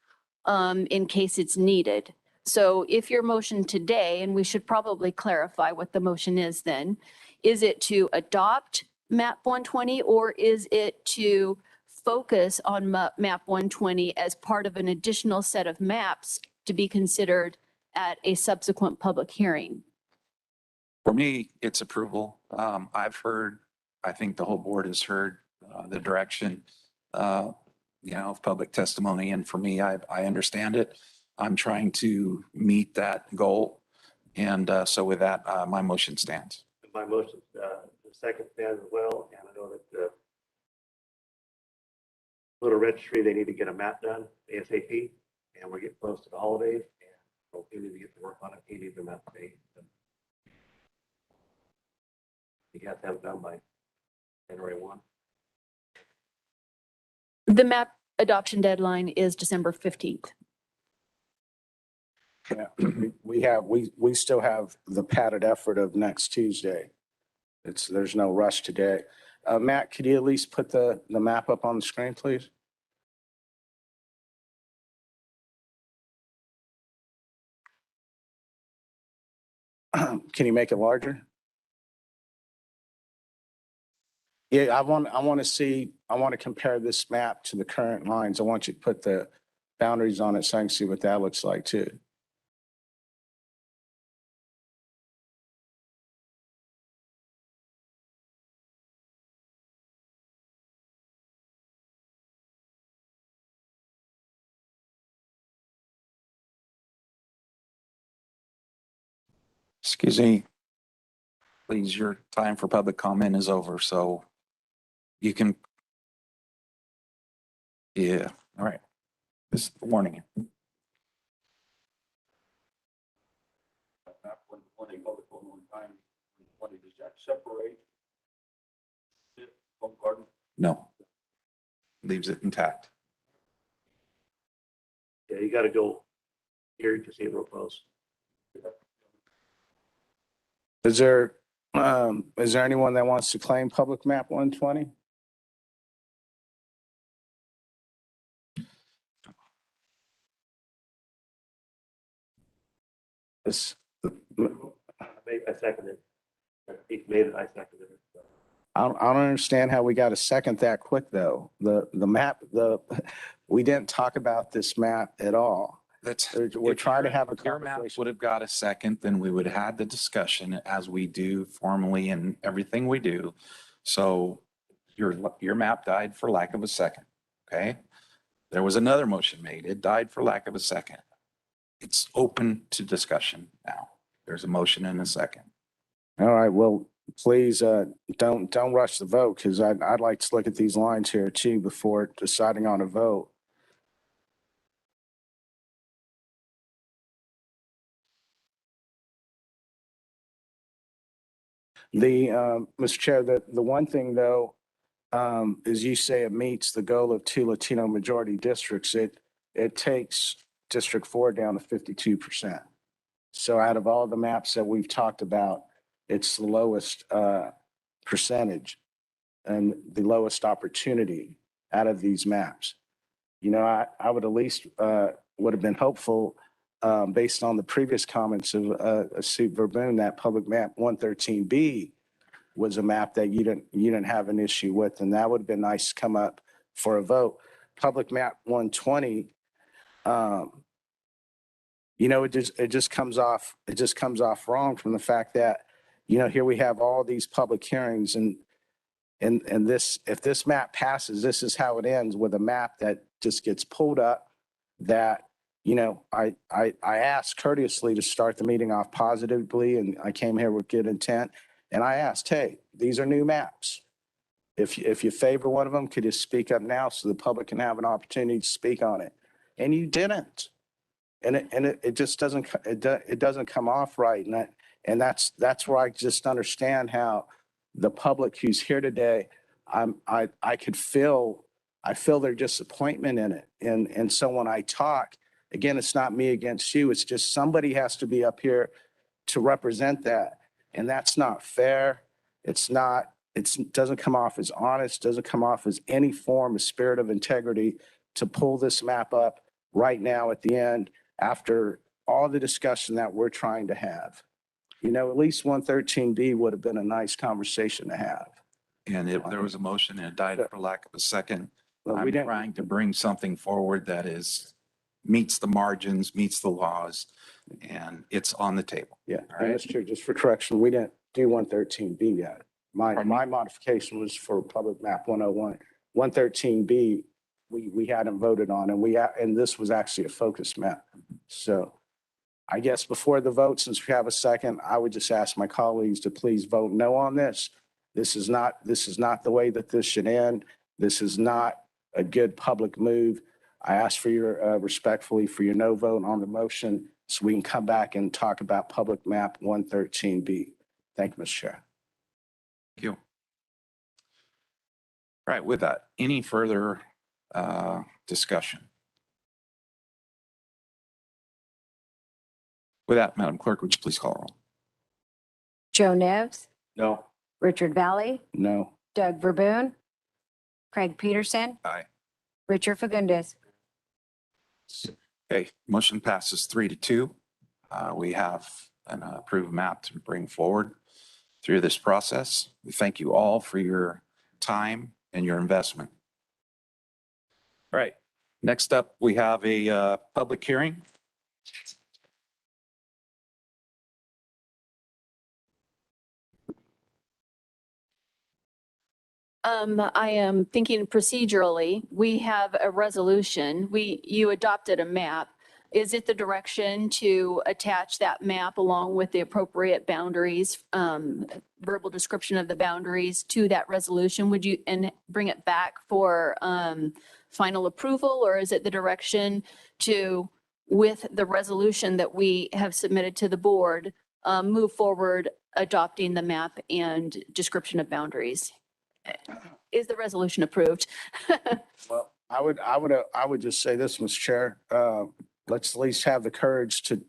in case it's needed. So if your motion today, and we should probably clarify what the motion is then, is it to adopt map 120 or is it to focus on map 120 as part of an additional set of maps to be considered at a subsequent public hearing? For me, it's approval. I've heard, I think the whole board has heard the direction, of public testimony. And for me, I understand it. I'm trying to meet that goal. And so with that, my motion stands. My motion, the second stands as well, and I know that the little registry, they need to get a map done ASAP, and we're getting close to the holidays, and so we need to get to work on it. He needs a map today. You have to have it done by January 1. The map adoption deadline is December 15th. Yeah, we still have the padded effort of next Tuesday. There's no rush today. Matt, could you at least put the map up on the screen, please? Can you make it larger? Yeah, I want to compare this map to the current lines. I want you to put the boundaries on it so I can see what that looks like too. Excuse me. Please, your time for public comment is over. So you can. Yeah, all right. This is the warning. Map 120, public home on time, 120, does that separate the home garden? No. Leaves it intact. Yeah, you gotta go here to see it real close. Is there anyone that wants to claim public map 120? This, I seconded it. He made it, I seconded it. I don't understand how we got a second that quick though. The map, we didn't talk about this map at all. We're trying to have a Your map conversation. would have got a second, then we would have had the discussion as we do formally in everything we do. So your map died for lack of a second, okay? There was another motion made. It died for lack of a second. It's open to discussion now. There's a motion and a second. All right, well, please don't rush the vote because I'd like to look at these lines here too before deciding on a vote. Mr. Chair, the one thing though, is you say it meets the goal of 2 Latino majority districts. It takes District 4 down to 52%. So out of all the maps that we've talked about, it's the lowest percentage and the lowest opportunity out of these maps. You know, I would at least would have been hopeful based on the previous comments of Sue Verboen, that public map 113B was a map that you didn't have an issue with, and that would have been nice to come up for a vote. Public map 120, you know, it just comes off wrong from the fact that, you know, here we have all these public hearings and this, if this map passes, this is how it ends, with a map that just gets pulled up that, you know, I asked courteously to start the meeting off positively, and I came here with good intent. And I asked, hey, these are new maps. If you favor one of them, could you speak up now so the public can have an opportunity to speak on it? And you didn't. And it just doesn't, it doesn't come off right. And that's where I just understand how the public who's here today, I feel their disappointment in it. And so when I talk, again, it's not me against you. It's just somebody has to be up here to represent that. And that's not fair. It doesn't come off as honest, doesn't come off as any form of spirit of integrity to pull this map up right now at the end after all the discussion that we're trying to have. You know, at least 113B would have been a nice conversation to have. And there was a motion and it died for lack of a second. But I'm we didn't, trying to bring something forward that meets the margins, meets the laws, and it's on the table. yeah, All and right. Mr. Chair, just for correction, we didn't do 113B yet. My modification was for public map 101. 113B, we hadn't voted on, and this was actually a focus map. So I guess before the vote, since we have a second, I would just ask my colleagues to please vote no on this. This is not the way that this should end. This is not a good public move. I ask for your respectfully for your no vote on the motion so we can come back and talk about public map 113B. Thank you, Mr. Chair. Thank you. All right, with that, any further discussion? With that, Madam Clerk, would you please call roll? Joe Nevs, No. Richard Valley, No. Doug Verboen, Craig Peterson, Aye. Richard Fagundes. Okay, motion passes 3-2. We have an approved map to bring forward through this process. We thank you all for your time and your investment. All right, next up, we have a public hearing. I am thinking procedurally, we have a resolution, you adopted a map. Is it the direction to attach that map along with the appropriate boundaries, verbal description of the boundaries to that resolution? Would you, and bring it back for final approval, or is it the direction to, with the resolution that we have submitted to the board, move forward adopting the map and description of boundaries? Is the resolution approved? Well, I would just say this, Mr. Chair. Let's at least have the courage to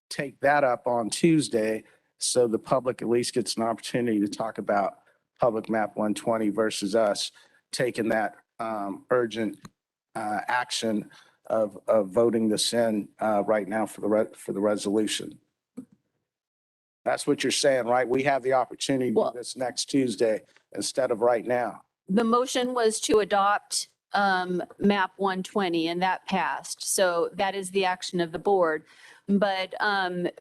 take that up on Tuesday so the public at least gets an opportunity to talk about public map 120 versus us taking that urgent action of voting this in right now for the resolution. That's what you're saying, right? We have the opportunity to do this next Tuesday instead of right now. The motion was to adopt map 120 and that passed. So that is the action of the board. But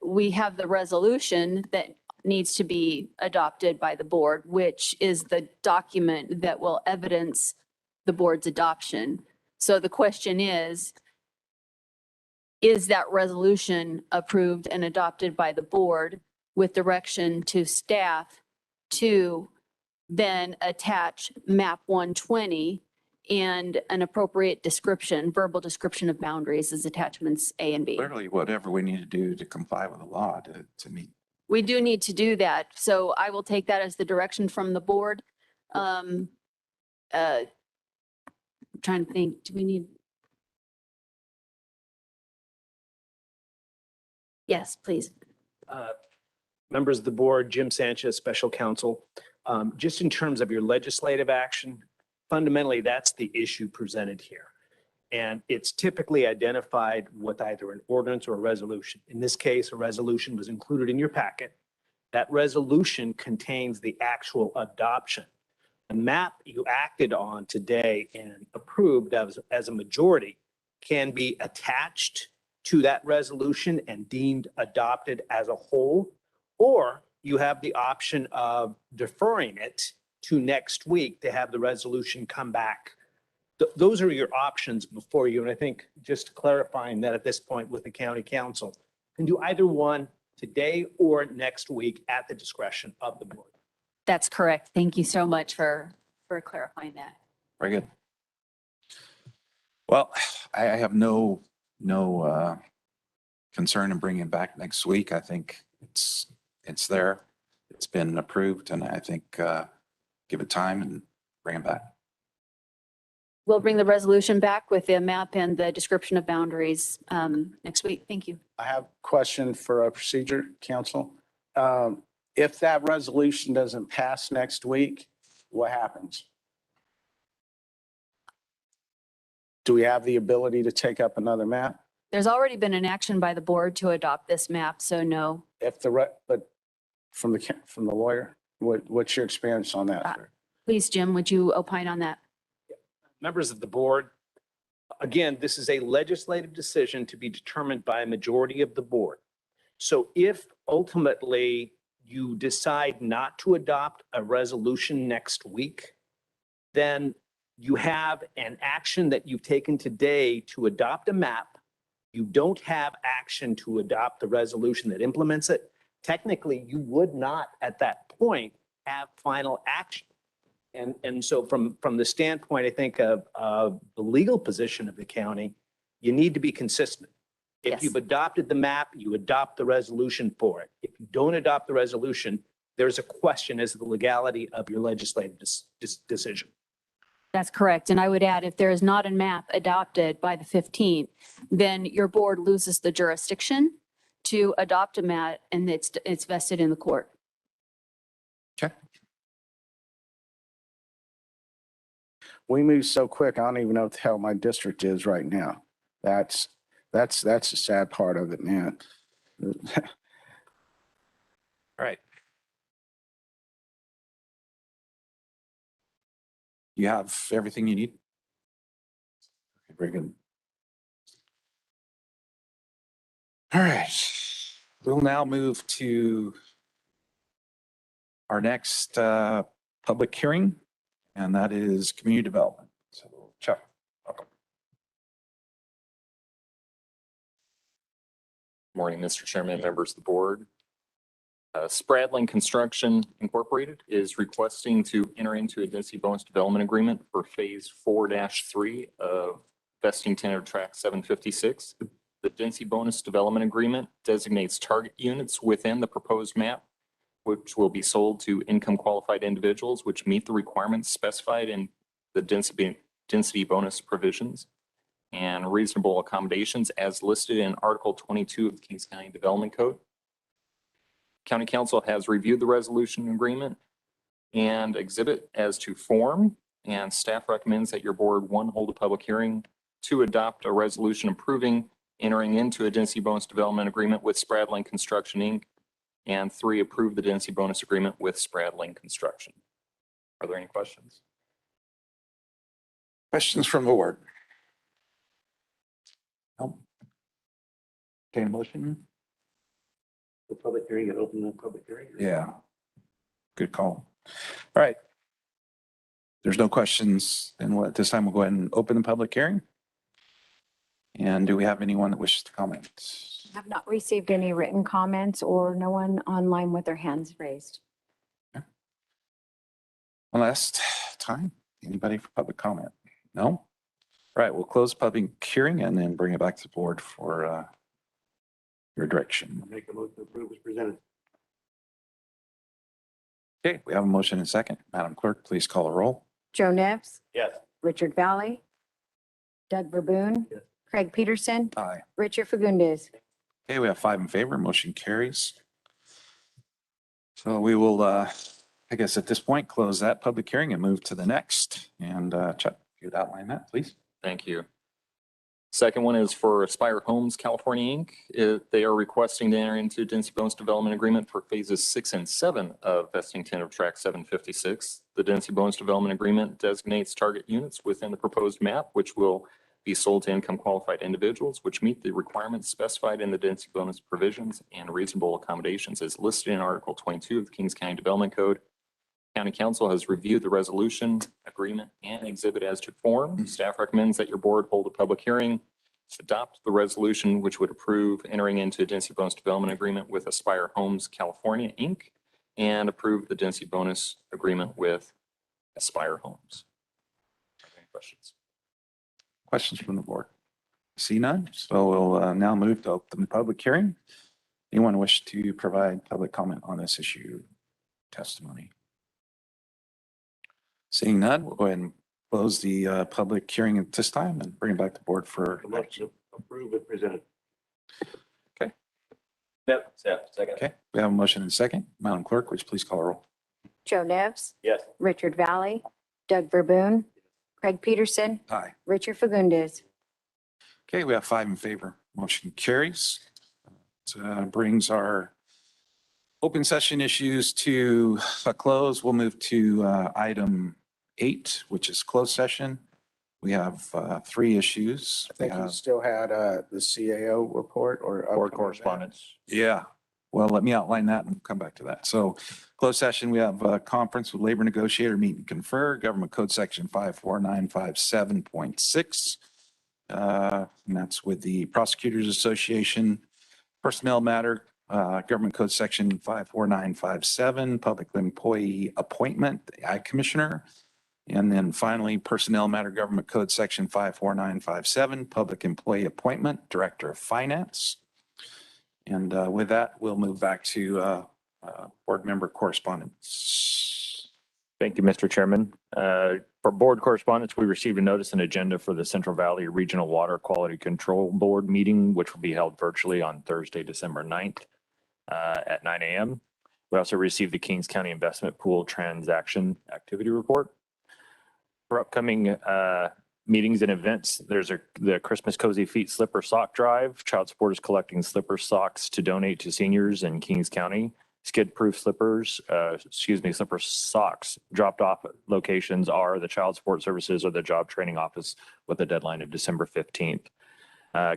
we have the resolution that needs to be adopted by the board, which is the document that will evidence the board's adoption. So the question is that resolution approved and adopted by the board with direction to staff to then attach map 120 and an appropriate description, verbal description of boundaries as attachments A and B. Clearly, whatever we need to do to comply with the law to meet. We do need to do that. So I will take that as the direction from the board. I'm trying to think, do we need? Yes, please. Members of the board, Jim Sanchez, special counsel. Just in terms of your legislative action, fundamentally, that's the issue presented here. And it's typically identified with either an ordinance or a resolution. In this case, a resolution was included in your packet. That resolution contains the actual adoption. The map you acted on today and approved as a majority can be attached to that resolution and deemed adopted as a whole, or you have the option of deferring it to next week to have the resolution come back. Those are your options before you. And I think just clarifying that at this point with the county council, you can do either one today or next week at the discretion of the board. That's correct. Thank you so much for clarifying that. Very good. Well, I have no concern in bringing it back next week. I think it's there. It's been approved, and I think give it time and bring it back. We'll bring the resolution back with the map and the description of boundaries next week. Thank you. I have a question for a procedure, council. If that resolution doesn't pass next week, what happens? Do we have the ability to take up another map? There's already been an action by the board to adopt this map, so no. But from the lawyer, what's your experience on that, sir? Please, Jim, would you opine on that? Members of the board, again, this is a legislative decision to be determined by a majority of the board. So if ultimately you decide not to adopt a resolution next week, then you have an action that you've taken today to adopt a map. You don't have action to adopt the resolution that implements it. Technically, you would not at that point have final action. And so from the standpoint, I think of the legal position of the county, you need to be consistent. If you've adopted the map, you adopt the resolution for it. If you don't adopt the resolution, there's a question as to the legality of your legislative decision. That's correct. And I would add, if there is not a map adopted by the 15th, then your board loses the jurisdiction to adopt a map, and it's vested in the court. Okay. We move so quick, I don't even know what the hell my district is right now. That's the sad part of it, man. All right. You have everything you need? Okay, very good. All right. We'll now move to our next public hearing, and that is community development. So, Chuck, welcome. Morning, Mr. Chairman, members of the board. Spradling Construction Incorporated is requesting to enter into a density bonus development agreement for phase 4-3 of vesting tenure tract 756. The density bonus development agreement designates target units within the proposed map, which will be sold to income qualified individuals which meet the requirements specified in the density bonus provisions and reasonable accommodations as listed in Article 22 of the Kings County Development Code. County Council has reviewed the resolution agreement and exhibit as to form, and staff recommends that your board, 1, hold a public hearing, 2, adopt a resolution approving entering into a density bonus development agreement with Spradling Construction, Inc., and 3, approve the density bonus agreement with Spradling Construction. Are there any questions? Questions from the board? No. Okay, motion? The public hearing and open the public hearing. Yeah. Good call. All right. There's no questions. Then at this time, we'll go ahead and open the public hearing. And do we have anyone that wishes to comment? I have not received any written comments or no one online with their hands raised. One last time, anybody for public comment? No? All right, we'll close public hearing and then bring it back to the board for your direction. Make a motion to approve as presented. Okay, we have a motion and second. Madam Clerk, please call a roll. Joe Nevs, Yes. Richard Valley, Doug Verboon, Yes. Craig Peterson, Aye. Richard Fagundes. Okay, we have 5 in favor. Motion carries. So we will, I guess at this point, close that public hearing and move to the next. And Chuck, if you'd outline that, please. Thank you. Second one is for Aspire Homes California, Inc. They are requesting to enter into density bonus development agreement for phases 6 and 7 of vesting 10 of track 756. The density bonus development agreement designates target units within the proposed map, which will be sold to income qualified individuals, which meet the requirements specified in the density bonus provisions and reasonable accommodations as listed in Article 22 of the Kings County Development Code. County Council has reviewed the resolution, agreement, and exhibit as to form. Staff recommends that your board hold a public hearing to adopt the resolution, which would approve entering into a density bonus development agreement with Aspire Homes California, Inc., and approve the density bonus agreement with Aspire Homes. Any questions? Questions from the board? See none. So we'll now move to open the public hearing. Anyone wish to provide public comment on this issue? Testimony? Seeing none, we'll go ahead and close the public hearing at this time and bring it back to board for. Motion to approve it presented. Yep. Second. Okay, we have a motion and second. Madam Clerk, would you please call a roll? Joe Nevs, Yes. Richard Valley, Doug Verboon, Craig Peterson, Aye. Richard Fagundes. Okay, we have 5 in favor. Motion carries. Brings our open session issues to a close. We'll move to item 8, which is closed session. We have 3 issues. I think you still had the CAO report or Board correspondence. Yeah, well, let me outline that and we'll come back to that. So closed session, we have a conference with labor negotiator, meet and confer, government code section 54957.6. And that's with the Prosecutors Association. Personnel matter, government code section 54957, public employee appointment, the Ag Commissioner. And then finally, personnel matter, government code section 54957, public employee appointment, Director of Finance. And with that, we'll move back to board member correspondence. Thank you, Mr. Chairman. For board correspondence, we received a notice and agenda for the Central Valley Regional Water Quality Control Board meeting, which will be held virtually on Thursday, December 9th at 9 a.m. We also received the Kings County Investment Pool Transaction Activity Report. For upcoming meetings and events, there's the Christmas Cozy Feet Slipper Sock Drive. Child Support is collecting slipper socks to donate to seniors in Kings County. Skid-proof slipper socks dropped off locations are the Child Support Services or the Job Training Office with a deadline of December 15th.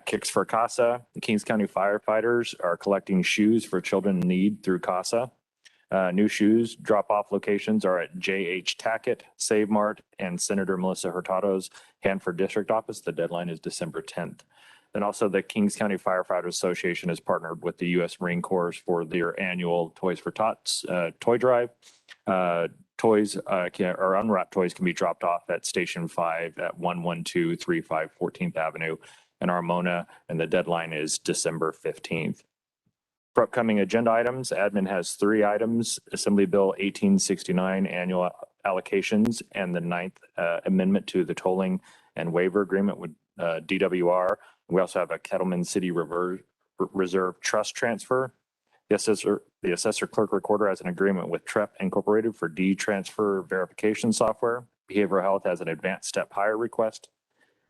Kicks for CASA. The Kings County firefighters are collecting shoes for children in need through CASA. New shoes drop-off locations are at J.H. Tackett, Save Mart, and Senator Melissa Hurtado's Hanford District Office. The deadline is December 10th. Then also the Kings County Firefighters Association has partnered with the U.S. Marine Corps for their annual Toys for Tots toy drive. Toys or unwrapped toys can be dropped off at Station 5 at 11235 14th Avenue in Armona, and the deadline is December 15th. For upcoming agenda items, admin has 3 items: Assembly Bill 1869 annual allocations and the 9th amendment to the tolling and waiver agreement with DWR. We also have a Kettleman City Reserve Trust transfer. The assessor clerk recorder has an agreement with TREP Incorporated for transfer verification software. Behavioral Health has an advanced step higher request.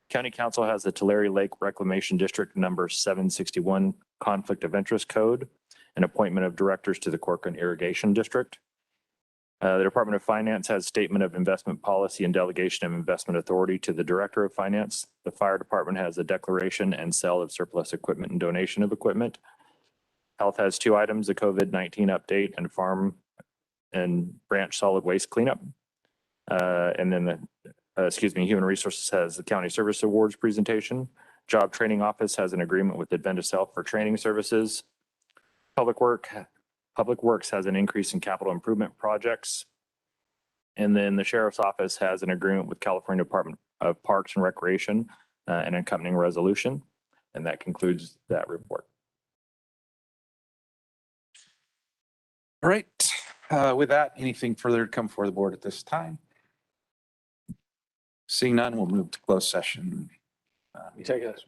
County Council has the Tulare Lake Reclamation District number 761 conflict of interest code, an appointment of directors to the Corcoran Irrigation District. The Department of Finance has statement of investment policy and delegation of investment authority to the Director of Finance. The Fire Department has a declaration and sale of surplus equipment and donation of equipment. Health has 2 items: the COVID-19 update and farm and branch solid waste cleanup. And then Human Resources has the County Service Awards presentation. Job Training Office has an agreement with Adventist Health for training services. Public Works has an increase in capital improvement projects. And then the Sheriff's Office has an agreement with California Department of Parks and Recreation and an accompanying resolution. And that concludes that report. All right, With that, anything further to come before the board at this time? Seeing none, we'll move to closed session. You take us.